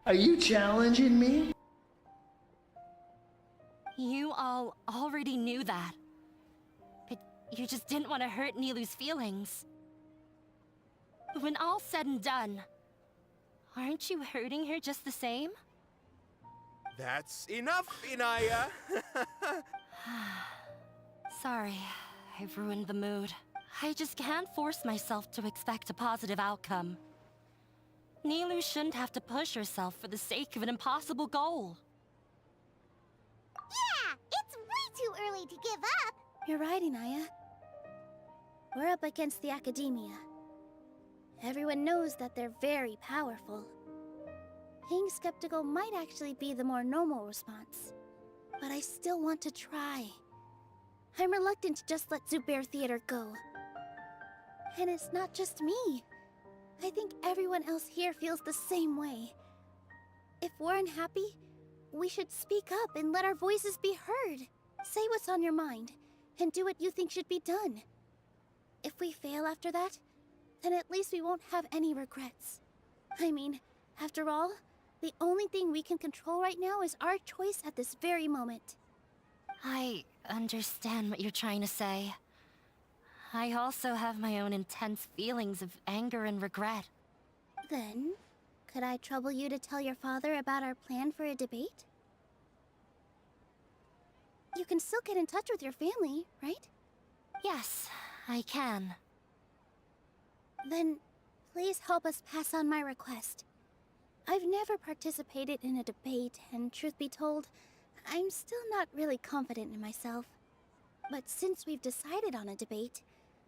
Are you challenging me?
You all already knew that. But you just didn't want to hurt Nilu's feelings. When all's said and done, aren't you hurting her just the same?
That's enough, Inaya.
Sorry, I've ruined the mood. I just can't force myself to expect a positive outcome. Nilu shouldn't have to push herself for the sake of an impossible goal.
Yeah, it's way too early to give up.
You're right, Inaya. We're up against the Academia. Everyone knows that they're very powerful. Being skeptical might actually be the more normal response. But I still want to try. I'm reluctant to just let Zubair Theater go. And it's not just me. I think everyone else here feels the same way. If we're unhappy, we should speak up and let our voices be heard. Say what's on your mind, and do what you think should be done. If we fail after that, then at least we won't have any regrets. I mean, after all, the only thing we can control right now is our choice at this very moment.
I understand what you're trying to say. I also have my own intense feelings of anger and regret.
Then, could I trouble you to tell your father about our plan for a debate? you can still get in touch with your family, right?
Yes, I can.
Then, please help us pass on my request. I've never participated in a debate, and truth be told, I'm still not really confident in myself. But since we've decided on a debate,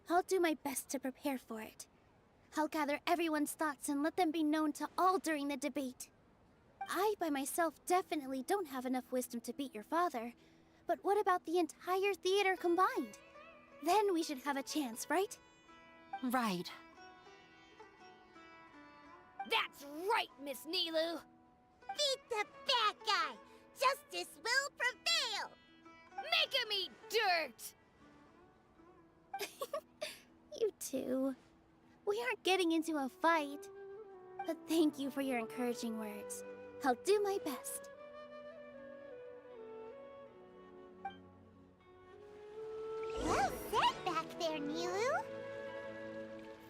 I'll do my best to prepare for it. I'll gather everyone's thoughts and let them be known to all during the debate. I, by myself, definitely don't have enough wisdom to beat your father. But what about the entire theater combined? Then we should have a chance, right?
Right.
That's right, Miss Nilu! Beat the bad guy! Justice will prevail! Make him eat dirt!
You too. We aren't getting into a fight. But thank you for your encouraging words. I'll do my best.
Well said back there, Nilu!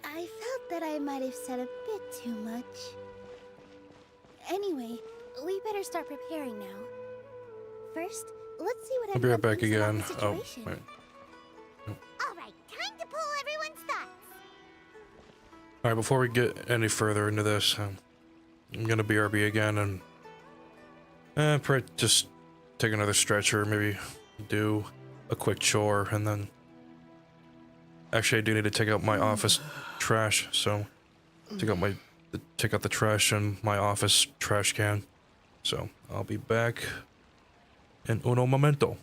I felt that I might have said a bit too much. Anyway, we better start preparing now. First, let's see what
I'll be right
everyone
back
thinks about
again.
the
Oh,
situation.
wait.
Alright, time to pull everyone's thoughts!
Alright, before we get any further into this, I'm gonna BRB again and probably just take another stretcher, maybe do a quick chore, and then actually I do need to take out my office trash, so take out the trash in my office trash can. So I'll be back in uno momento.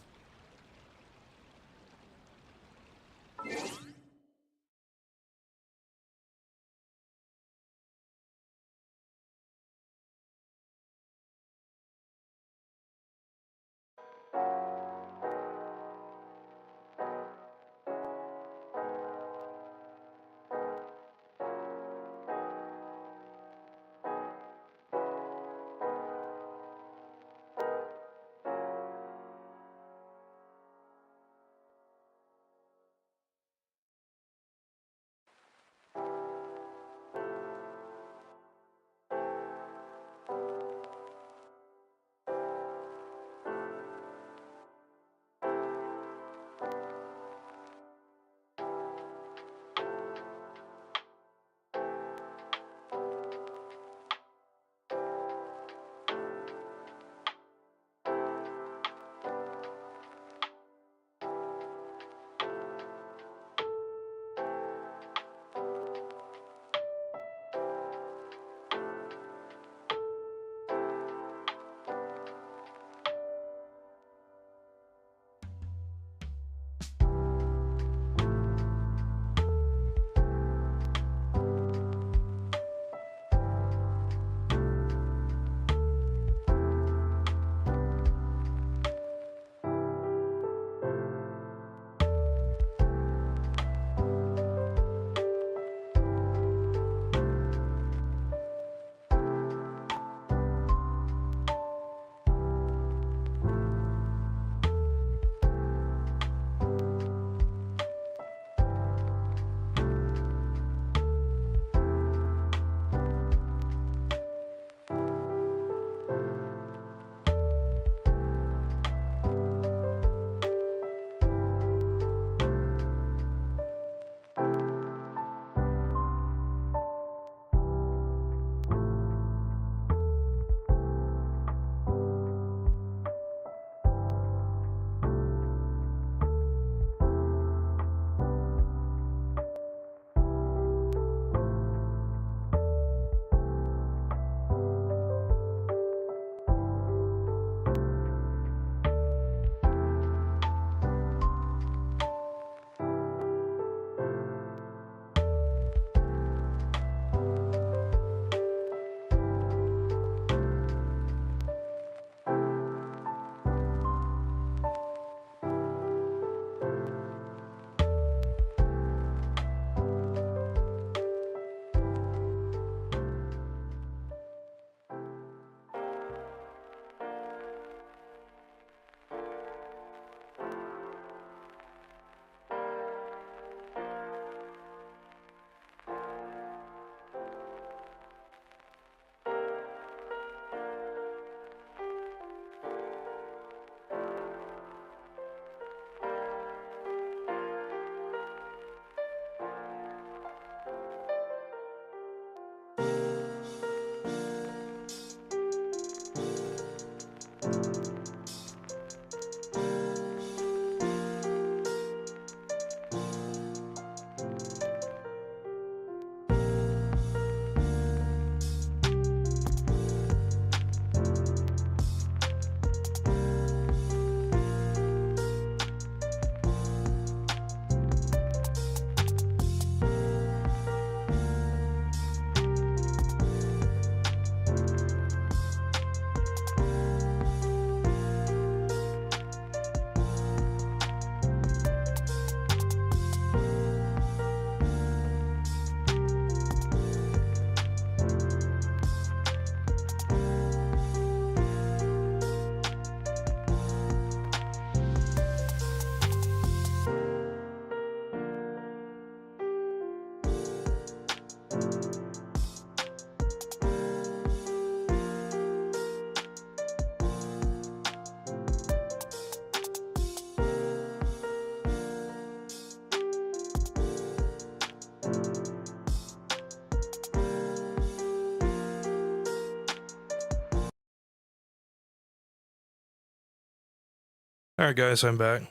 Alright guys, I'm back.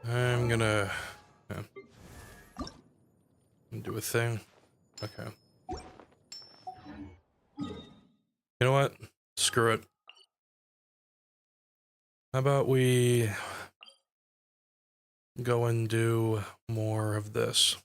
I'm gonna do a thing. Okay. You know what? Screw it. How about we go and do more of this?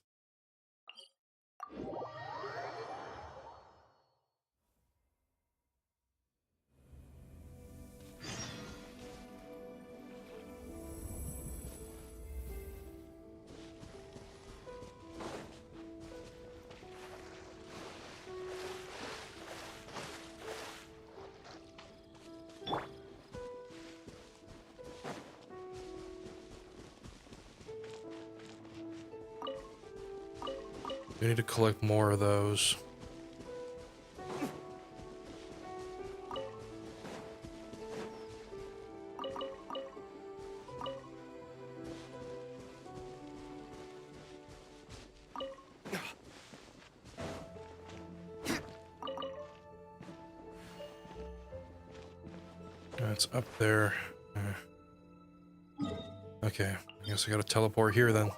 We need to collect more of those. It's up there. Okay, I guess I gotta teleport here then.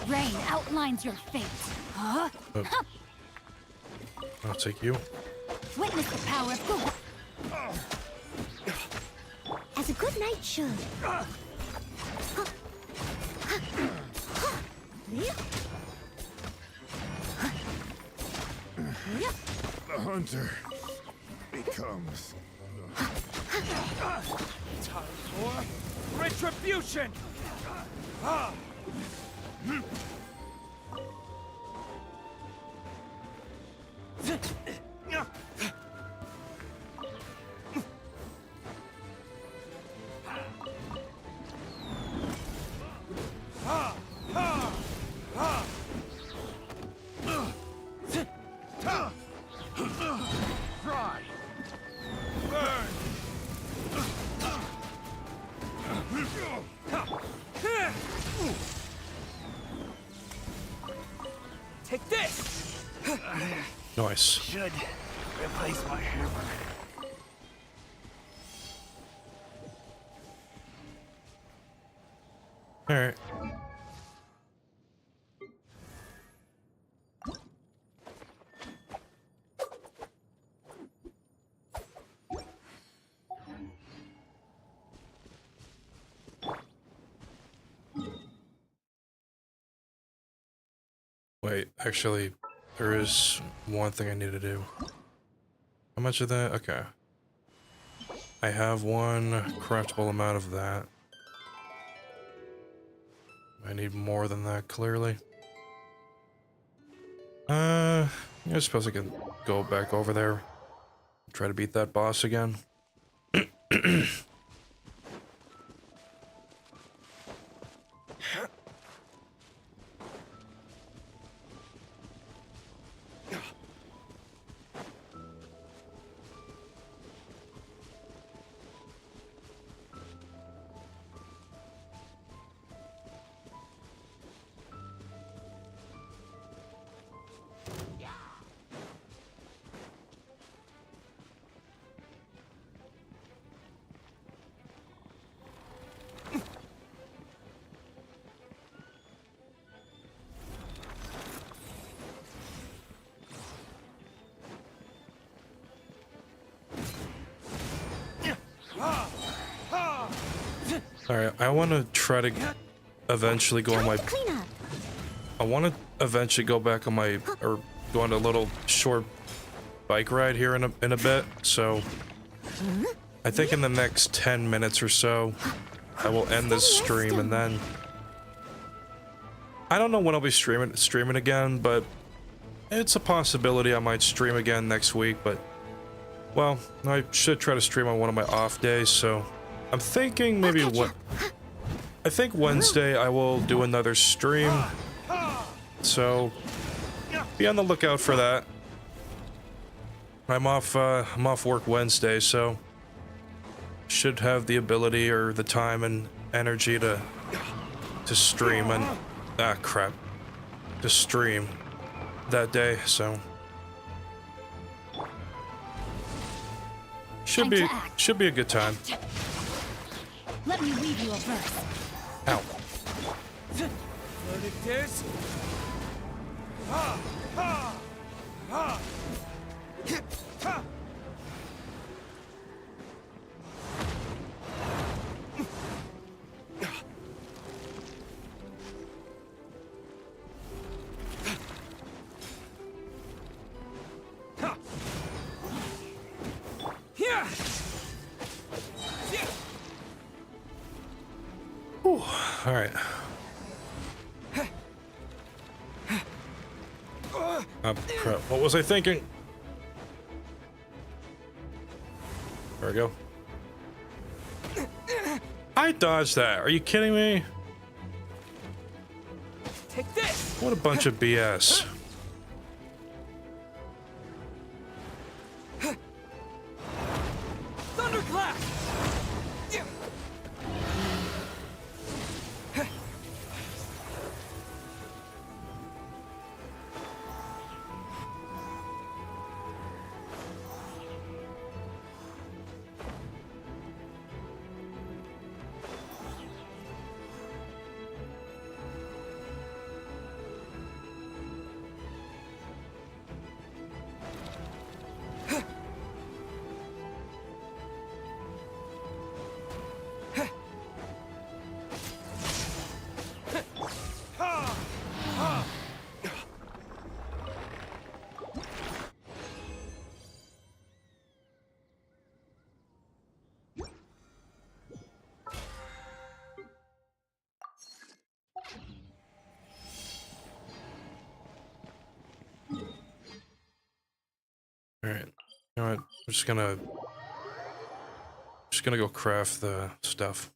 Rain outlines your fate. Huh?
I'll take you.
Witness the power of good. As a good knight should.
The hunter becomes
Time for retribution!
Take this!
Nice.
Should replace my hammer.
Alright. Wait, actually, there is one thing I need to do. How much of that? Okay. I have one craftable amount of that. I need more than that, clearly. I suppose I can go back over there. Try to beat that boss again. Alright, I want to try to eventually go on my... I want to eventually go back on my... or go on a little short bike ride here in a bit, so... I think in the next 10 minutes or so, I will end this stream and then... I don't know when I'll be streaming again, but it's a possibility I might stream again next week, but well, I should try to stream on one of my off days, so I'm thinking maybe what I think Wednesday I will do another stream. So be on the lookout for that. I'm off work Wednesday, so should have the ability or the time and energy to stream and to stream that day, so should be a good time.
Let me read you a verse.
Ow. Whew. All right. Crap. What was I thinking? There we go. I dodged that. Are you kidding me?
Take this.
What a bunch of BS.
Thunderclap.
Alright. You know what? I'm just gonna go craft the stuff.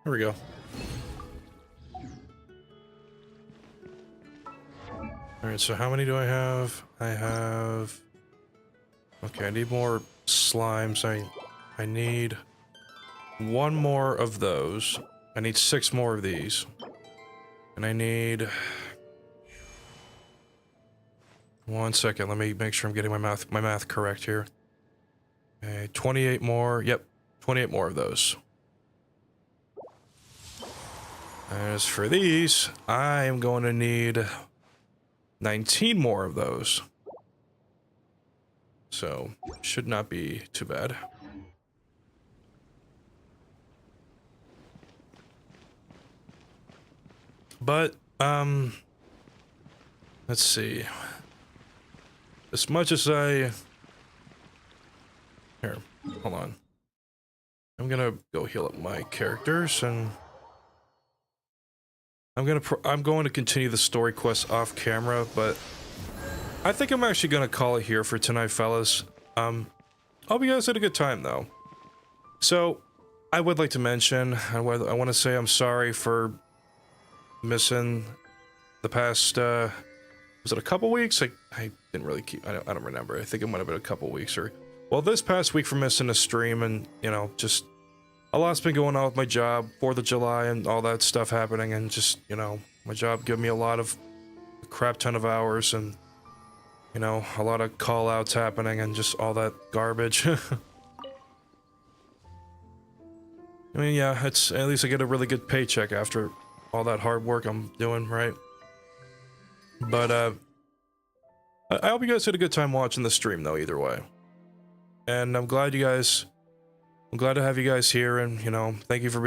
There we go. Alright, so how many do I have? I have... Okay, I need more slimes. I need one more of those. I need 6 more of these. And I need... One second, let me make sure I'm getting my math correct here. Okay, 28 more. Yep, 28 more of those. As for these, I am going to need 19 more of those. So, should not be too bad. But, let's see. As much as I... Here, hold on. I'm gonna go heal up my characters, and... I'm going to continue the story quest off camera, but I think I'm actually gonna call it here for tonight, fellas. Hope you guys had a good time, though. So, I would like to mention, I want to say I'm sorry for missing the past, was it a couple weeks? I didn't really keep, I don't remember. I think it might have been a couple weeks, or, well, this past week for missing a stream, and, you know, just a lot's been going on with my job, 4th of July and all that stuff happening, and just, you know, my job gave me a crap ton of hours, and, you know, a lot of call-outs happening, and just all that garbage. I mean, yeah, it's, at least I get a really good paycheck after all that hard work I'm doing, right? But, I hope you guys had a good time watching the stream, though, either way. And I'm glad you guys I'm glad to have you guys here, and you know, thank you for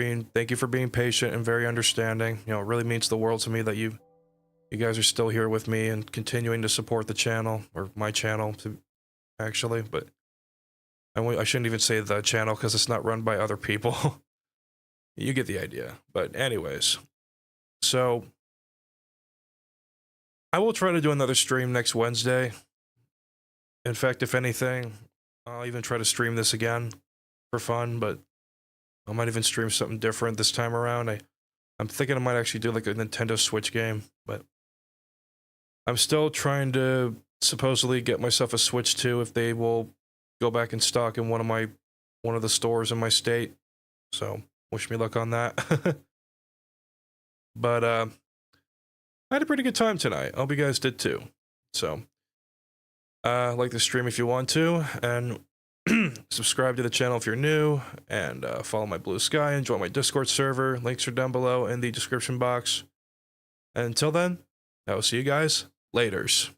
being patient and very understanding. You know, it really means the world to me that you guys are still here with me and continuing to support the channel, or my channel, actually. But I shouldn't even say the channel because it's not run by other people. You get the idea. But anyways, so I will try to do another stream next Wednesday. In fact, if anything, I'll even try to stream this again for fun, but I might even stream something different this time around. I'm thinking I might actually do like a Nintendo Switch game, but I'm still trying to supposedly get myself a Switch 2 if they will go back in stock in one of the stores in my state. So wish me luck on that. But I had a pretty good time tonight. I hope you guys did too. So like the stream if you want to, and subscribe to the channel if you're new, and follow my Blue Sky and join my Discord server. Links are down below in the description box. And until then, I will see you guys laters.